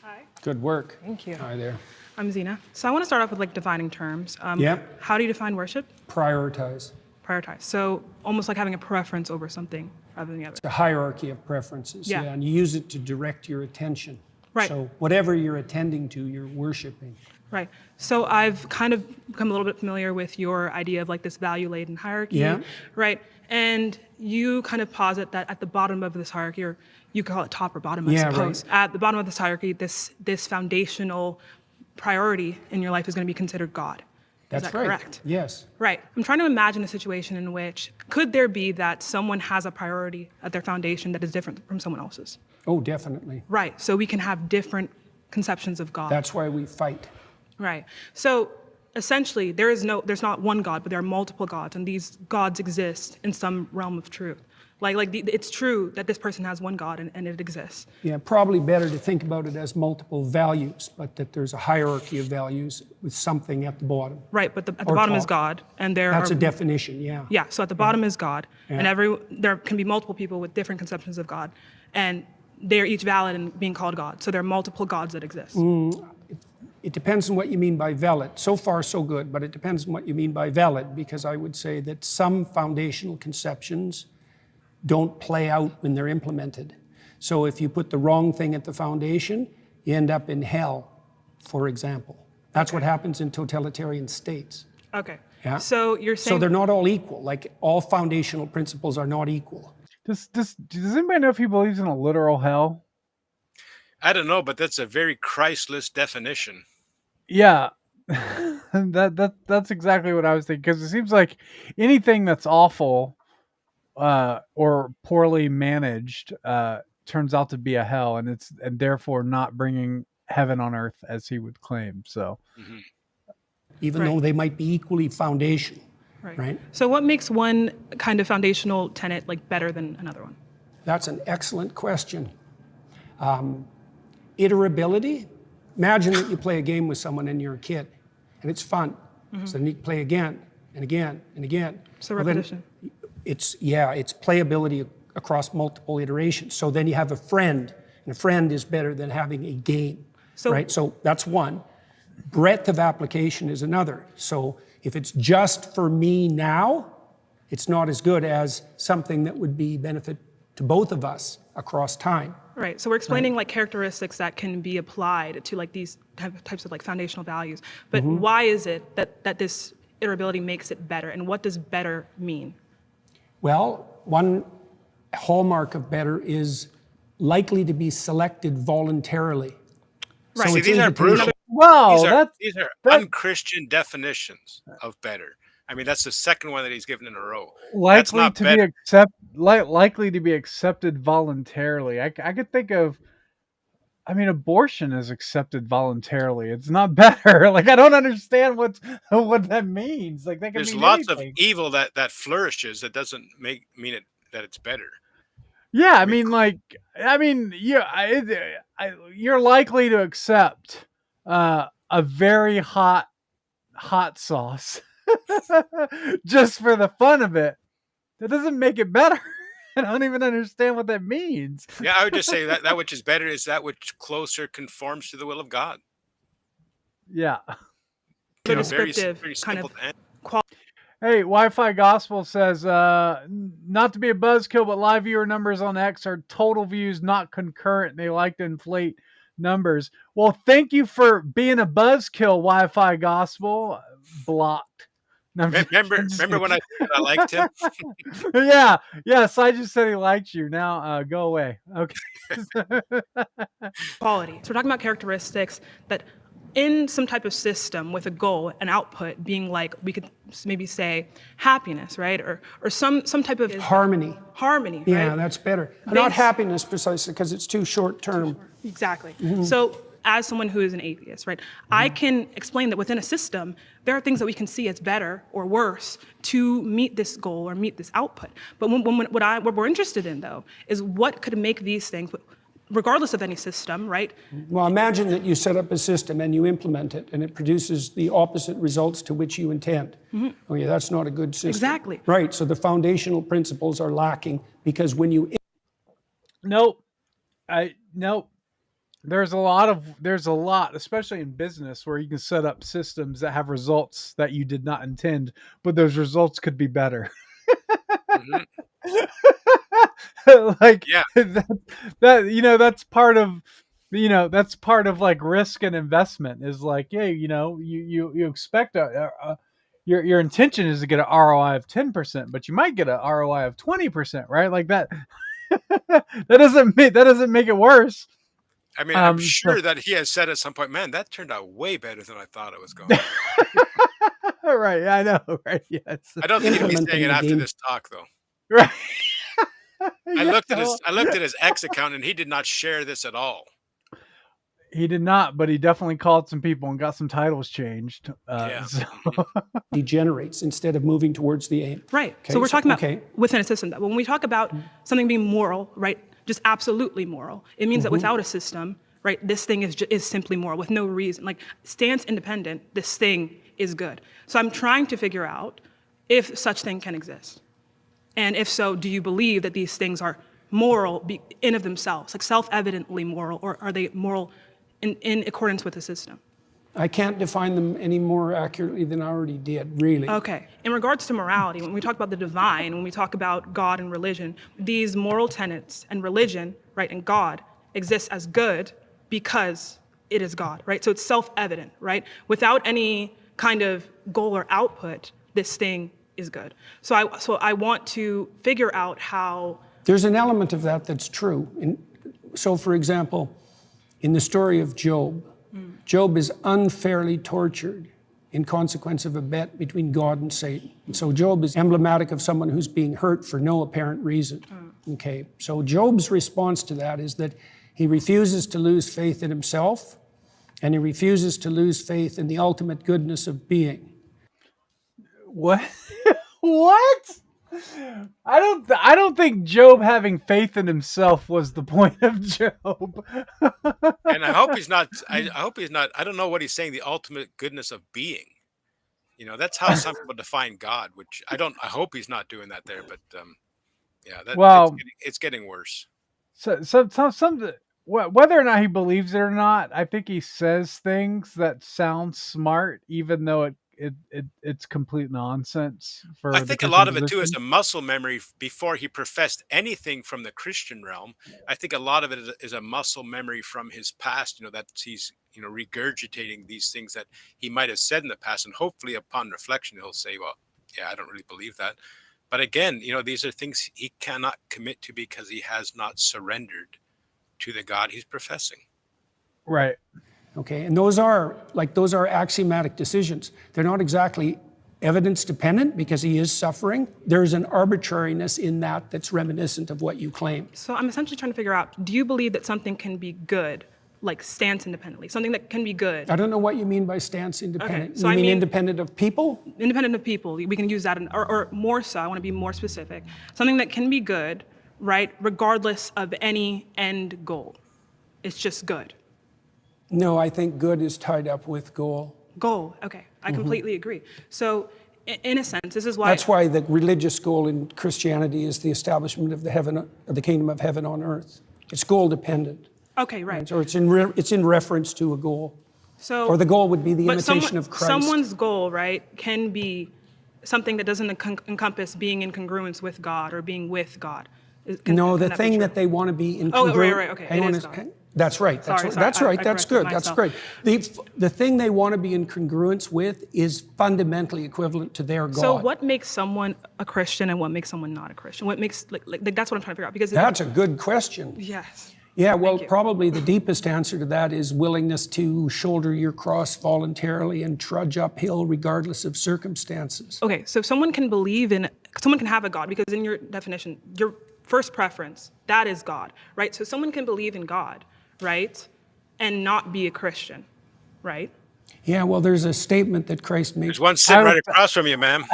Hi. Good work. Thank you. Hi there. I'm Zena. So I want to start off with defining terms. Yeah. How do you define worship? Prioritize. Prioritize. So almost like having a preference over something rather than the other. The hierarchy of preferences. Yeah. And you use it to direct your attention. Right. So whatever you're attending to, you're worshiping. Right. So I've kind of become a little bit familiar with your idea of this value-laden hierarchy. Yeah. Right. And you kind of posit that at the bottom of this hierarchy, or you call it top or bottom, I suppose. Right. At the bottom of this hierarchy, this foundational priority in your life is going to be considered God. That's Is that right. correct? Yes. Right. I'm trying to imagine a situation in which could there be that someone has a priority at their foundation that is different from someone else's? Oh, definitely. Right. So we can have different conceptions of God. That's why we fight. Right. So essentially, there's not one God, but there are multiple gods, and these gods exist in some realm of truth. It's true that this person has one God and it exists. Yeah, probably better to think about it as multiple values, but that there's a hierarchy of values with something at the bottom. Right, but at the bottom is God, and That's a definition, yeah. Yeah, so at the bottom is God, Yeah. and there can be multiple people with different conceptions of God, and they're each valid in being called God. So there are multiple gods that exist. It depends on what you mean by valid. So far, so good, but it depends on what you mean by valid, because I would say that some foundational conceptions don't play out when they're implemented. So if you put the wrong thing at the foundation, you end up in hell, for example. That's what happens in totalitarian states. Okay. Yeah. So you're saying... So they're not all equal. Like, all foundational principles are not equal. Does anybody know if he believes in a literal hell? I don't know, but that's a very Christless definition. Yeah. That's exactly what I was thinking, because it seems like anything that's awful or poorly managed turns out to be a hell, and therefore not bringing heaven on earth as he would claim. So Even though they might be equally foundational, right? So what makes one kind of foundational tenet better than another one? That's an excellent question. Iterability. Imagine that you play a game with someone and you're a kid, and it's fun. So then you play again and again and again. So Well, then repetition. it's playability across multiple iterations. So then you have a friend, and a friend is better than having a game, right? So that's one. Breadth of application is another. So if it's just for me now, it's not as good as something that would be benefit to both of us across time. Right. So we're explaining characteristics that can be applied to these types of foundational values. But why is it that this iterability makes it better, and what does better mean? Well, one hallmark of better is likely to be selected voluntarily. Right. So See, it's these are invitation- brutal. Wow, these are unchristian definitions of better. I mean, that's the second one that he's given in a row. That's likely not to better. likely to be accepted voluntarily. I could think of I mean, abortion is accepted voluntarily. It's not better. Like, I don't understand what that means. Like, that can There's mean lots of anything. evil that flourishes. That doesn't mean it that it's better. Yeah, I mean, you're likely to accept a very hot sauce just for the fun of it. That doesn't make it better. I don't even understand what that means. Yeah, I would just say that which is better is that which closer conforms to the will of God. Yeah. Very Descriptive kind simple of to answer. Hey, Wi-Fi Gospel says, not to be a buzzkill, but live viewer numbers on X are total views, not concurrent. They like to inflate numbers. Well, thank you for being a buzzkill, Wi-Fi Gospel. Blocked. No, Remember when I said I liked him? Yeah. Yes, I just said he likes you. Now go away. Okay. Quality. So we're talking about characteristics that in some type of system with a goal, an output being like, we could maybe say happiness, right? Or some type of harmony. Harmony, Yeah, right? that's better. Not happiness precisely, because it's too short term. Exactly. So as someone who is an atheist, right, I can explain that within a system, there are things that we can see as better or worse to meet this goal or meet this output. But what we're interested in, though, is what could make these things, regardless of any system, right? Well, imagine that you set up a system and you implement it, and it produces the opposite results to which you intend. Oh yeah, that's not a good system. Exactly. Right, so the foundational principles are lacking, because when you... Nope. There's a lot, especially in business, where you can set up systems that have results that you did not intend, but those results could be better. Like, yeah, that's part of like risk and investment is like, yeah, you expect your intention is to get an ROI of 10%, but you might get an ROI of 20%, right? Like that. that doesn't make it worse. I mean, I'm sure that he has said at some point, man, that turned out way better than I thought it was going to. Right, I know, right? Yes. I don't think he'll be saying it after this talk, though. Right. I looked at his X account, and he did not share this at all. He did not, but he definitely called some people and got some titles changed. Degenerates instead of moving towards the aim. Right. Okay, so we're talking about within a system. When we talk about something being moral, right, just absolutely moral, it means that without a system, right, this thing is simply moral with no reason. Like, stance independent, this thing is good. So I'm trying to figure out if such thing can exist. And if so, do you believe that these things are moral in of themselves, like self-evidently moral, or are they moral in accordance with the system? I can't define them any more accurately than I already did, really. Okay. In regards to morality, when we talk about the divine, when we talk about God and religion, these moral tenets and religion, right, and God exists as good because it is God, right? So it's self-evident, right? Without any kind of goal or output, this thing is good. So I want to figure out how... There's an element of that that's true. So, for example, in the story of Job, Job is unfairly tortured in consequence of a bet between God and Satan. So Job is emblematic of someone who's being hurt for no apparent reason. Okay, so Job's response to that is that he refuses to lose faith in himself, and he refuses to lose faith in the ultimate goodness of being. What? What? I don't think Job having faith in himself was the point of Job. And I hope he's not. I hope he's not. I don't know what he's saying. The ultimate goodness of being. That's how some people define God. Which I don't. I hope he's not doing that there. But yeah, it's getting worse. So whether or not he believes it or not, I think he says things that sound smart, even though it's complete nonsense. I think a lot of it too is a muscle memory before he professed anything from the Christian realm. I think a lot of it is a muscle memory from his past, that he's, regurgitating these things that he might have said in the past. And hopefully upon reflection, he'll say, well, yeah, I don't really believe that. But again, these are things he cannot commit to because he has not surrendered to the God he's professing. Right. Okay, and those are axiomatic decisions. They're not exactly evidence dependent because he is suffering. There's an arbitrariness in that's reminiscent of what you claim. So I'm essentially trying to figure out, do you believe that something can be good like stance independently, something that can be good. I don't know what you mean by stance independent. Okay, so you I mean mean- independent of people? Independent of people, we can use that, or more so, I want to be more specific. Something that can be good, right, regardless of any end goal. It's just good. No, I think good is tied up with goal. Goal, okay, I completely agree. So, in a sense, this is why. That's why the religious goal in Christianity is the establishment of the kingdom of heaven on earth. It's goal dependent. Okay, right. So it's in reference to a goal. So, or the goal would be the but imitation of Christ. Someone's goal, right, can be something that doesn't encompass being in congruence with God or being with God. No, the thing that they want to be in Oh, congruence. right, okay. It is God. That's right. Sorry, That's right. I That's corrected good. That's myself. great. The thing they want to be in congruence with is fundamentally equivalent to their God. So what makes someone a Christian and what makes someone not a Christian? What makes like that's what I'm trying to figure out because That's a good question. Yes. Yeah, well, probably the deepest answer to that is willingness to shoulder your cross voluntarily and trudge uphill regardless of circumstances. Okay, so someone can have a God because in your definition, your first preference, that is God, right? So someone can believe in God, right, and not be a Christian, right? Yeah, well, there's a statement that Christ made. There's one sitting right across from you, ma'am.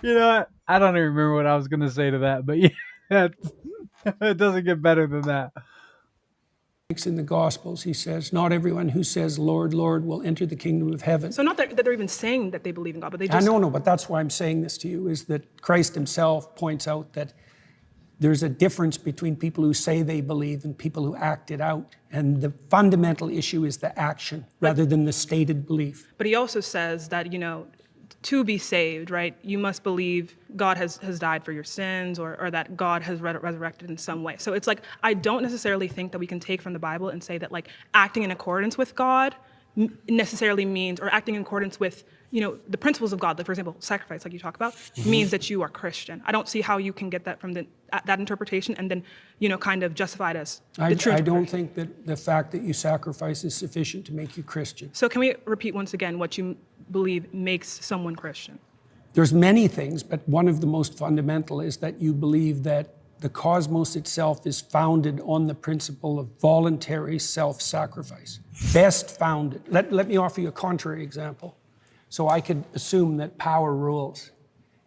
You know what? I don't even remember what I was going to say to that, but yeah, it doesn't get better than that. In the Gospels, he says, not everyone who says, Lord, Lord, will enter the kingdom of heaven. So not that they're even saying that they believe in God, but they just... I know, but that's why I'm saying this to you, is that Christ himself points out that there's a difference between people who say they believe and people who act it out. And the fundamental issue is the action rather than the stated belief. But he also says that, to be saved, right, you must believe God has died for your sins or that God has resurrected in some way. So it's like, I don't necessarily think that we can take from the Bible and say that like acting in accordance with God necessarily means, or acting in accordance with, the principles of God, like for example, sacrifice, like you talk about, means that you are Christian. I don't see how you can get that from that interpretation and then, kind of justify it as the truth. I don't think that the fact that you sacrifice is sufficient to make you Christian. So can we repeat once again what you believe makes someone Christian? There's many things, but one of the most fundamental is that you believe that the cosmos itself is founded on the principle of voluntary self-sacrifice. Best founded. Let me offer you a contrary example. So I could assume that power rules.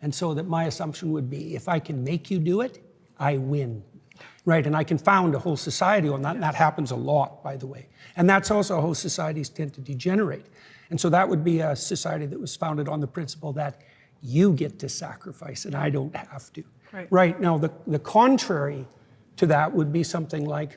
And so that my assumption would be, if I can make you do it, I win. Right, and I can found a whole society on that, and that happens a lot, by the way. And that's also how societies tend to degenerate. And so that would be a society that was founded on the principle that you get to sacrifice and I don't have to. Right, now the contrary to that would be something like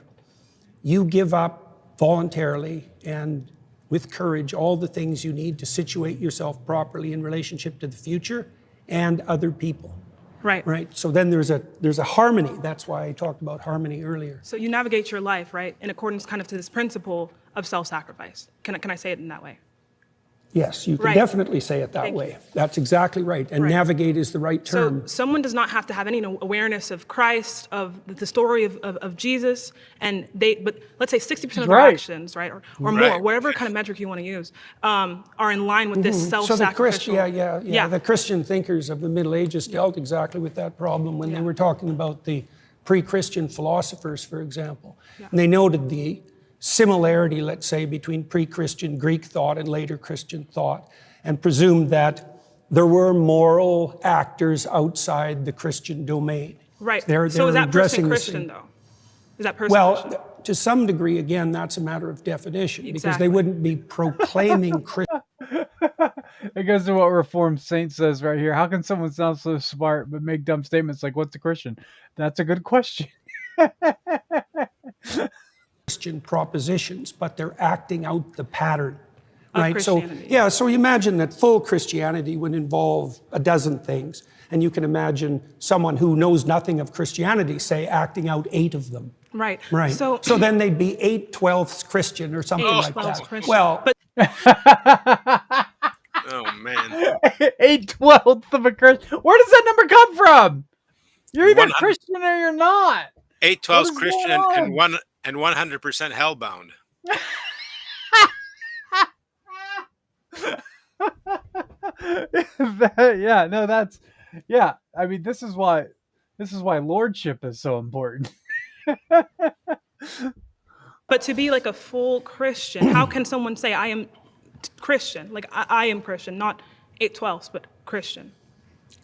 you give up voluntarily and with courage all the things you need to situate yourself properly in relationship to the future and other people. Right. So then there's a harmony. That's why I talked about harmony earlier. So you navigate your life, right, in accordance kind of to this principle of self-sacrifice. Can I say it in that way? Yes, you can definitely say it that way. That's exactly right. And navigate is the right term. So someone does not have to have any awareness of Christ, of the story of Jesus, but let's say 60% of their actions, right, or more, whatever kind of metric you want to use, are in line with this self-sacrificial. So the Christian thinkers of the Middle Ages dealt exactly with that problem when they were talking about the pre-Christian philosophers, for example. And they noted the similarity, let's say, between pre-Christian Greek thought and later Christian thought, and presumed that there were moral actors outside the Christian domain. Right. So is that person Christian, though? Is that person Christian? Well, to some degree, again, that's a matter of definition, because they wouldn't be proclaiming Christian. It goes to what Reformed Saint says right here. How can someone sound so smart but make dumb statements like, what's a Christian? That's a good question. Christian propositions, but they're acting out the pattern, right? So so imagine that full Christianity would involve a dozen things, and you can imagine someone who knows nothing of Christianity, say, acting out 8 of them. Right. So then they'd be 8/12 Christian or something like that. Christian. Well, oh man, 8/12 of a Christian. Where does that number come from? You're either Christian or you're not. 8/12 Christian and 100% hellbound. Yeah, I mean, this is why lordship is so important. But to be like a full Christian, how can someone say I am Christian? Like I am Christian, not 8/12, but Christian.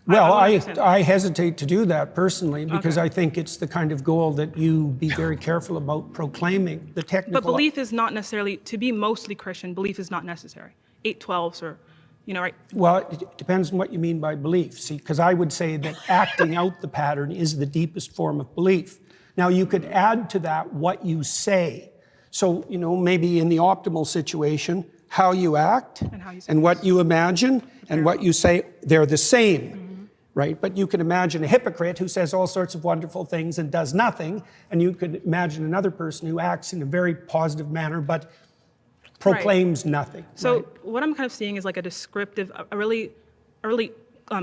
Well, wanna understand. I hesitate to do that personally because Okay. I think it's the kind of goal that you be very careful about proclaiming. The technical. But belief is not necessarily, to be mostly Christian, belief is not necessary. 8/12s or, right? Well, it depends on what you mean by belief. See, because I would say that acting out the pattern is the deepest form of belief. Now, you could add to that what you say. So, maybe in the optimal situation, how you act and what you imagine and what you say, they're the same. Right? But you can imagine a hypocrite who says all sorts of wonderful things and does nothing, and you could imagine another person who acts in a very positive manner but proclaims nothing. So what I'm kind of seeing is like a descriptive, a really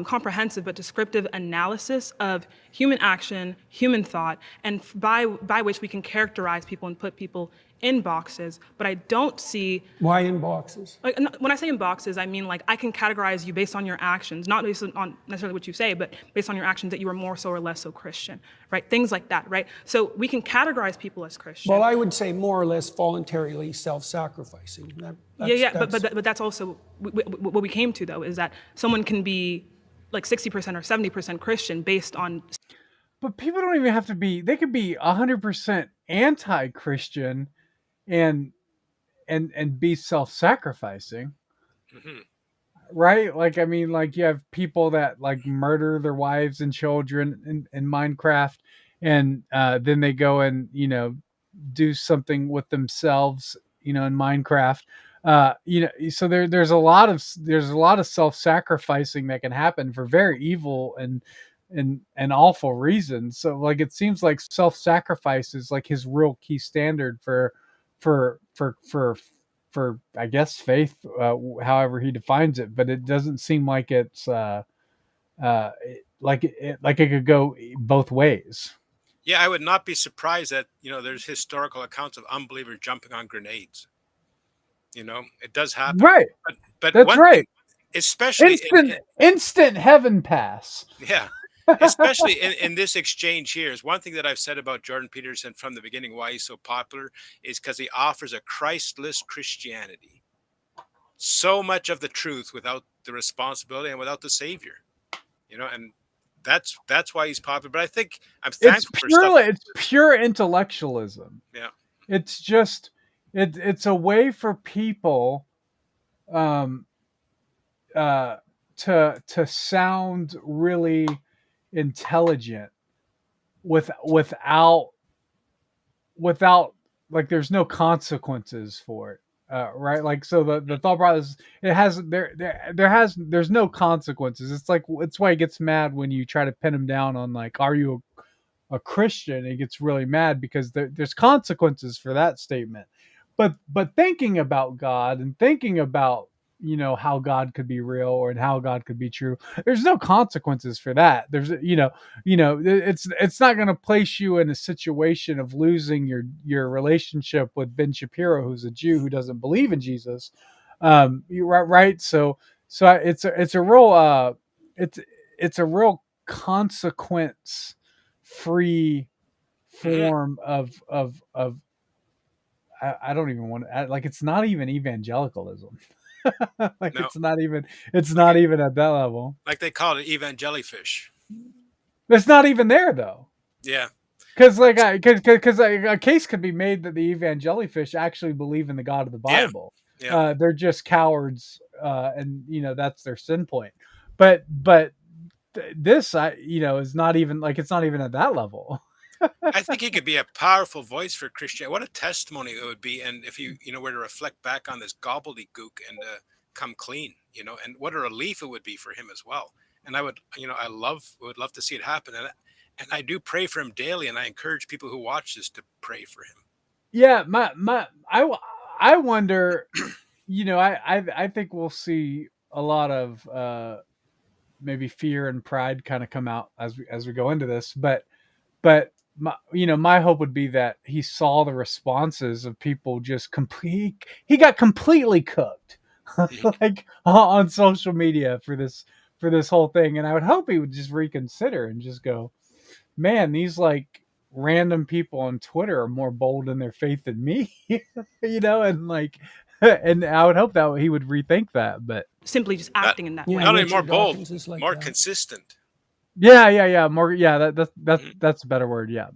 comprehensive but descriptive analysis of human action, human thought, and by which we can characterize people and put people in boxes. But I don't see. Why in boxes? Like, when I say in boxes, I mean like I can categorize you based on your actions, not based on necessarily what you say, but based on your actions that you are more so or less so Christian, right? Things like that, right? So we can categorize people as Christian. Well, I would say more or less voluntarily self-sacrificing. But that's also what we came to, though, is that someone can be like 60% or 70% Christian based on. But people don't even have to be. They could be 100% anti-Christian, and be self-sacrificing. Mm-hmm. Right? Like, I mean, like you have people that like murder their wives and children in Minecraft, and then they go and do something with themselves, in Minecraft. So there's a lot of self-sacrificing that can happen for very evil and awful reasons. So like it seems like self-sacrifice is like his real key standard for I guess faith, however he defines it. But it doesn't seem like it's like it could go both ways. Yeah, I would not be surprised that there's historical accounts of unbelievers jumping on grenades. It does happen. Right. But that's right. Especially instant heaven pass. Yeah. Especially in this exchange here is one thing that I've said about Jordan Peterson from the beginning, why he's so popular, is because he offers a Christless Christianity. So much of the truth without the responsibility and without the Savior. And that's why he's popular. But I think I'm thankful for stuff. It's pure intellectualism. Yeah. It's just it's a way for people to sound really intelligent without like there's no consequences for it, right? Like, so the thought process, there's no consequences. It's why he gets mad when you try to pin him down on like, are you a Christian? He gets really mad because there's consequences for that statement. But thinking about God and thinking about how God could be real and how God could be true, there's no consequences for that. There's it's not going to place you in a situation of losing your relationship with Ben Shapiro, who's a Jew who doesn't believe in Jesus. Right. So it's a real consequence free form of I don't even want to, like, it's not even evangelicalism. Like, no. It's not even at that level. Like they call it evangelifish. It's not even there though. Yeah. Because a case could be made that the evangelifish actually believe in the God of the Bible. Yeah. They're just cowards, and that's their sin point. But this is not even, like, it's not even at that level. I think he could be a powerful voice for Christianity. What a testimony it would be, and if you were to reflect back on this gobbledygook and come clean, and what a relief it would be for him as well. And I would love to see it happen, and I do pray for him daily, and I encourage people who watch this to pray for him. Yeah, I wonder, I think we'll see a lot of maybe fear and pride kind of come out as we go into this, but my hope would be that he saw the responses of people just he got completely cooked like on social media for for this whole thing, and I would hope he would just reconsider and just go, man, these like random people on Twitter are more bold in their faith than me, and like, and I would hope that he would rethink that, but simply just acting in that way. Not only more bold, more consistent. Yeah, more, that's a better word, yeah.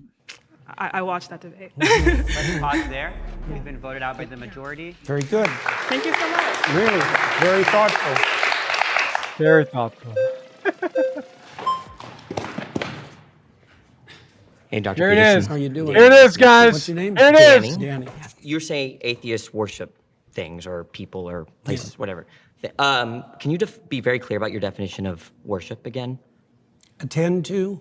I watched that debate. Let's pause there. You've been voted out by the majority. Very good. Thank you so much. Really, very thoughtful. Very thoughtful. Hey, Dr. Here it Peterson. is. How you doing? Here it is, guys. What's your name? Here it Danny. is. Danny. You're saying atheists worship things or people or places, whatever. Can you be very clear about your definition of worship again? Attend to,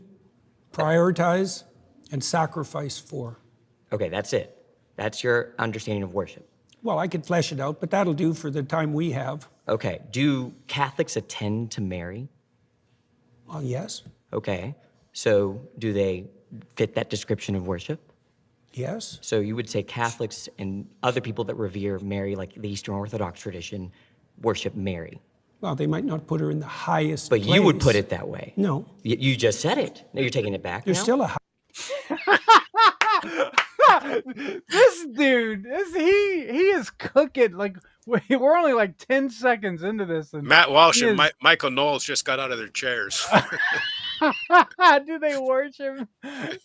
prioritize, and sacrifice for. Okay, that's it. That's your understanding of worship. Well, I could flesh it out, but that'll do for the time we have. Okay. Do Catholics attend to Mary? Yes. Okay. So do they fit that description of worship? Yes. So you would say Catholics and other people that revere Mary, like the Eastern Orthodox tradition, worship Mary. Well, they might not put her in the highest But place. you would put it that way. No. You just said it. No, you're taking it back There's now? still a This dude, he is cooking. Like, we're only like 10 seconds into this. And Matt Walsh he and is- Michael Knowles just got out of their chairs. Do they worship?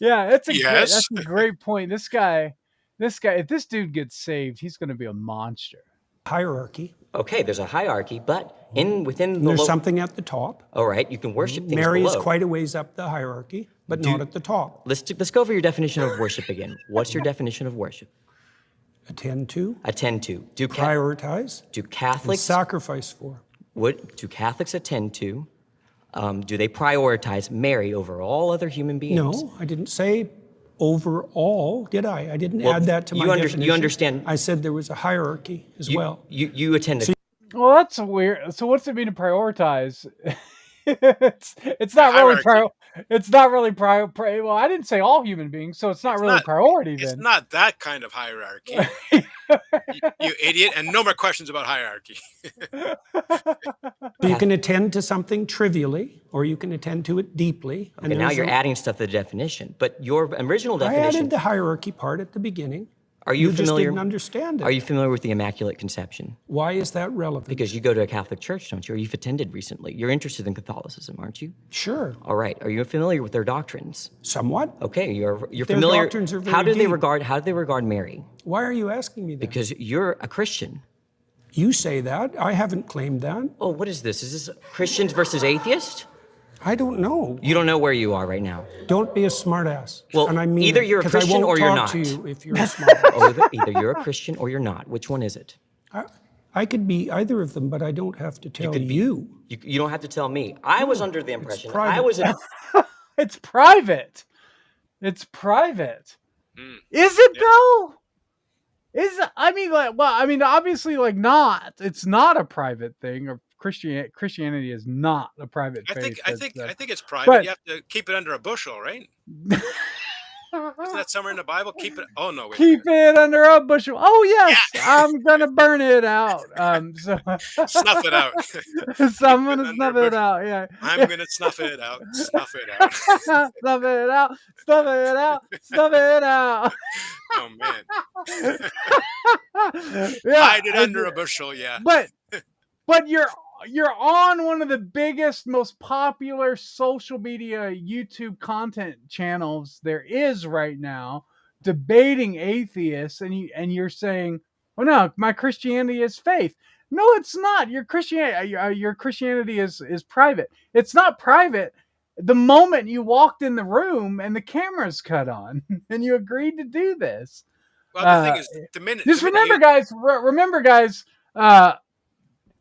Yeah, that's a great point. This guy, if this dude gets saved, he's going to be a monster. hierarchy. Okay, there's a hierarchy, but within the There's something at the top. All right, you can worship things Mary below. is quite a ways up the hierarchy, but not at the top. Let's go over your definition of worship again. What's your definition of worship? Attend to. Attend to. Do prioritize. Do And Catholics sacrifice for. What do Catholics attend to? Do they prioritize Mary over all other human beings? No, I didn't say overall, did I? I didn't Well, add that to my definition. You understand. I said there was a hierarchy as well. You attend to. Well, that's weird. So what's it mean to prioritize? it's not really it's not really well, I didn't say all human beings, so it's not really a priority then. It's not that kind of hierarchy. you idiot. And no more questions about hierarchy. So you can attend to something trivially, or you can attend to it deeply. Okay, now you're adding stuff to the definition, but your original I definition. added the hierarchy part at the beginning. Are you just familiar? didn't understand it. Are you familiar with the Immaculate Conception? Why is that relevant? Because you go to a Catholic church, don't you? Or you've attended recently. You're interested in Catholicism, aren't you? Sure. All right. Are you familiar with their doctrines? Somewhat. Okay, you're Their familiar. doctrines are very how do they deep. regard Mary? Why are you asking me that? Because you're a Christian. You say that. I haven't claimed that. Oh, what is this? Is this Christians versus atheists? I don't know. You don't know where you are right now. Don't be a smartass. Well, and I mean either it, you're a 'cause I Christian won't or you're talk not. to you if you're a smartass. Either you're a Christian or you're not. Which one is it? I could be either of them, but I don't have to tell you. You don't have to tell me. I was under the impression. private. I was. It's private. It's private. Is it though? I mean, like, well, I mean, obviously, like, not. It's not a private thing, or Christianity is not a private faith. I think it's private. but- You have to keep it under a bushel, right? Isn't that somewhere in the Bible? Keep it. Oh no, wait. Keep it under a bushel. Oh yes, I'm gonna burn it out. So Snuff it out. so I'm gonna snuff it out. Yeah, I'm gonna snuff it out. Snuff it out. snuff it out. Snuff it out. Snuff it out. Oh man. Yeah, Hide it under a bushel. Yeah. But you're on one of the biggest, most popular social media YouTube content channels there is right now, debating atheists, and you're saying, "Oh no, my Christianity is faith." No, it's not. Your Christianity is private. It's not private. The moment you walked in the room and the cameras cut on, and you agreed to do this. Well, the thing is, the minute. Just the minute remember, guys.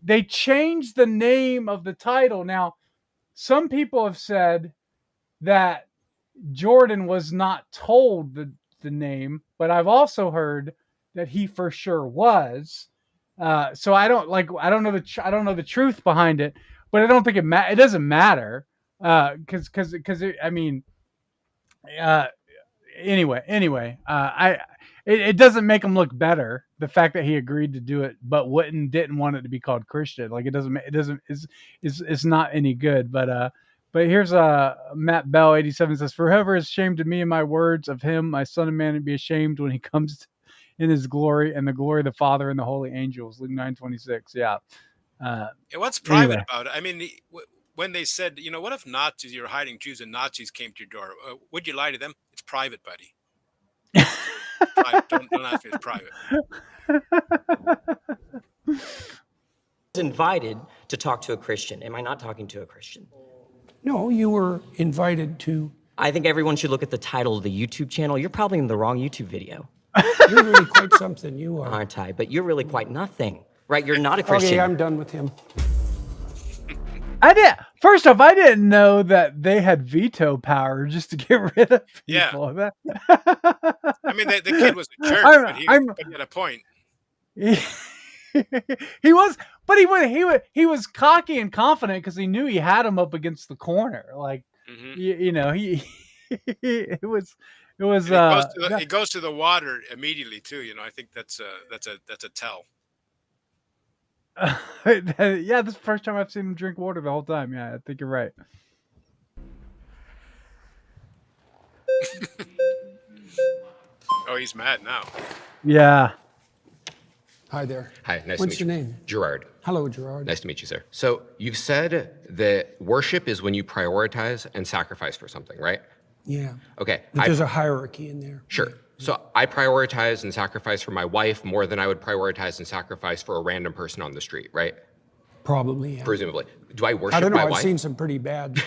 They changed the name of the title. Now, some people have said that Jordan was not told the name, but I've also heard that he for sure was. So I don't know the truth behind it, but I don't think it doesn't matter because I mean, anyway, it doesn't make him look better, the fact that he agreed to do it but didn't want it to be called Christian. Like, it's not any good. But here's Matt Bell 87 says, "For whoever is ashamed of me and my words, of him my Son of Man will be ashamed when he comes in his glory and the glory of the Father and the holy angels." Luke 9:26. Yeah. What's private Anyway. about it? I mean, when they said, what if Nazis, you're hiding Jews and Nazis came to your door? Would you lie to them? It's private, buddy. Private. Don't ask me. It's private. I was invited to talk to a Christian. Am I not talking to a Christian? No, you were invited to. I think everyone should look at the title of the YouTube channel. You're probably in the wrong YouTube video. You're really quite something, you are. Aren't I? But you're really quite nothing, right? You're not a Christian. Okay, I'm done with him. First off, I didn't know that they had veto power just to get rid of people. Yeah. I mean, the kid was a jerk, but he had a point. He was, but he was cocky and confident because he knew he had him up against the corner. Like, it was. It goes to the water immediately too. I think that's a tell. Yeah, this is the first time I've seen him drink water the whole time. Yeah, I think you're right. Oh, he's mad now. Yeah. Hi there. Hi, nice What's to meet you. your name? Gerard. Hello, Gerard. Nice to meet you, sir. So you've said that worship is when you prioritize and sacrifice for something, right? Yeah. Okay. But there's a hierarchy in there. Sure. So I prioritize and sacrifice for my wife more than I would prioritize and sacrifice for a random person on the street, right? Probably, yeah. Presumably. Do I worship I don't know. my I've wife? seen some pretty bad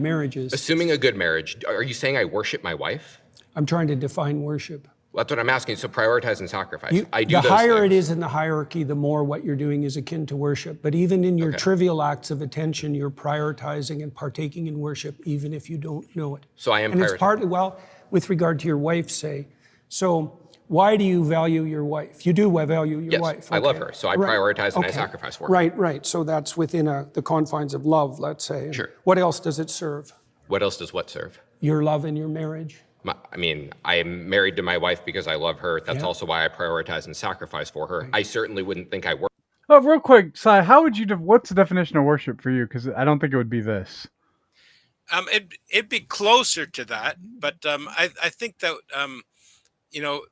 marriages. Assuming a good marriage, are you saying I worship my wife? I'm trying to define worship. Well, that's what I'm asking. So prioritize and sacrifice. I do the those higher things. it is in the hierarchy, the more what you're doing is akin to worship. But even in your trivial acts of attention, you're prioritizing and partaking in worship, even if you don't know it. So I am And it's prioritizing. partly, well, with regard to your wife, say. So why do you value your wife? You do value your Yes, wife. I love her. So I prioritize and I sacrifice for her. Right. So that's within the confines of love, let's say. Sure. What else does it serve? What else does what serve? Your love in your marriage. I mean, I'm married to my wife because I love her. That's Yeah. also why I prioritize and sacrifice for her. I certainly wouldn't think I work. Oh, real quick, Si, how would you? What's the definition of worship for you? Because I don't think it would be this. It'd be closer to that, but I think that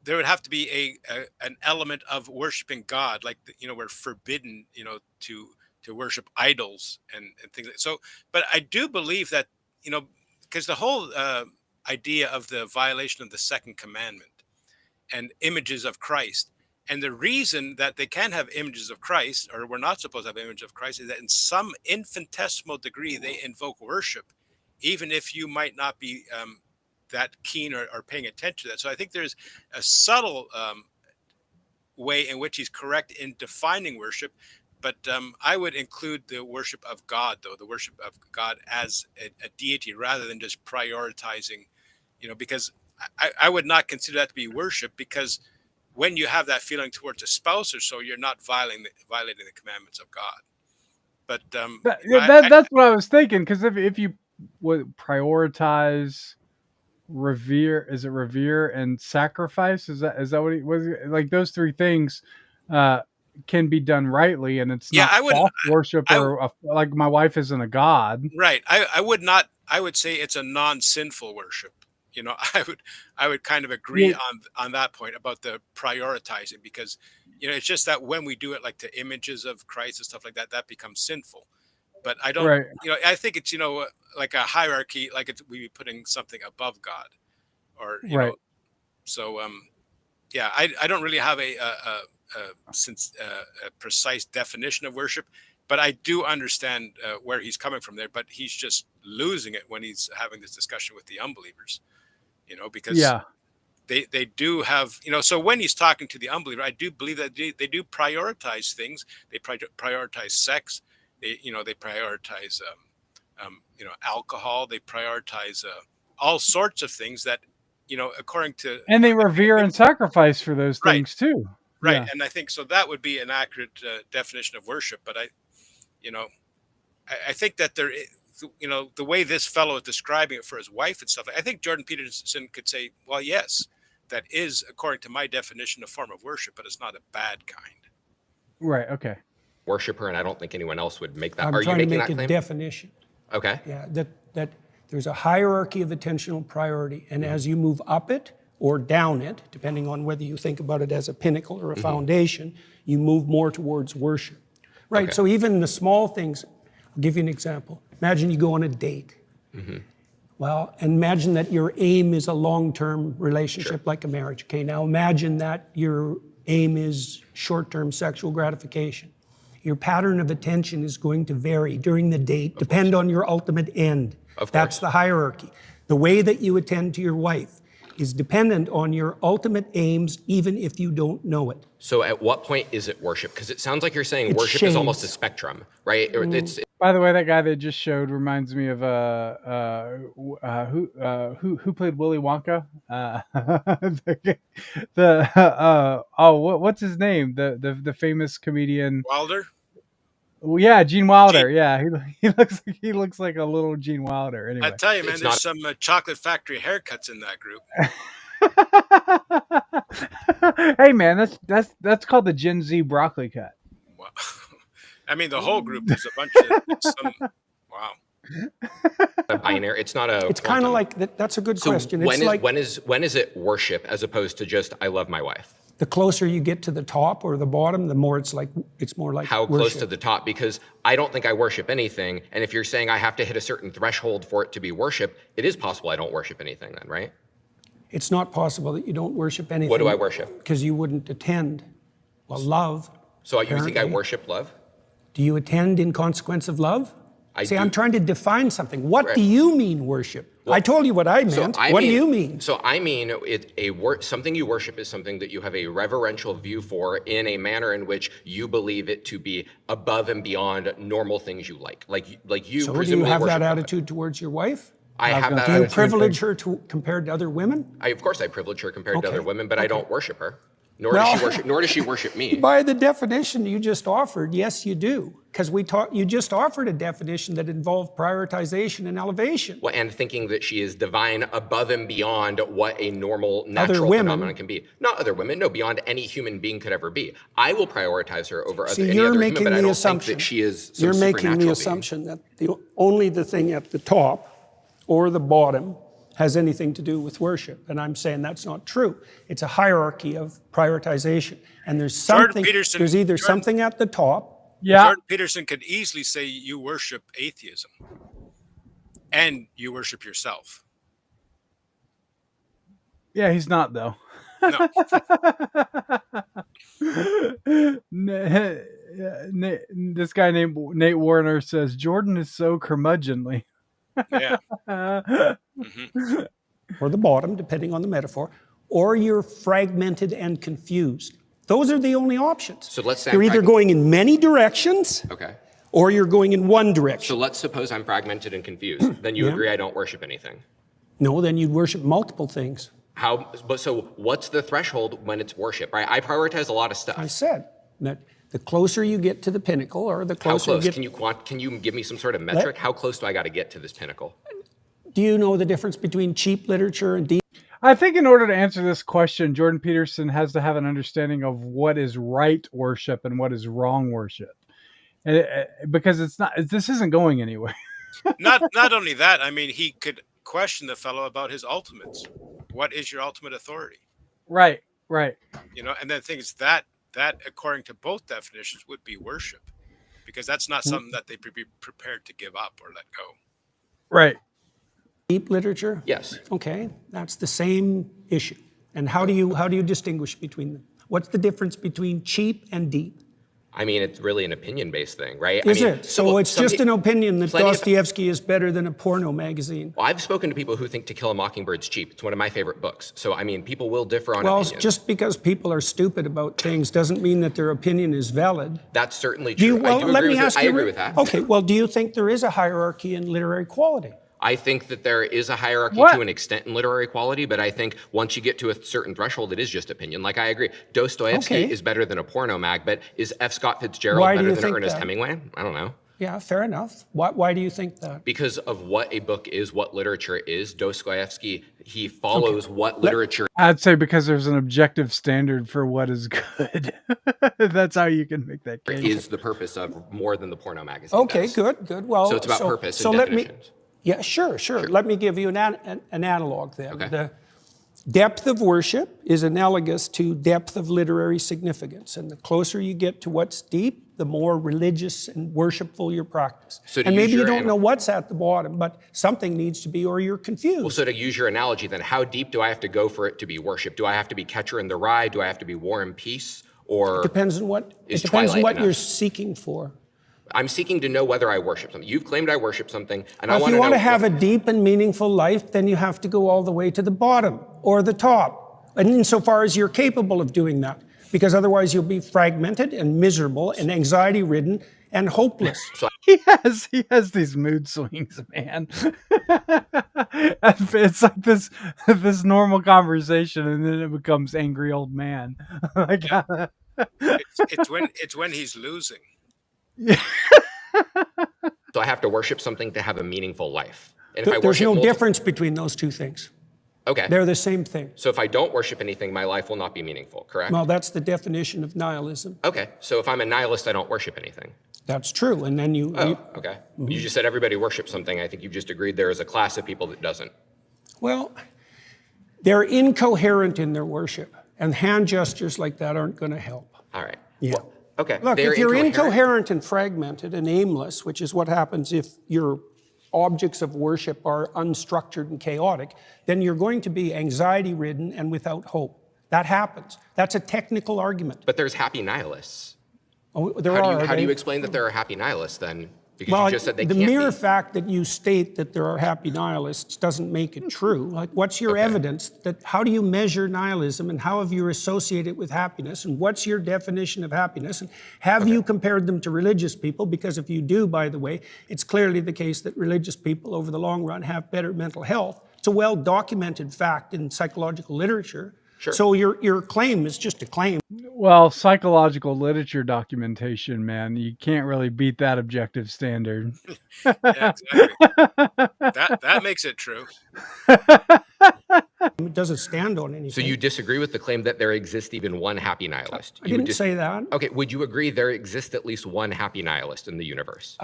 there would have to be an element of worshiping God, like we're forbidden to worship idols and things like so. But I do believe that because the whole idea of the violation of the second commandment and images of Christ, and the reason that they can have images of Christ, or we're not supposed to have images of Christ, is that in some infinitesimal degree they invoke worship, even if you might not be that keen or paying attention to that. So I think there's a subtle way in which he's correct in defining worship, but I would include the worship of God, though, the worship of God as a deity rather than just prioritizing, because I would not consider that to be worship, because when you have that feeling towards a spouse or so, you're not violating the commandments of God. But that's what I was thinking, because if you would prioritize, revere, is it revere and sacrifice? Is that what it was? Like those three things can be done rightly, and it's not false worship like my wife isn't a god. Right. I would not. I would say it's a non-sinful worship. I would kind of agree on that point about the prioritizing, because it's just that when we do it like to images of Christ and stuff like that, that becomes sinful. But I don't. Right. I think it's like a hierarchy, like we be putting something above God, or right. So I don't really have a precise definition of worship, but I do understand where he's coming from there. But he's just losing it when he's having this discussion with the unbelievers, because they do have, so when he's talking to the unbeliever, I do believe that they do prioritize things. They prioritize sex. They prioritize alcohol. They prioritize all sorts of things that according to, and they revere and sacrifice for those things too. Right. Yeah. And I think so that would be an accurate definition of worship. But I think that the way this fellow is describing it for his wife and stuff, I think Jordan Peterson could say, well, yes, that is, according to my definition, a form of worship, but it's not a bad kind. Right. Okay. Worship her, and I don't think anyone else would make that. I'm Are you trying to making make that a claim? definition. Okay. Yeah, that there's a hierarchy of attentional priority, and as you move up it or down it, depending on whether you think about it as a pinnacle or a foundation, you move more towards worship. Right, Okay. so even the small things, I'll give you an example. Imagine you go on a date. Well, imagine that your aim is a long-term relationship like a marriage. Okay, now imagine that your aim is short-term sexual gratification. Your pattern of attention is going to vary during the date, depend on your ultimate end. That's the hierarchy. The way that you attend to your wife is dependent on your ultimate aims, even if you don't know it. So at what point is it worship? Because it sounds like you're saying It's worship is almost a shades. spectrum, right? Or it's By the way, that guy they just showed reminds me of who played Willy Wonka? What's his name? The famous comedian Wilder? Well, yeah, Gene Wilder. Yeah, he looks like a little Gene Wilder. Anyway, I tell you, man, there's some Chocolate Factory haircuts in that group. Hey, man, that's called the Gen Z broccoli cut. Wow. I mean, the whole group is a bunch of wow. a binary. It's not a. It's kind of like that's a good question. It's like when is it worship as opposed to just I love my wife? the closer you get to the top or the bottom, the more it's more like how worship. close to the top, because I don't think I worship anything. And if you're saying I have to hit a certain threshold for it to be worship, it is possible I don't worship anything then, right? It's not possible that you don't worship anything. What do I worship? Because you wouldn't attend. Well, love. So you think I apparently. worship love? Do you attend in consequence of love? I See, do. I'm trying to define something. What do you mean worship? I told you what I meant. What do you mean? So I mean, something you worship is something that you have a reverential view for in a manner in which you believe it to be above and beyond normal things you like. Like you So do presumably you have worship that God. attitude towards your wife? I have that Do you attitude. privilege her compared to other women? Of course I privilege her compared to Okay. other women, but I don't worship her. Nor Well- does she worship me. By the definition you just offered, yes, you do. Because you just offered a definition that involved prioritization and elevation. Well, and thinking that she is divine above and beyond what a normal natural women- phenomenon can be. Not other women, no, beyond any human being could ever be. I will prioritize her over See, any you're other making human, but I the don't assumption. think that she is some You're making supernatural the being. assumption that only the thing at the top or the bottom has anything to do with worship. And I'm saying that's not true. It's a hierarchy of prioritization. And there's something, there's either something at the top. Jordan Peterson could easily say you worship atheism and you worship yourself. Yeah, he's not though. This guy named Nate Warner says Jordan is so curmudgeonly. Yeah. Or the bottom, depending on the metaphor, or you're fragmented and confused. Those are the only options. So let's say you're I'm either going in many directions, Okay. or you're going in one direction. So let's suppose I'm fragmented and confused. Then you Yeah. agree I don't worship anything. No, then you'd worship multiple things. So what's the threshold when it's worship, right? I prioritize a lot of stuff. I said that the closer you get to the pinnacle, or the How closer close? you get... Can you give me some sort of metric? How close do I got to get to this pinnacle? Do you know the difference between cheap literature and deep? I think in order to answer this question, Jordan Peterson has to have an understanding of what is right worship and what is wrong worship, because this isn't going anywhere. Not only that, I mean, he could question the fellow about his ultimates. What is your ultimate authority? Right. You know, and the thing is that according to both definitions would be worship, because that's not something that they'd be prepared to give up or let go. Right. Deep literature? Yes. Okay, that's the same issue. And how do you distinguish between them? What's the difference between cheap and deep? I mean, it's really an opinion-based thing, right? Is I mean, it? So it's just an opinion that plenty of- Dostoevsky is better than a porno magazine. Well, I've spoken to people who think To Kill a Mockingbird's cheap. It's one of my favorite books. So, I mean, people will differ on Well, opinions. just because people are stupid about things doesn't mean that their opinion is valid. That's certainly Do you, true. well, I do let agree me with ask it. I you, agree with that. Okay, well, do you think there is a hierarchy in literary quality? I think that there is a hierarchy What? to an extent in literary quality, but I think once you get to a certain threshold, it is just opinion. Like, I agree. Dostoevsky Okay. is better than a porno mag, but is F. Scott Fitzgerald Why do better you than think Ernest that? Hemingway? I don't know. Yeah, fair enough. Why do you think that? Because of what a book is, what literature is. Dostoevsky, he follows what literature I'd say because there's an objective standard for what is good. That's how you can make that case. is the purpose of more than the porno magazine. Okay, does. good. Well, So it's about purpose and so let me, definitions. yeah, sure. Let me give you an analog then. Okay. The depth of worship is analogous to depth of literary significance. And the closer you get to what's deep, the more religious and worshipful your practice. So to and maybe use you your don't know what's at the bottom, but something needs to be, or you're confused. Well, so to use your analogy, then, how deep do I have to go for it to be worship? Do I have to be Catcher in the Rye? Do I have to be War and Peace? Or It depends on what Twilight you're enough? seeking for. I'm seeking to know whether I worship something. You've claimed I worship something, and I Well, if want you to want know. to have a deep and meaningful life, then you have to go all the way to the bottom or the top. And insofar as you're capable of doing that, because otherwise you'll be fragmented and miserable and anxiety-ridden and hopeless. He has these mood swings, man. It's like this normal conversation, and then it becomes angry old man. Like, it's when he's losing. So I have to worship something to have a meaningful life. And if I There's worship no multi- difference between those two things. Okay. They're the same thing. So if I don't worship anything, my life will not be meaningful, correct? Well, that's the definition of nihilism. Okay. So if I'm a nihilist, I don't worship anything. That's true. And then you... Okay. You just said everybody worships something. I think you've just agreed there is a class of people that doesn't. Well, they're incoherent in their worship, and hand gestures like that aren't going to help. All right. Yeah. Okay. Look, They're if you're incoherent and fragmented and aimless, which is what happens if your objects of worship are unstructured and chaotic, then you're going to be anxiety-ridden and without hope. That happens. That's a technical argument. But there's happy nihilists. Oh, How do you explain that there are happy nihilists then? Because Well, you just said they the can't mere be. fact that you state that there are happy nihilists doesn't make it true. Like, what's your evidence that, how do you measure nihilism, and how have you associated it with happiness, and what's your definition of happiness, and have you compared them to religious people? Because if you do, by the way, it's clearly the case that religious people over the long run have better mental health. It's a well-documented fact in psychological literature. Sure. So your claim is just a claim. well, psychological literature documentation, man, you can't really beat that objective standard. Yeah, exactly. that makes it true. It doesn't stand on anything. So you disagree with the claim that there exists even one happy nihilist? I didn't say that. Okay, would you agree there exists at least one happy nihilist in the universe?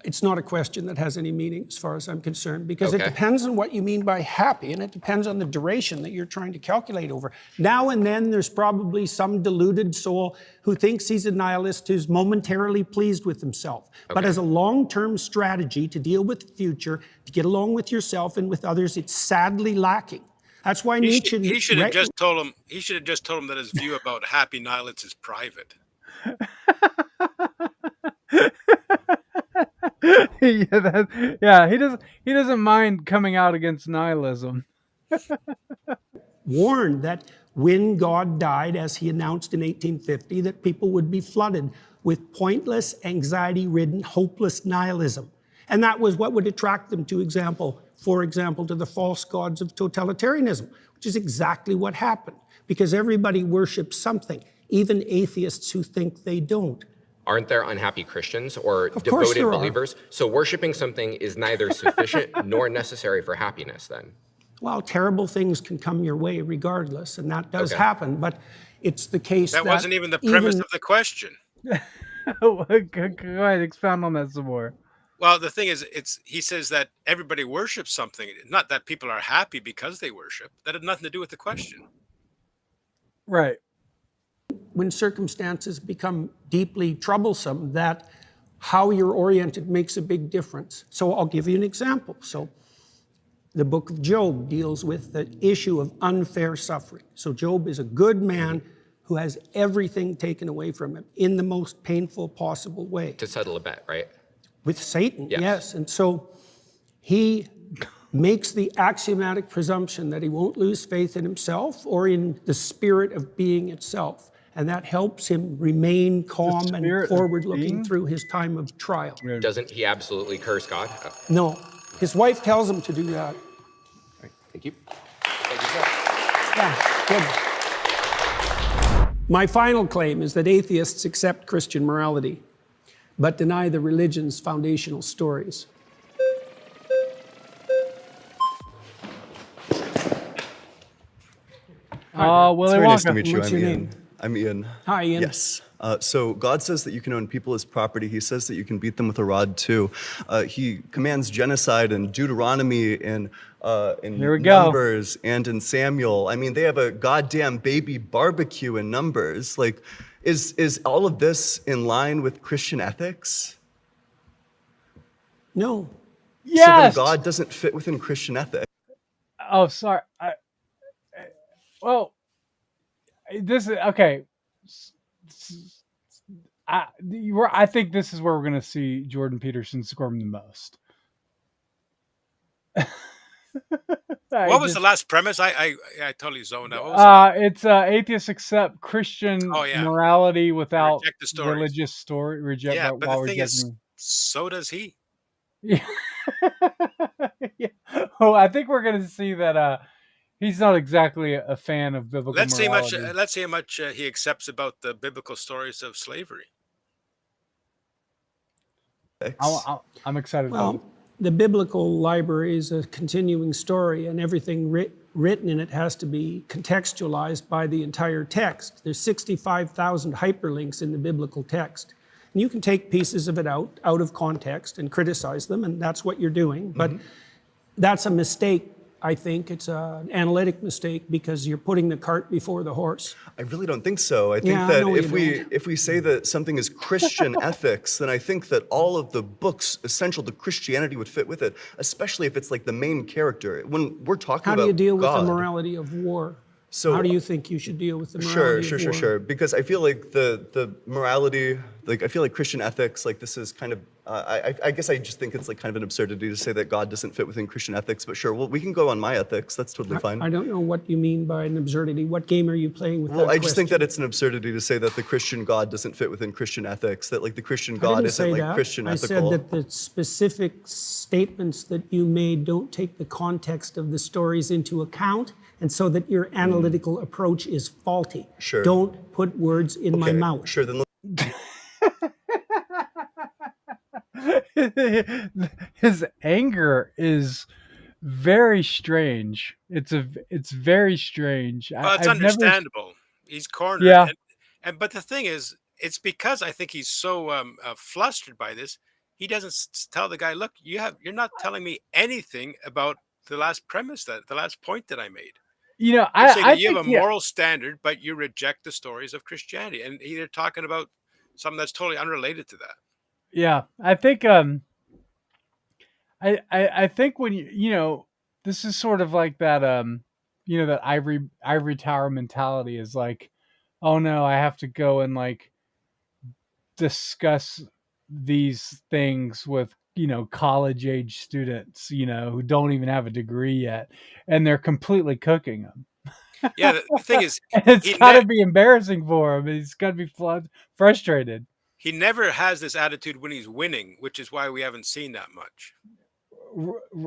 It's not a question that has any meaning as far as I'm concerned, because it Okay. depends on what you mean by happy, and it depends on the duration that you're trying to calculate over. Now and then there's probably some deluded soul who thinks he's a nihilist who's momentarily pleased with himself. But as a long-term strategy to deal with the future, to get along with yourself and with others, it's sadly lacking. That's why Nietzsche... He should have just told him. He should have just told him that his view about happy nihilists is private. He doesn't mind coming out against nihilism. warned that when God died, as he announced in 1850, that people would be flooded with pointless, anxiety-ridden, hopeless nihilism. And that was what would attract them for example, to the false gods of totalitarianism, which is exactly what happened, because everybody worships something, even atheists who think they don't. Aren't there unhappy Christians or course devoted there are. believers? So worshiping something is neither sufficient nor necessary for happiness then? Well, terrible things can come your way regardless, and that does Okay. happen, but it's the case that... That wasn't even the premise of the question. Go ahead, expound on that some more. Well, the thing is, he says that everybody worships something, not that people are happy because they worship. That had nothing to do with the question. Right. When circumstances become deeply troublesome, that how you're oriented makes a big difference. So I'll give you an example. So the book of Job deals with the issue of unfair suffering. So Job is a good man who has everything taken away from him in the most painful possible way. To settle a bet, right? With Satan, Yes. yes. And so he makes the axiomatic presumption that he won't lose faith in himself or in the spirit of being itself. And that helps him remain calm and forward-looking through his time of trial. Doesn't he absolutely curse God? Oh, No, his wife tells him to do that. thank you. Thank you, sir. Yeah, good. My final claim is that atheists accept Christian morality. but deny the religion's foundational stories. Willy It's very nice Wonka. to meet you. What's I'm your Ian. name? I'm Ian. Hi, Ian. Yes. So God says that you can own people as property. He says that you can beat them with a rod too. He commands genocide in Deuteronomy and in Here we go. Numbers and in Samuel. I mean, they have a goddamn baby barbecue in Numbers. Like, is all of this in line with Christian ethics? No. Yes. So then God doesn't fit within Christian ethics. Oh, sorry. Well, this is okay. I think this is where we're going to see Jordan Peterson squirm the most. What was the last premise? I totally zoned out. What was It's atheists accept Christian morality without Reject the stories. religious story. Yeah, but while the thing is, rejecting. so does he. Yeah. Yeah. Oh, I think we're going to see that he's not exactly a fan of biblical morality. Let's see how much he accepts about the biblical stories of slavery. I'm excited. Well, the biblical library is a continuing story, and everything written in it has to be contextualized by the entire text. There's 65,000 hyperlinks in the biblical text. And you can take pieces of it out of context and criticize them, and that's what you're doing. But that's a mistake, I think. It's an analytic mistake because you're putting the cart before the horse. I really don't think so. I think that if we say that something is Christian ethics, then I think that all of the books essential to Christianity would fit with it, especially if it's like the main character. When we're talking about How do you deal with God, the morality of war? So how do you think you should deal with the morality of war? Sure. Because I feel like the morality, like I feel like Christian ethics, like this is kind of, I guess I just think it's like kind of an absurdity to say that God doesn't fit within Christian ethics, but sure, well, we can go on my ethics. That's totally fine. I don't know what you mean by an absurdity. What game are you playing with that Well, I just think question? that it's an absurdity to say that the Christian God doesn't fit within Christian ethics, that like the Christian I God didn't isn't say like that. Christian I ethical. said that the specific statements that you made don't take the context of the stories into account, and so that your analytical approach is faulty. Sure. Don't put words in my mouth. Sure, then His anger is very strange. It's very strange. Well, it's understandable. He's cornered. Yeah. But the thing is, it's because I think he's so flustered by this. He doesn't tell the guy, look, you're not telling me anything about the last premise, the last point that I made. You know, You're saying I that you have a think, moral standard, but you reject the stories of Christianity, and they're talking about something that's totally unrelated to that. Yeah, I think I think when you know, this is sort of like that you know, that ivory tower mentality is like, oh no, I have to go and like discuss these things with, you know, college age students, you know, who don't even have a degree yet, and they're completely cooking them. Yeah, the thing is, It's got to be embarrassing for him. He's got to be frustrated. he never has this attitude when he's winning, which is why we haven't seen that much.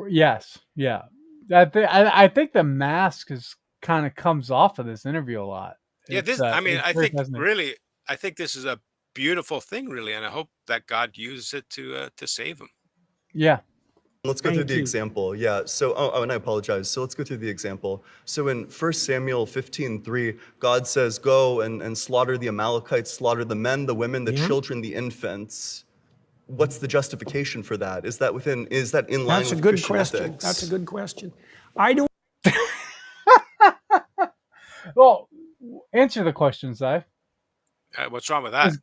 Yes, yeah. I think the mask is kind of comes off of this interview a lot. Yeah, It's, I mean, it's I very think fascinating. really, I think this is a beautiful thing, really, and I hope that God uses it to save him. Yeah. Let's go through the example. Yeah. So, and I apologize. So let's go through the example. So in 1 Samuel 15:3, God says, "Go and slaughter the Amalekites, slaughter the men, the women, the children, the infants." What's the justification for that? Is that in line That's a with good Christian question. ethics? That's a good question. I don't. Well, answer the question, Si. What's wrong with that?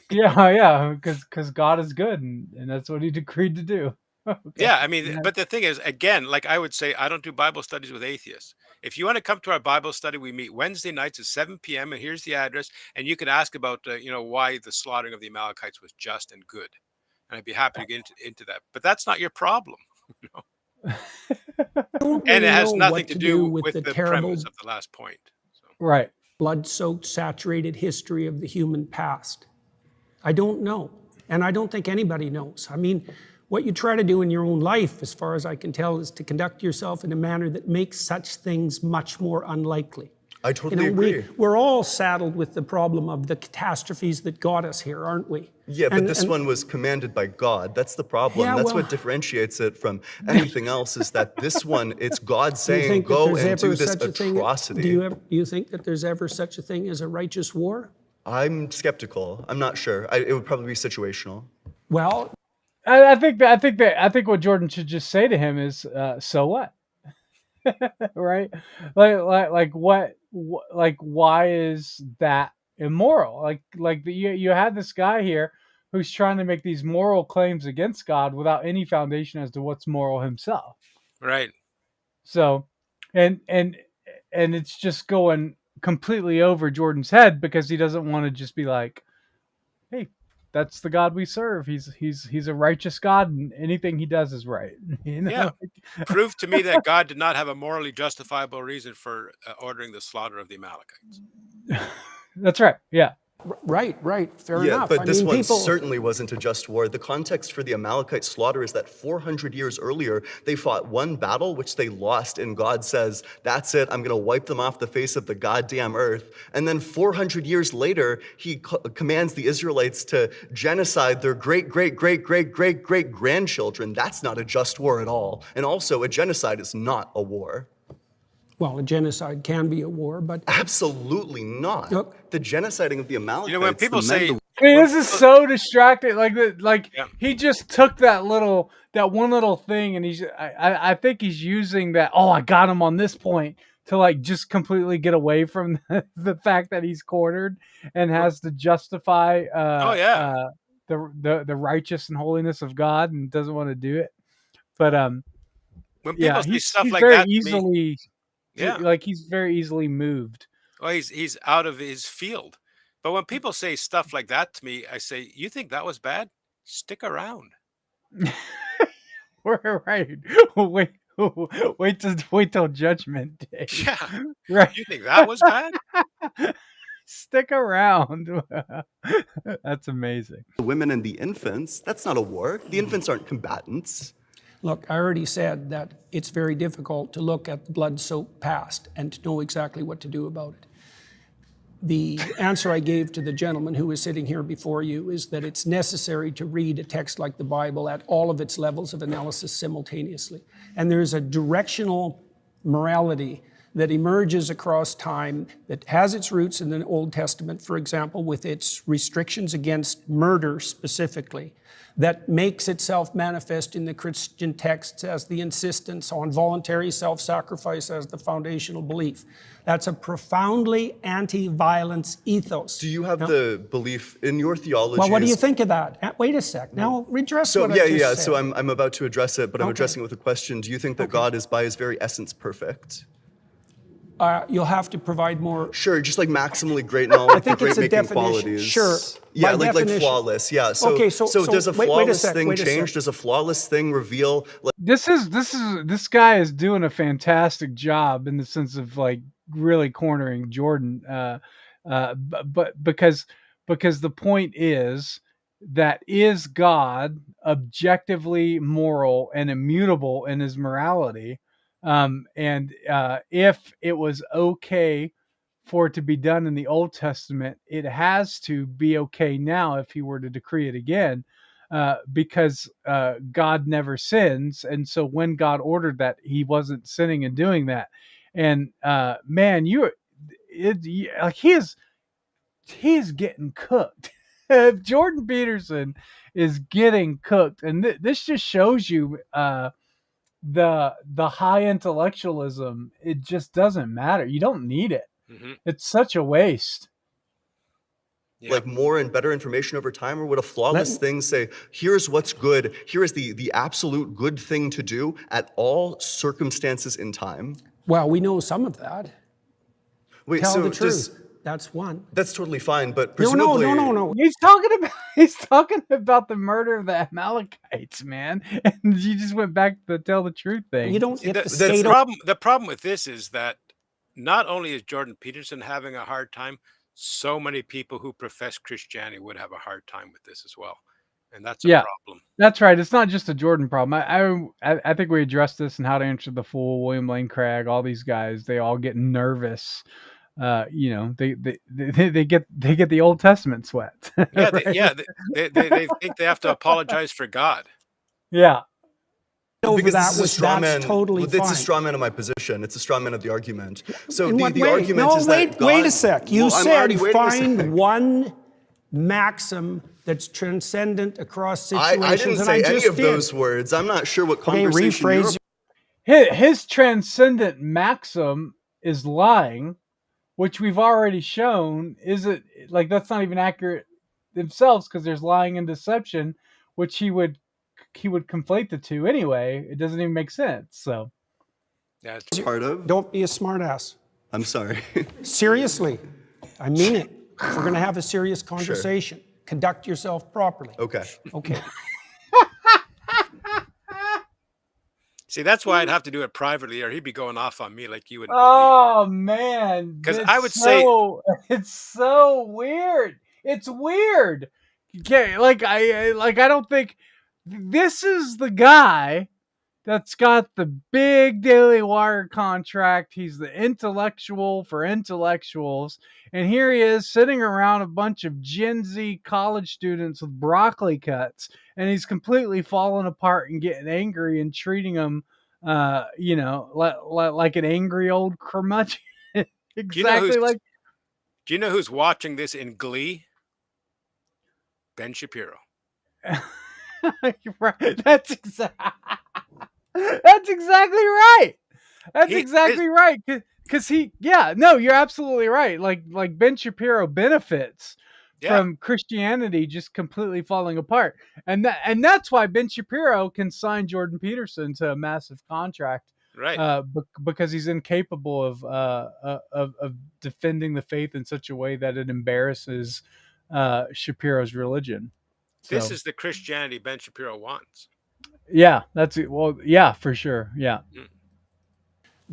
Yeah, because God is good, and that's what He decreed to do. Okay. Yeah, I mean, but the thing is, again, like I would say, I don't do Bible studies with atheists. If you want to come to our Bible study, we meet Wednesday nights at 7 p.m. and here's the address, and you can ask about, you know, why the slaughtering of the Amalekites was just and good, and I'd be happy to get into that. But that's not your problem, you know? And it has nothing to do with the premise of the last point. Right. Blood-soaked, saturated history of the human past. I don't know, and I don't think anybody knows. I mean, what you try to do in your own life, as far as I can tell, is to conduct yourself in a manner that makes such things much more unlikely. I totally agree. We're all saddled with the problem of the catastrophes that got us here, aren't we? Yeah, but this one was commanded by God. That's the problem. Yeah, That's well, what differentiates it from anything else, is that this one, it's God do you saying, think that go there's and ever do this such a thing? atrocity. Do you think that there's ever such a thing as a righteous war? I'm skeptical. I'm not sure. It would probably be situational. Well, I think what Jordan should just say to him is, so what? Right? Like what? Like why is that immoral? You had this guy here who's trying to make these moral claims against God without any foundation as to what's moral himself. Right. So, and it's just going completely over Jordan's head because he doesn't want to just be like, hey, that's the God we serve. He's a righteous God, and anything he does is right. You know? Yeah. Prove to me that God did not have a morally justifiable reason for ordering the slaughter of the Amalekites. That's right. Yeah. Right. Fair Yeah, enough. but this one certainly wasn't a just war. The context for the Amalekite slaughter is that 400 years earlier, they fought one battle, which they lost, and God says, that's it, I'm going to wipe them off the face of the goddamn earth. And then 400 years later, he commands the Israelites to genocide their great-great-great-great-great-great-grandchildren. That's not a just war at all. And also, a genocide is not a war. Well, a genocide can be a war, but absolutely not. Look, the genociding of the Amalekites. You know, when people say, this is so distracting. He just took that one little thing, and I think he's using that. Oh, I got him on this point to just completely get away from the fact that he's cornered and has to justify. The righteous and holiness of God, and doesn't want to do it. But when people say stuff he's like very that, easily. Yeah, he's very easily moved. Well, he's out of his field. But when people say stuff like that to me, I say, "You think that was bad? Stick around." We're right. Wait till Judgment Day. Yeah, right. You think that was bad? Stick around. That's amazing. The women and the infants. That's not a war. The infants aren't combatants. Look, I already said that it's very difficult to look at the blood-soaked past and to know exactly what to do about it. The answer I gave to the gentleman who is sitting here before you is that it's necessary to read a text like the Bible at all of its levels of analysis simultaneously. And there's a directional morality that emerges across time that has its roots in the Old Testament, for example, with its restrictions against murder specifically, that makes itself manifest in the Christian texts as the insistence on voluntary self-sacrifice as the foundational belief. That's a profoundly anti-violence ethos. Do you have the belief in your theology? Well, what do you think of that? Wait a sec. Now, redress what I just said. So I'm about to address it, but I'm addressing it with a question. Do you think that God is by his very essence perfect? You'll have to provide more. Sure, just like maximally great and all the great making qualities. Sure. Yeah, like flawless. Yeah. So, so does a flawless thing change? Does a flawless thing reveal? This guy is doing a fantastic job in the sense of really cornering Jordan, but because the point is that is God objectively moral and immutable in his morality. If it was okay for it to be done in the Old Testament, it has to be okay now if he were to decree it again, because God never sins. And so when God ordered that, he wasn't sinning and doing that. And man, he is getting cooked. Jordan Peterson is getting cooked. And this just shows you the high intellectualism. It just doesn't matter. You don't need it. Mm-hmm. It's such a waste. Like more and better information over time, or would a flawless thing say, here's what's good, here is the absolute good thing to do at all circumstances in time? Well, we know some of that. Wait, Tell so the truth. That's one. That's totally fine, but presumably... No. He's talking about the murder of the Amalekites, man. And you just went back to the tell the truth thing. You don't get the problem with this is that not only is Jordan Peterson having a hard time, so many people who profess Christianity would have a hard time with this as well. And that's a problem. That's right. It's not just a Jordan problem. I think we addressed this in How to Answer the Fool, William Lane Craig, all these guys, they all get nervous they get the Old Testament sweat. Yeah, right? they think they have to apologize for God. Yeah. Over Because that this is a was straw that's man. totally It's a fine. straw man of my position. It's a straw man of the argument. So In what the way? argument No, is wait, that God, wait a sec. You Well, I'm already said waiting a find sec. one maxim that's transcendent across situations. I didn't and say I any just of did. those words. I'm not sure what Okay, conversation rephrase. His transcendent maxim is lying, which we've already shown isn't like that's not even accurate themselves because there's lying and deception, which he would conflate the two anyway. It doesn't even make sense. So Yeah, part of. Don't be a smartass. I'm sorry. Seriously, I mean it. If we're going to have a serious conversation, conduct yourself properly. Okay. Okay. See, that's why I'd have to do it privately, or he'd be going off on me like you wouldn't oh man, because it's I would say it's so weird. It's weird. Okay, I don't think this is the guy that's got the big Daily Wire contract. He's the intellectual for intellectuals. And here he is sitting around a bunch of Gen Z college students with broccoli cuts. And he's completely falling apart and getting angry and treating them, like an angry old curmudgeon. Exactly like. Do you know who's watching this in glee? Ben Shapiro. Right. That's exactly right. That's exactly right. Because you're absolutely right. Like Ben Shapiro benefits from Christianity just completely falling apart, and that's why Ben Shapiro can sign Jordan Peterson to a massive contract, right? Because he's incapable of defending the faith in such a way that it embarrasses Shapiro's religion. This is the Christianity Ben Shapiro wants. Yeah, that's it. Well, yeah, for sure. Yeah.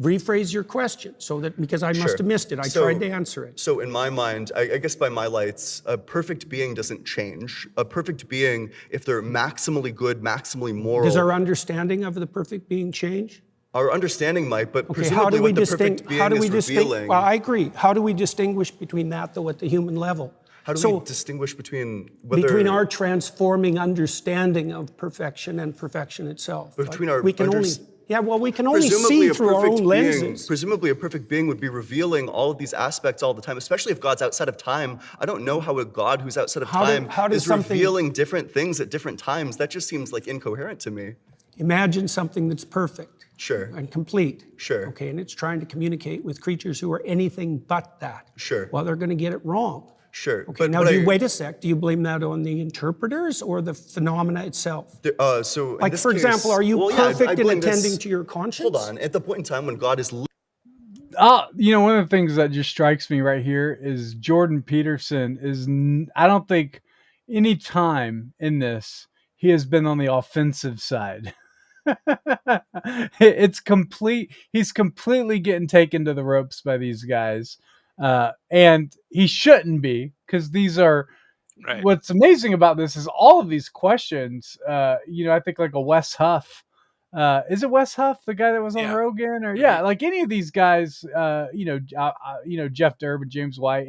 Rephrase your question so that because I must have missed it. I tried to answer it. So in my mind, I guess by my lights, a perfect being doesn't change. A perfect being, if they're maximally good, maximally moral. Does our understanding of the perfect being change? Our understanding might, but Okay, presumably what the perfect being is revealing. Well, I agree. How do we distinguish between that, though, at the human level? How do we distinguish between whether... Between our transforming understanding of perfection and perfection itself. Between our... We can only see through our own lenses. Presumably a perfect being would be revealing all of these aspects all the time, especially if God's outside of time. I don't know how a God who's outside of time is revealing different things at different times. That just seems like incoherent to me. Imagine something that's perfect. Sure. And complete. Sure. Okay, and it's trying to communicate with creatures who are anything but that. Sure. Well, they're going to get it wrong. Sure. Okay, now wait a sec. Do you blame that on the interpreters or the phenomena itself? So like, for example, are you perfect in attending to your conscience? Hold on. At the point in time when God is... one of the things that just strikes me right here is Jordan Peterson is... I don't think any time in this he has been on the offensive side. It's complete. He's completely getting taken to the ropes by these guys. And he shouldn't be, because these are right. What's amazing about this is all of these questions. I think like a Wes Huff. Is it Wes Huff, the guy that was on Rogan, or like any of these guys? Jeff Durbin, James White,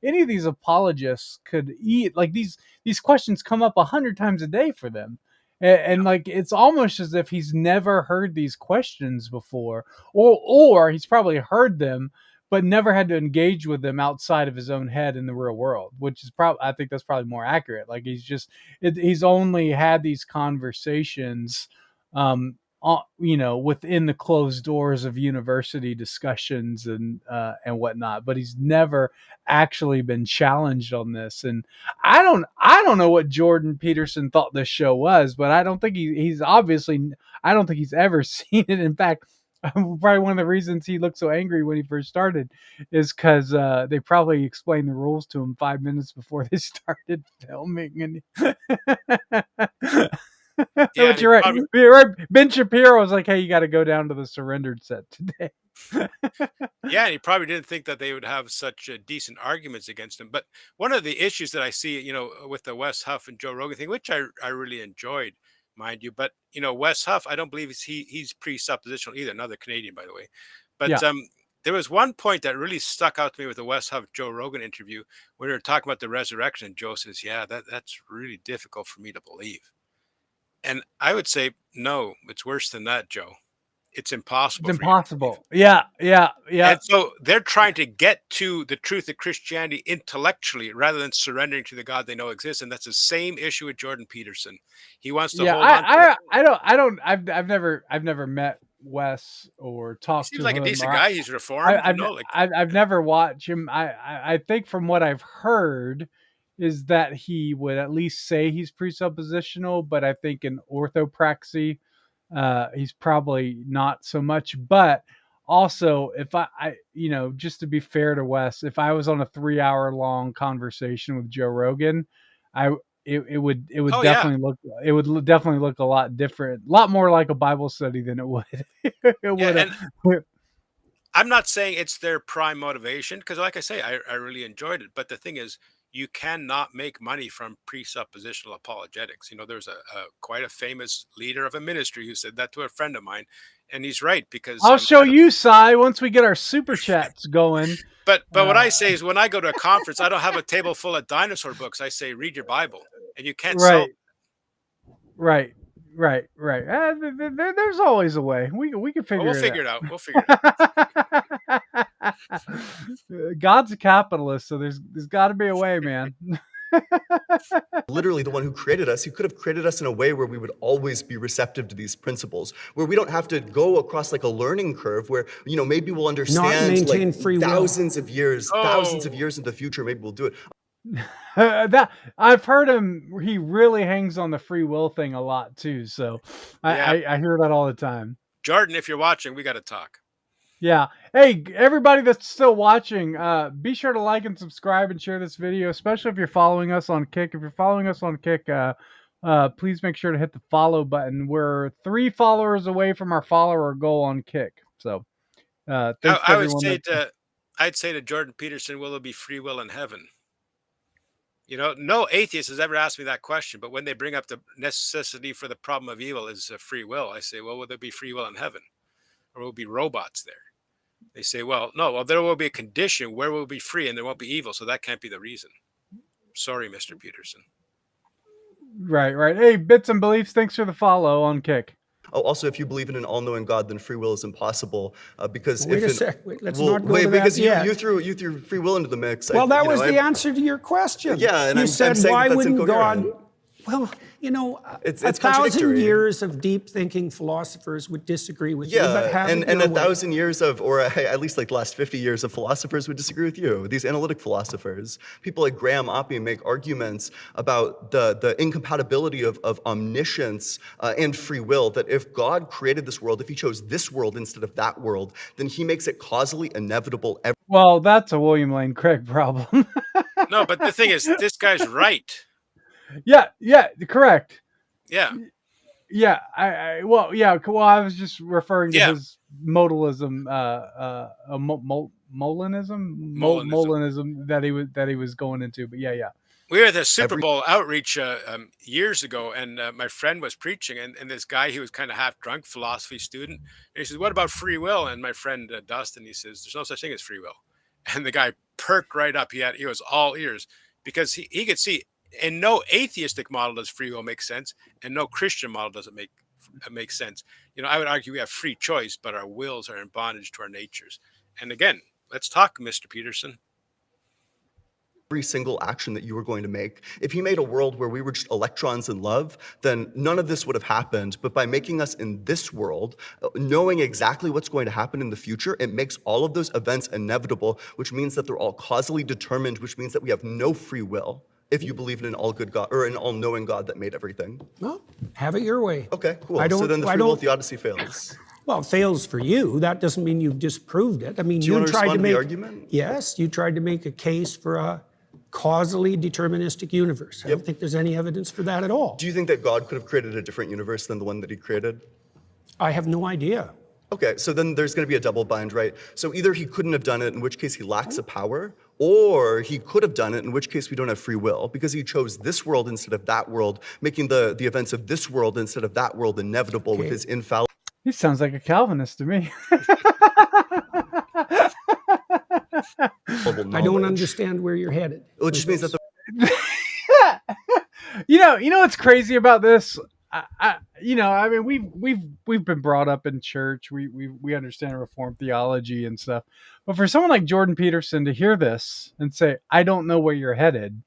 any of these apologists could eat like these questions come up 100 times a day for them. And like it's almost as if he's never heard these questions before, or he's probably heard them but never had to engage with them outside of his own head in the real world, which is probably, I think that's probably more accurate. Like he's only had these conversations, within the closed doors of university discussions and whatnot, but he's never actually been challenged on this. And I don't know what Jordan Peterson thought this show was, but I don't think he's obviously, I don't think he's ever seen it. In fact, probably one of the reasons he looked so angry when he first started is because they probably explained the rules to him 5 minutes before they started filming. And but you're right. You're right. Ben Shapiro was like, "Hey, you got to go down to the surrendered set today." Yeah, and he probably didn't think that they would have such decent arguments against him. But one of the issues that I see, with the Wes Huff and Joe Rogan thing, which I really enjoyed, mind you, but Wes Huff, I don't believe he's presuppositional either. Another Canadian, by the way. But There was one point that really stuck out to me with the West Huff Joe Rogan interview when we were talking about the resurrection. And Joe says, yeah, that's really difficult for me to believe. And I would say, no, it's worse than that, Joe. It's impossible. It's impossible. Yeah. And so they're trying to get to the truth of Christianity intellectually rather than surrendering to the God they know exists. And that's the same issue with Jordan Peterson. He wants to hold on to I've never met Wes or talked to him. Seems like a decent guy. He's reformed. I've never watched him. I think from what I've heard is that he would at least say he's presuppositional, but I think in orthopraxy, he's probably not so much. But also, if I just to be fair to Wes, if I was on a 3-hour long conversation with Joe Rogan, it would definitely look a lot different, a lot more like a Bible study than it would. I'm not saying it's their prime motivation because, like I say, I really enjoyed it. But the thing is, you cannot make money from presuppositional apologetics. There's quite a famous leader of a ministry who said that to a friend of mine, and he's right because I'll show you, Cy, once we get our super chats going. But what I say is, when I go to a conference, I don't have a table full of dinosaur books. I say, read your Bible, and you can't sell. Right. There's always a way. We can figure it out. We'll figure it out. God's a capitalist, so there's got to be a way, man. Literally the one who created us. He could have created us in a way where we would always be receptive to these principles, where we don't have to go across like a learning curve where, maybe we'll understand maintain like free will. thousands of years in the future, maybe we'll do it. That I've heard him. He really hangs on the free will thing a lot too. So I hear that all the time. Jordan, if you're watching, we got to talk. Yeah. Hey, everybody that's still watching, be sure to like and subscribe and share this video, especially if you're following us on Kick. If you're following us on Kick, please make sure to hit the follow button. We're 3 followers away from our follower goal on Kick. So I'd say to Jordan Peterson, will there be free will in heaven? No atheist has ever asked me that question, but when they bring up the necessity for the problem of evil is free will, I say, well, will there be free will in heaven? Or will be robots there? They say, well, no, there will be a condition where we'll be free and there won't be evil, so that can't be the reason. Sorry, Mr. Peterson. Right. Hey, Bits and Beliefs, thanks for the follow on Kick. Oh, also, if you believe in an all-knowing God, then free will is impossible. Because let's not go to that yet. You threw free will into the mix. Well, that was the answer to your question. Yeah, and you said, why wouldn't God? Well, it's 1,000 years of deep thinking philosophers would disagree with you. But and 1,000 years of, or at least like the last 50 years of philosophers would disagree with you. These analytic philosophers, people like Graham Oppie make arguments about the incompatibility of omniscience and free will, that if God created this world, if he chose this world instead of that world, then he makes it causally inevitable. Well, that's a William Lane Craig problem. No, but the thing is, this guy's right. Yeah, correct. Yeah. I was just referring to his modalism, Molinism that he was going into. But yeah. We were at the Super Bowl outreach years ago, and my friend was preaching, and this guy, he was kind of half drunk, philosophy student. And he says, "What about free will?" And my friend Dustin, he says, "There's no such thing as free will." And the guy perked right up. He was all ears because he could see. And no atheistic model does free will make sense, and no Christian model doesn't make sense. I would argue we have free choice, but our wills are in bondage to our natures. And again, let's talk, Mr. Peterson. Every single action that you were going to make. If he made a world where we were just electrons in love, then none of this would have happened. But by making us in this world, knowing exactly what's going to happen in the future, it makes all of those events inevitable, which means that they're all causally determined, which means that we have no free will. If you believe in an all-good God or an all-knowing God that made everything. Well, have it your way. Okay, cool. So then the free will theodicy fails. Well, it fails for you. That doesn't mean you've disproved it. I mean, you tried to make the argument? Yes, you tried to make a case for a causally deterministic universe. I don't think there's any evidence for that at all. Do you think that God could have created a different universe than the one that he created? I have no idea. Okay, so then there's going to be a double bind, right? So either he couldn't have done it, in which case he lacks a power, or he could have done it, in which case we don't have free will, because he chose this world instead of that world, making the events of this world instead of that world inevitable with his infallible. He sounds like a Calvinist to me. I don't understand where you're headed. It just means that the you know what's crazy about this? I mean, we've been brought up in church. We understand Reformed theology and stuff. But for someone like Jordan Peterson to hear this and say, "I don't know where you're headed,"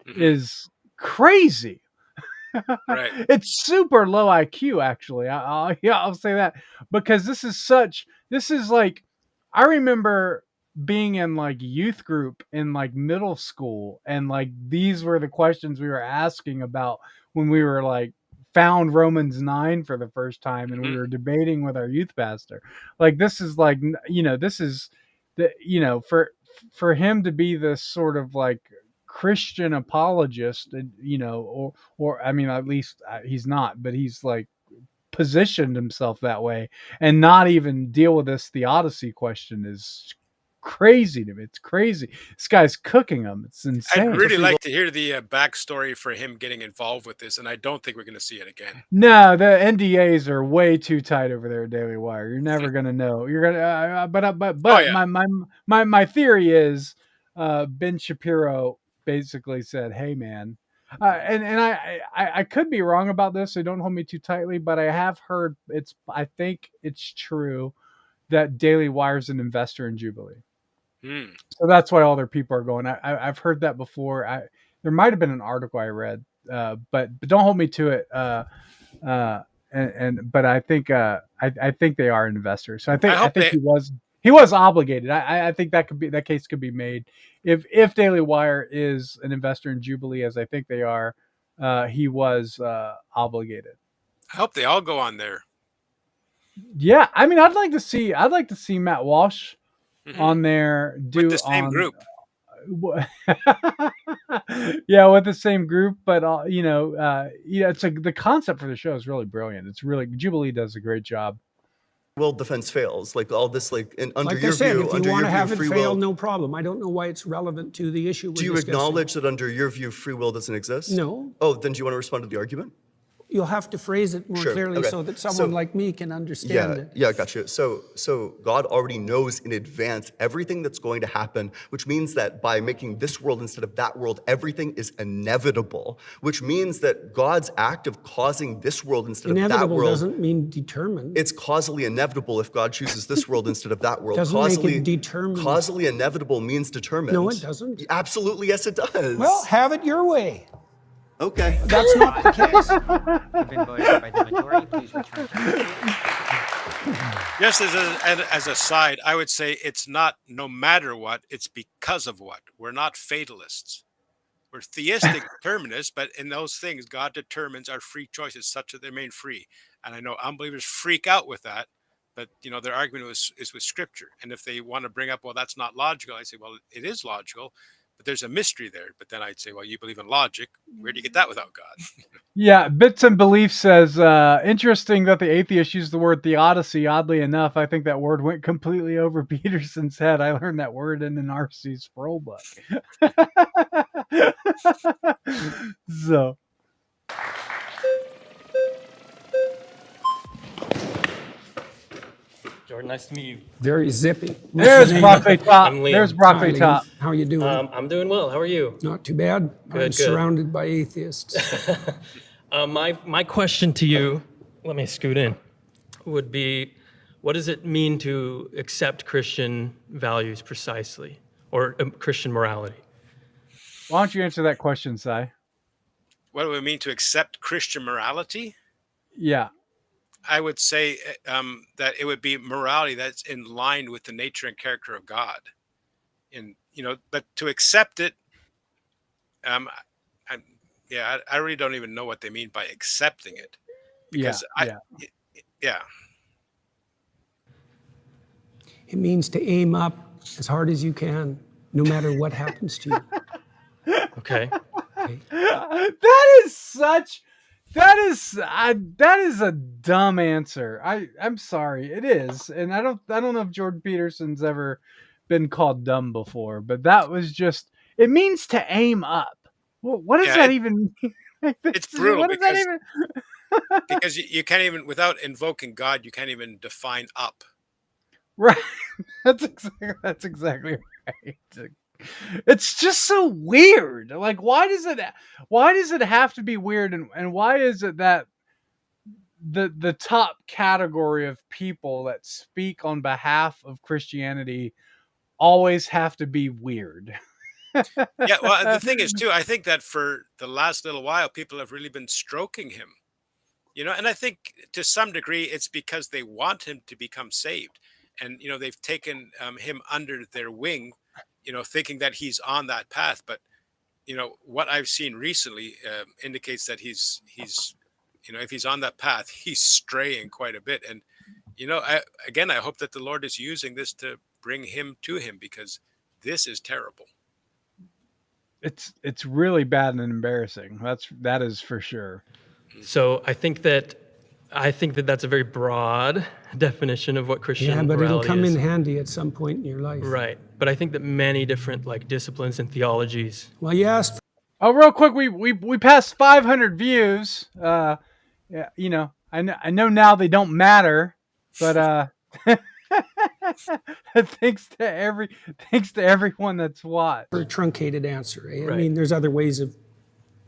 is crazy. Right. It's super low IQ, actually. I'll say that, because this is like, I remember being in like youth group in like middle school, and like these were the questions we were asking about when we were like found Romans 9 for the first time, and we were debating with our youth pastor. Like, this is like, this is for him to be this sort of like Christian apologist, and or I mean, at least he's not, but he's like positioned himself that way, and not even deal with this theodicy question is crazy to me. It's crazy. This guy's cooking them. It's insane. I'd really like to hear the backstory for him getting involved with this, and I don't think we're going to see it again. No, the NDAs are way too tight over there at Daily Wire. You're never gonna know. You're gonna, but my theory is, Ben Shapiro basically said, "Hey, man," and I could be wrong about this, so don't hold me too tightly, but I have heard I think it's true that Daily Wire's an investor in Jubilee. So that's why all their people are going. I've heard that before. There might have been an article I read, but don't hold me to it. But I think they are investors. So I think he was obligated. I think that case could be made if Daily Wire is an investor in Jubilee, as I think they are. He was obligated. I hope they all go on there. Yeah, I mean, I'd like to see Matt Walsh on there with the same group. Yeah, with the same group, but it's the concept for the show is really brilliant. It's really, Jubilee does a great job. World defense fails, like all this, like under Like your I said, view, if under you want your to have view, it free fail, will. no problem. I don't know why it's relevant to the issue. Do you acknowledge that under your view, free will doesn't exist? No. Oh, then do you want to respond to the argument? You'll have to phrase it more Sure, clearly okay. so that someone like me can understand it. Yeah, gotcha. So God already knows in advance everything that's going to happen, which means that by making this world instead of that world, everything is inevitable, which means that God's act of causing this world instead of that Inevitable world doesn't mean determined. It's causally inevitable if God chooses this world instead of that world. Doesn't make it determined. Causally inevitable means determined. No, it doesn't. Absolutely, yes, it does. Well, have it your way. Okay. That's not the case. You've been voted by the majority. Please return to your seat. Just as a side, I would say it's not no matter what, it's because of what. We're not fatalists. We're theistic determinists, but in those things, God determines our free choices such that they remain free. And I know unbelievers freak out with that, but their argument is with Scripture. And if they want to bring up, well, that's not logical, I say, well, it is logical, but there's a mystery there. But then I'd say, well, you believe in logic. Where do you get that without God? Yeah, Bits and Belief says, interesting that the atheists use the word theodicy. Oddly enough, I think that word went completely over Peterson's head. I learned that word in an R.C. Sproul book. So. Jordan, nice to meet you. Very zippy. There's Broccoli Top. I'm Liam. There's Broccoli Hi, Liam. Top. How are you doing? I'm doing well. How are you? Not too bad. Good, I'm good. surrounded by atheists. My question to you, let me scoot in, would be, what does it mean to accept Christian values precisely, or Christian morality? Why don't you answer that question, Si? What do it mean to accept Christian morality? Yeah. I would say that it would be morality that's in line with the nature and character of God. But to accept it, I really don't even know what they mean by accepting it. Because It means to aim up as hard as you can, no matter what happens to you. Okay. That is a dumb answer. I'm sorry, it is, and I don't know if Jordan Peterson's ever been called dumb before, but that was just. It means to aim up. Well, what does that even mean? It's brutal. What does that even? Because you can't even, without invoking God, you can't even define up. Right. That's exactly right? It's just so weird. Like, why does it have to be weird, and why is it that the top category of people that speak on behalf of Christianity always have to be weird? Yeah, well, the thing is too, I think that for the last little while, people have really been stroking him, and I think to some degree it's because they want him to become saved, and they've taken him under their wing, thinking that he's on that path. But what I've seen recently indicates that he's if he's on that path, he's straying quite a bit. And I hope that the Lord is using this to bring him to him, because this is terrible. It's really bad and embarrassing. That is for sure. So I think that that's a very broad definition of what Christian Yeah, but it'll morality come is. in handy at some point in your life. Right. But I think that many different disciplines and theologies. Well, you asked. Oh, real quick, we passed 500 views. Yeah, I know now they don't matter, but thanks to everyone that's watched. For a truncated answer. I Right. mean, there's other ways of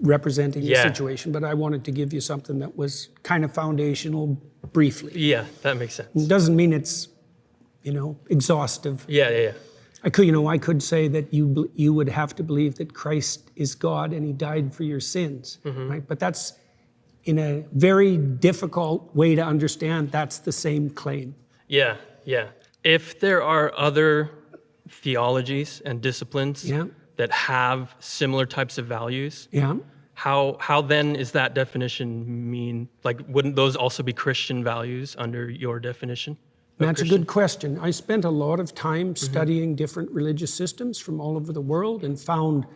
representing the Yeah. situation, but I wanted to give you something that was kind of foundational briefly. Yeah, that makes sense. It doesn't mean it's, exhaustive. Yeah. I could say that you would have to believe that Christ is God and he died for your sins, right? But that's in a very difficult way to understand. That's the same claim. Yeah. If there are other theologies and disciplines that have similar types of values, how then is that definition mean? Wouldn't those also be Christian values under your definition? That's a good question. I spent a lot of time studying different religious systems from all over the world and found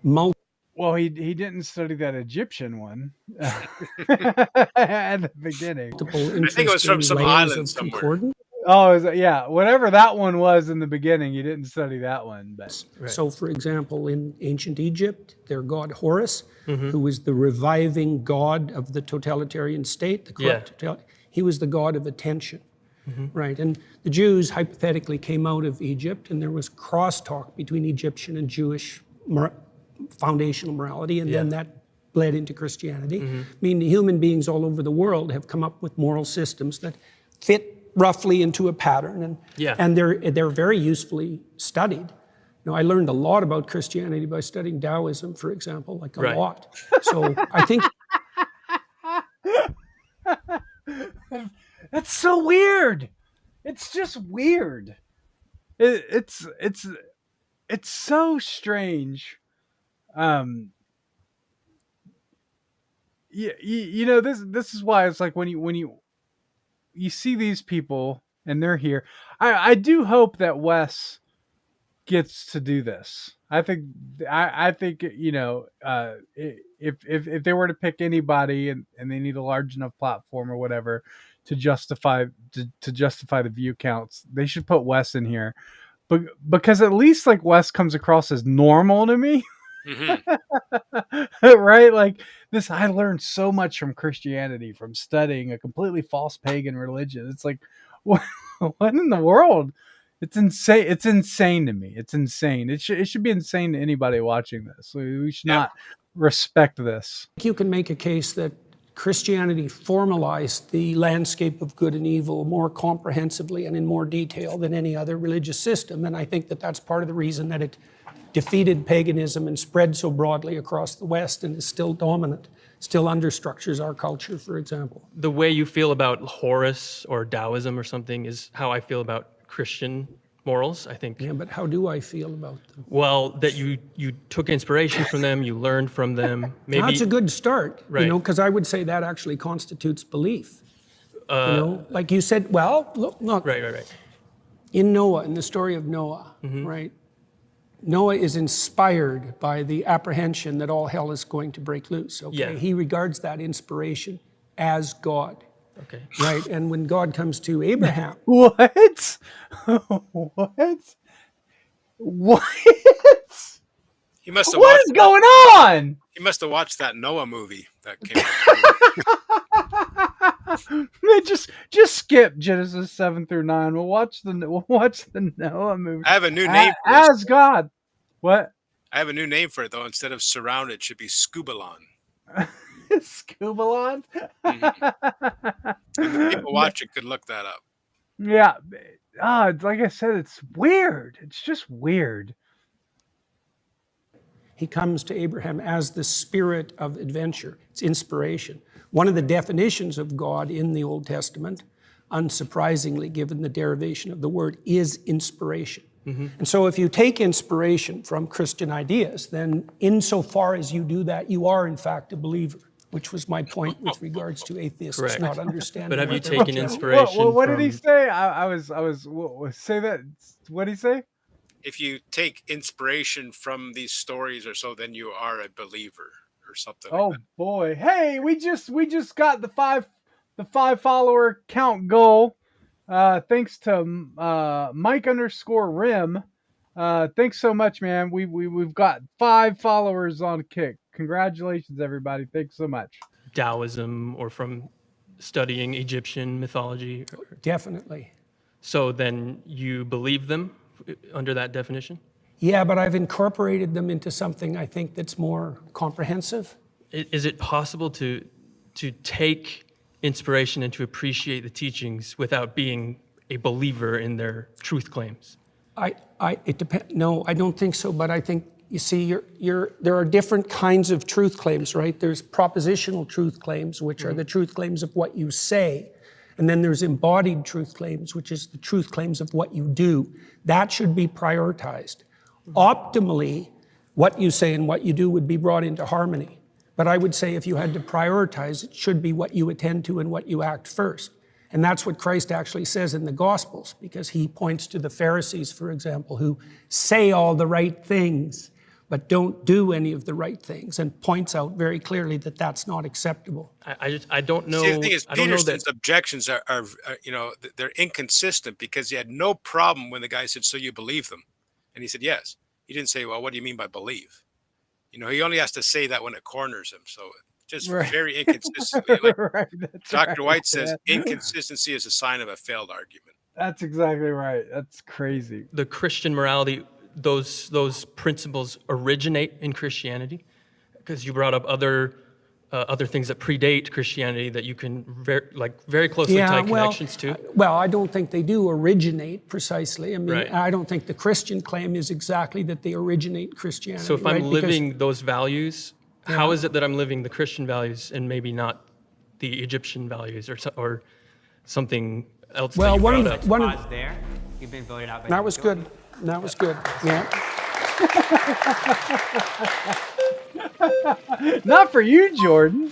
multiple. Well, he didn't study that Egyptian one at the beginning. I think it was from some island somewhere. Oh, yeah. Whatever that one was in the beginning, you didn't study that one. But So, for example, in ancient Egypt, their god Horus, who was the reviving god of the totalitarian state, the corrupt he was the god of attention. Right, and the Jews hypothetically came out of Egypt, and there was crosstalk between Egyptian and Jewish foundational morality, and then that bled into Christianity. I mean, human beings all over the world have come up with moral systems that fit roughly into a pattern, and they're very usefully studied. I learned a lot about Christianity by studying Taoism, for example, a lot. So I think. That's so weird. It's just weird. It's so strange. This is why it's like when you see these people and they're here. I do hope that Wes gets to do this. I think if they were to pick anybody and they need a large enough platform or whatever to justify the view counts, they should put Wes in here, but because at least Wes comes across as normal to me. Right, I learned so much from Christianity, from studying a completely false pagan religion. It's like, what in the world? It's insane. It's insane to me. It's insane. It should be insane to anybody watching this. We should not respect this. You can make a case that Christianity formalized the landscape of good and evil more comprehensively and in more detail than any other religious system. And I think that that's part of the reason that it defeated paganism and spread so broadly across the West and is still dominant, still understructures our culture, for example. The way you feel about Horus or Taoism or something is how I feel about Christian morals, I think. Yeah, but how do I feel about them? Well, that you took inspiration from them, you learned from them. Maybe That's a good start, right. Because I would say that actually constitutes belief. Like you said, well, look. Right. In Noah, in the story of Noah, right? Noah is inspired by the apprehension that all hell is going to break loose. Okay, Yeah. He regards that inspiration as God. Okay. Right, and when God comes to Abraham, what? He must have What watched is going on? He must have watched that Noah movie that came out. Man, just skip Genesis 7 through 9. We'll watch the Noah movie. I have a new name for this. As God. What? I have a new name for it though. Instead of surrounded, it should be Scubalon. Scubalon? And the people watching could look that up. Yeah. Like I said, it's weird. It's just weird. He comes to Abraham as the spirit of adventure. It's inspiration. One of the definitions of God in the Old Testament, unsurprisingly, given the derivation of the word, is inspiration. And so if you take inspiration from Christian ideas, then insofar as you do that, you are in fact a believer, which was my point with regards to atheists Correct. not understanding. But have you what they're taken doing. inspiration What did he from- say? Say that. What did he say? If you take inspiration from these stories or so, then you are a believer or something. Oh like that. boy! Hey, we just got the five follower count goal. Thanks to Mike_Rim. Thanks so much, man. We've got 5 followers on Kick. Congratulations, everybody. Thanks so much. Taoism or from studying Egyptian mythology? Definitely. So then you believe them under that definition? Yeah, but I've incorporated them into something I think that's more comprehensive. Is it possible to take inspiration and to appreciate the teachings without being a believer in their truth claims? It depends. No, I don't think so. But I think, you see, there are different kinds of truth claims, right? There's propositional truth claims, which are the truth claims of what you say. And then there's embodied truth claims, which is the truth claims of what you do. That should be prioritized. Optimally, what you say and what you do would be brought into harmony. But I would say if you had to prioritize, it should be what you attend to and what you act first. And that's what Christ actually says in the Gospels, because he points to the Pharisees, for example, who say all the right things, but don't do any of the right things, and points out very clearly that that's not acceptable. I don't know. See, the thing is, I don't know Peterson's that. objections are they're inconsistent because he had no problem when the guy said, "So you believe them?" And he said, "Yes." He didn't say, "Well, what do you mean by believe?" He only has to say that when it corners him. So just very inconsistently. Like Right, Dr. White says, yeah. inconsistency is a sign of a failed argument. That's exactly right. That's crazy. The Christian morality, those principles originate in Christianity, because you brought up other things that predate Christianity that you can very closely tie connections to. Well, I don't think they do originate precisely. I mean, Right. I don't think the Christian claim is exactly that they originate in Christianity. So if I'm right? living those values, how Yeah. is it that I'm living the Christian values and maybe not the Egyptian values or something else? Well, that you one brought of up? the- one of- Pause there. You've been voted out by That was good. That was good. Yeah. Not for you, Jordan.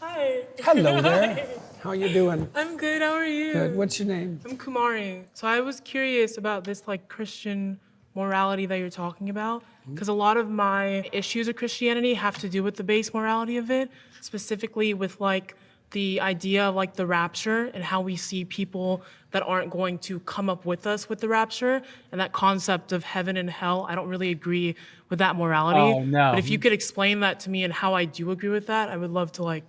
Hi. Hello there. Hi. How you doing? I'm good. How are you? Good. What's your name? I'm Kumari. So I was curious about this Christian morality that you're talking about, because a lot of my issues with Christianity have to do with the base morality of it, specifically with the idea of the rapture and how we see people that aren't going to come up with us with the rapture, and that concept of heaven and hell. I don't really agree with that morality. Oh, no. But if you could explain that to me and how I do agree with that, I would love to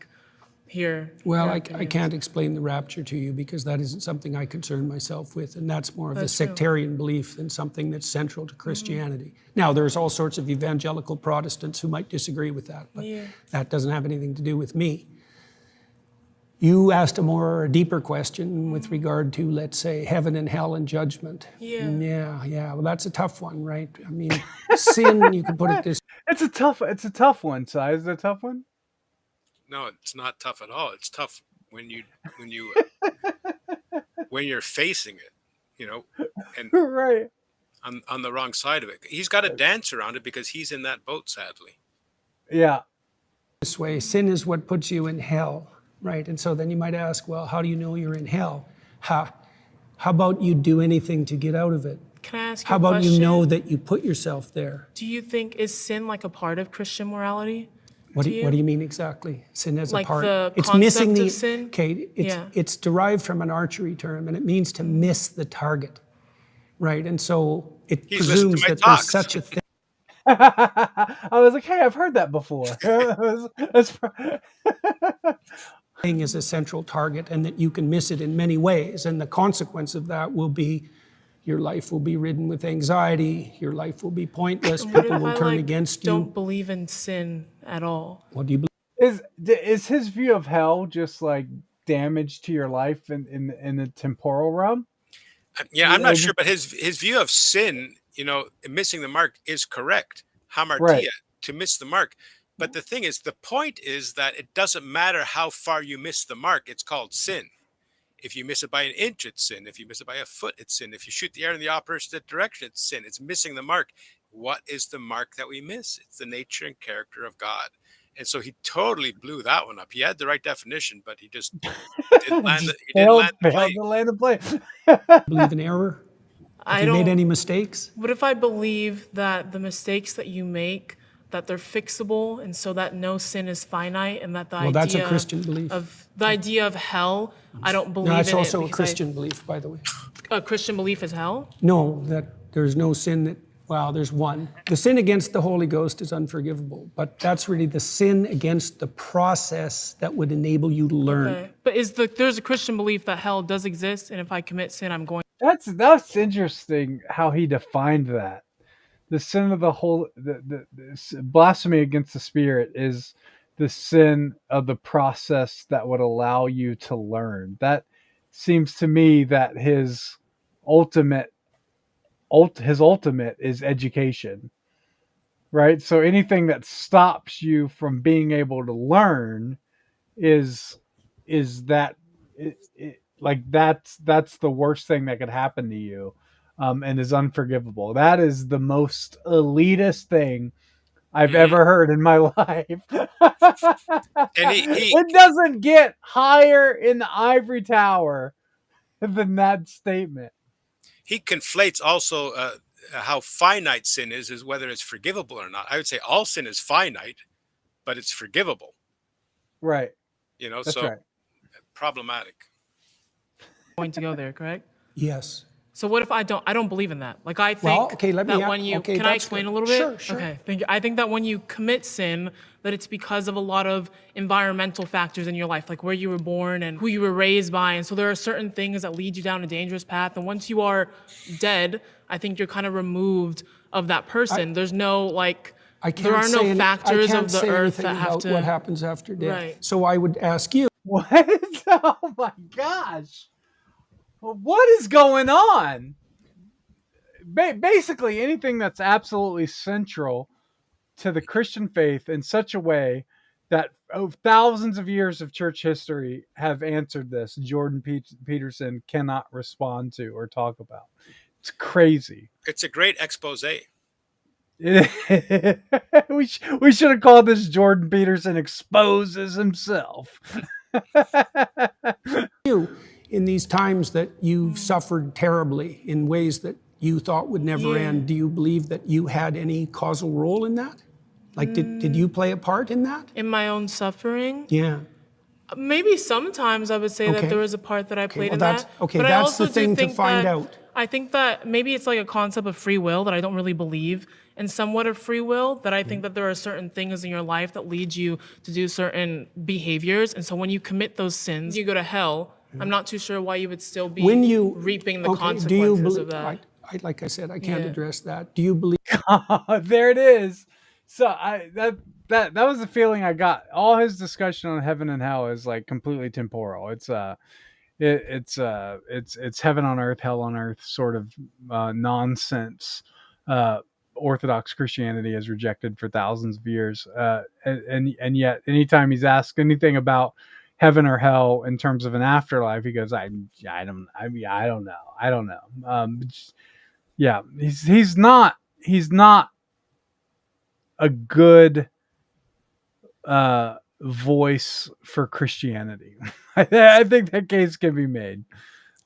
hear. Well, your I opinions. can't explain the rapture to you because that isn't something I concern myself with, and that's more of a That's true. sectarian belief than something that's central to Christianity. Now, there's all sorts of evangelical Protestants who might disagree with that, but Yeah. that doesn't have anything to do with me. You asked a deeper question with regard to, let's say, heaven and hell and judgment. Yeah. Yeah. Well, that's a tough one, right? I mean, sin, you could put it this. It's a tough one, Si. Is it a tough one? No, it's not tough at all. It's tough when you're facing it, and Right. on the wrong side of it. He's got to dance around it because he's in that boat, sadly. Yeah. This way, sin is what puts you in hell, right? And so then you might ask, well, how do you know you're in hell? How about you do anything to get out of it? Can I ask you How a about question? you know that you put yourself there? Do you think is sin a part of Christian morality? What do you mean exactly? Sin as a Like part. the It's missing concept the of sin? Okay, Yeah. it's derived from an archery term, and it means to miss the target. right? And so it He's listened to presumes my that there's talks. such a thing. I was like, hey, I've heard that before. Thing is a central target and that you can miss it in many ways. And the consequence of that will be your life will be ridden with anxiety, your life will be pointless, And what people if will I turn like against you. don't believe in sin at all? What do you believe? Is his view of hell just like damage to your life in the temporal realm? Yeah, I'm not Like, sure, but his view of sin, missing the mark is correct. right. Hamartia, to miss the mark. But the thing is, the point is that it doesn't matter how far you miss the mark. It's called sin. If you miss it by an inch, it's sin. If you miss it by a foot, it's sin. If you shoot the air in the opposite direction, it's sin. It's missing the mark. What is the mark that we miss? It's the nature and character of God. And so he totally blew that one up. He had the right definition, but he just didn't land Just he didn't land the failed plane. to land the plane. Believe in error? Have I you made don't- any mistakes? What if I believe that the mistakes that you make, that they're fixable, and so that no sin is finite, and that the Well, idea that's a Christian belief. of the idea of hell, I don't believe No, that's in also it a because Christian belief, by the way. a Christian belief is hell. No, that there's no sin that, well, there's one. The sin against the Holy Ghost is unforgivable, but that's really the sin against the process that would enable you to learn. Okay. But there's a Christian belief that hell does exist, and if I commit sin, I'm going. That's interesting how he defined that. The sin of the whole the blasphemy against the Spirit is the sin of the process that would allow you to learn. That seems to me that his ultimate is education, right? So anything that stops you from being able to learn is that like that's the worst thing that could happen to you, and is unforgivable. That is the most elitist thing I've ever heard in my life. And It doesn't get higher in the ivory tower than that statement. He conflates also how finite sin is whether it's forgivable or not. I would say all sin is finite, but it's forgivable. Right. That's so right. problematic. Going to go there, correct? Yes. So what if I don't believe in that? Like I think Well, okay, let me that a- when you okay, can I that's explain good. a little bit? Sure, sure. Okay, thank you. I think that when you commit sin, that it's because of a lot of environmental factors in your life, like where you were born and who you were raised by. And so there are certain things that lead you down a dangerous path. And once you are dead, I think you're kind of removed of that person. There's no like I can't there are say no factors I can't of the say earth anything that have about to what happens after death. Right. So I would ask you. What? Oh my gosh. What is going on? Basically, anything that's absolutely central to the Christian faith in such a way that thousands of years of church history have answered this, Jordan Peterson cannot respond to or talk about. It's crazy. It's a great expose. we should have called this Jordan Peterson exposes himself. You, in these times that you've suffered terribly in ways that you thought would never end, do you believe that you had any causal role in that? Like, did you play a part in that? in my own suffering. Yeah. Maybe sometimes I would say that there was a part that I played in that's- that. okay, but I that's also the thing do to think find that, out. I think that maybe it's like a concept of free will that I don't really believe in somewhat of free will, that I think that there are certain things in your life that lead you to do certain behaviors. And so when you commit those sins, you go to hell. I'm not too sure why you would still be reaping the consequences do you of believe, that. like I said, I can't address that. Do you believe? There it is. So that was the feeling I got. All his discussion on heaven and hell is like completely temporal. It's heaven on earth, hell on earth sort of nonsense. Orthodox Christianity has rejected for thousands of years, and yet anytime he's asked anything about heaven or hell in terms of an afterlife, he goes, I don't know. Yeah, he's not a good voice for Christianity. I think that case can be made.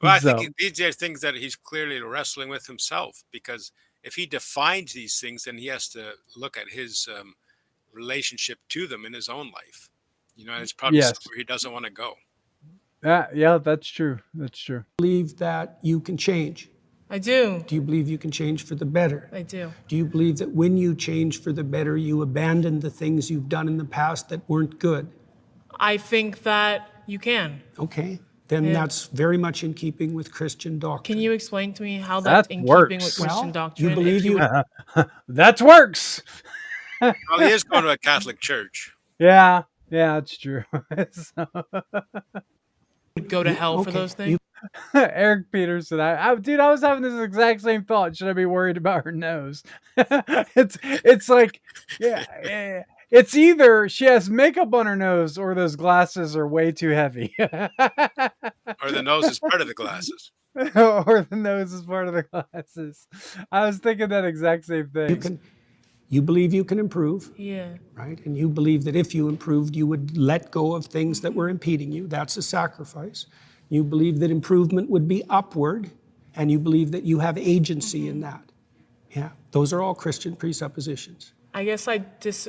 Well, I think these are things that he's clearly wrestling with himself, because if he defines these things, then he has to look at his relationship to them in his own life. And it's probably somewhere he doesn't want to go. Yeah, that's true. That's true. Believe that you can change. I do. Do you believe you can change for the better? I do. Do you believe that when you change for the better, you abandon the things you've done in the past that weren't good? I think that you can. Okay, then Yeah. that's very much in keeping with Christian doctrine. Can you explain to me how that's That in keeping with works. Christian Well, doctrine? you believe you... That works. Well, he is going to a Catholic church. Yeah, it's true. So- go to hell for okay, those things? Eric Peterson, dude, I was having this exact same thought. Should I be worried about her nose? It's like, yeah, it's either she has makeup on her nose or those glasses are way too heavy. Or the nose is part of the glasses. Or the nose is part of the glasses. I was thinking that exact same thing. You believe you can improve. Yeah. Right? And you believe that if you improved, you would let go of things that were impeding you. That's a sacrifice. You believe that improvement would be upward, and you believe that you have agency in that. Yeah, those are all Christian presuppositions. I guess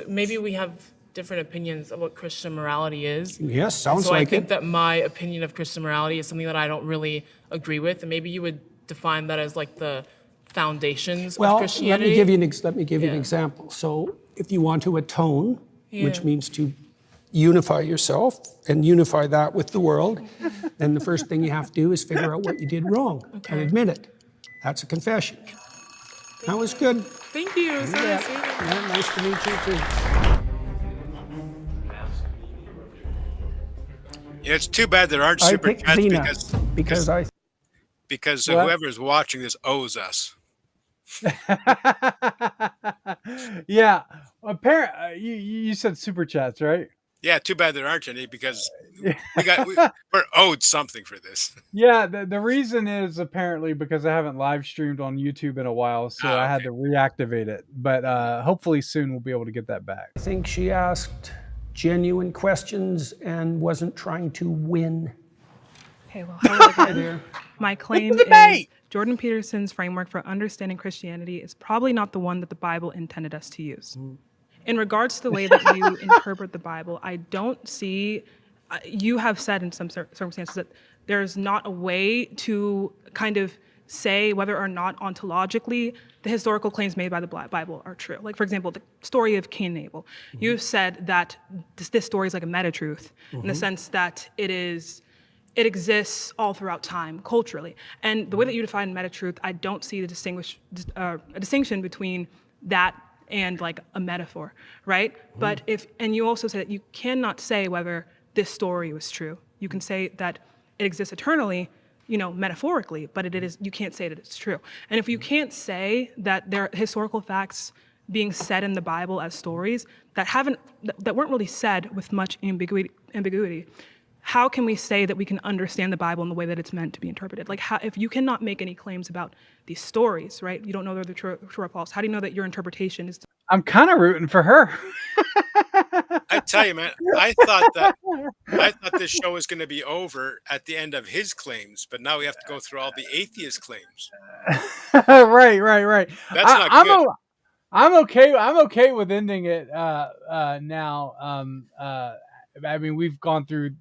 maybe we have different opinions of what Christian morality is. Yes, sounds so like I think it. that my opinion of Christian morality is something that I don't really agree with, and maybe you would define that as like the foundations of Christianity. Let me give you an example. So if you want to atone, which means to unify yourself and unify that with the world, then the first thing you have to do is figure out what you did wrong and admit it. That's a confession. That was good. Thank you. Yeah, nice to meet you too. Yeah, it's too bad there aren't I super picked chats Zena because What? whoever's watching this owes us. Yeah, you said super chats, right? Yeah, too bad there aren't any because we're owed something for this. Yeah, the reason is apparently because I haven't live streamed on YouTube in a while, so I had to reactivate it. But hopefully soon we'll be able to get that back. I think she asked genuine questions and wasn't trying to win. Okay, well, hello again. My claim is Jordan Peterson's framework for understanding Christianity is probably not the one that the Bible intended us to use. In regards to the way that you interpret the Bible, I don't see, you have said in some circumstances that there's not a way to kind of say whether or not ontologically the historical claims made by the Bible are true. Like, for example, the story of Cain and Abel. You've said that this story is like a meta-truth in the sense that it exists all throughout time, culturally. And the way that you define meta-truth, I don't see a distinction between that and like a metaphor, right? But and you also say that you cannot say whether this story was true. You can say that it exists eternally, metaphorically, but you can't say that it's true. And if you can't say that there are historical facts being said in the Bible as stories that weren't really said with much ambiguity, how can we say that we can understand the Bible in the way that it's meant to be interpreted? Like, if you cannot make any claims about these stories, right? You don't know whether they're true or false. How do you know that your interpretation is? I'm kind of rooting for her. I tell you, man, I thought this show was going to be over at the end of his claims, but now we have to go through all the atheist claims. Right. That's not good. I'm okay with ending it now. I mean, we've gone through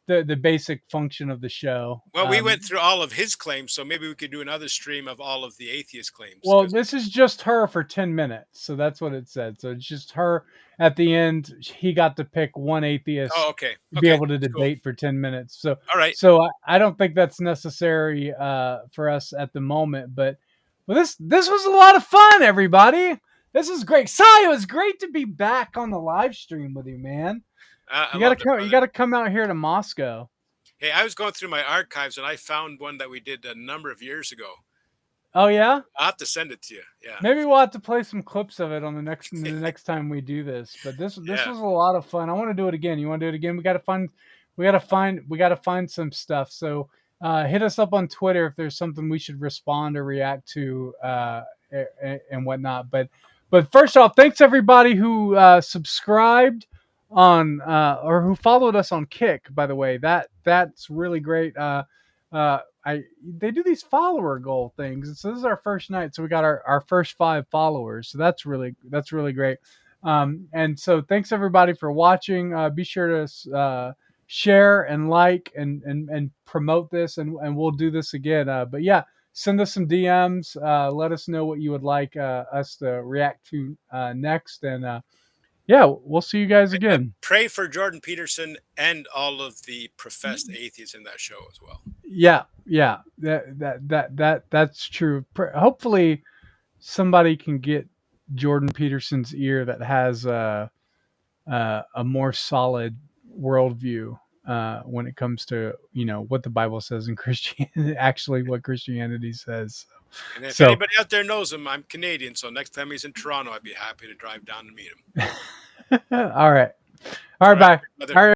the basic function of the show. Well, we went through all of his claims, so maybe we could do another stream of all of the atheist claims. Well, this is just her for 10 minutes, so that's what it said. So it's just her at the end. He got to pick one atheist. Oh, okay. To be able to debate for 10 minutes. So all right. So I don't think that's necessary for us at the moment. But this was a lot of fun, everybody. This is great. Sai, it was great to be back on the live stream with you, man. You gotta come out here to Moscow. Hey, I was going through my archives and I found one that we did a number of years ago. Oh yeah? I'll have to send it to you. Yeah. Maybe we'll have to play some clips of it on the next time we do this. But this was a lot of fun. I want to do it again. You want to do it again? We gotta find some stuff. So hit us up on Twitter if there's something we should respond or react to and whatnot. But first off, thanks everybody who subscribed on or who followed us on Kick, by the way. That's really great. They do these follower goal things. So this is our first night, so we got our first 5 followers. So that's really great. And so thanks everybody for watching. Be sure to share and like and promote this, and we'll do this again. But yeah, send us some DMs. Let us know what you would like us to react to next. And yeah, we'll see you guys again. Pray for Jordan Peterson and all of the professed atheists in that show as well. Yeah, that's true. Hopefully, somebody can get Jordan Peterson's ear that has a more solid worldview when it comes to what the Bible says in Christianity, actually what Christianity says. And if anybody out there knows him, I'm Canadian, so next time he's in Toronto, I'd be happy to drive down and meet him. All right, bye. All right.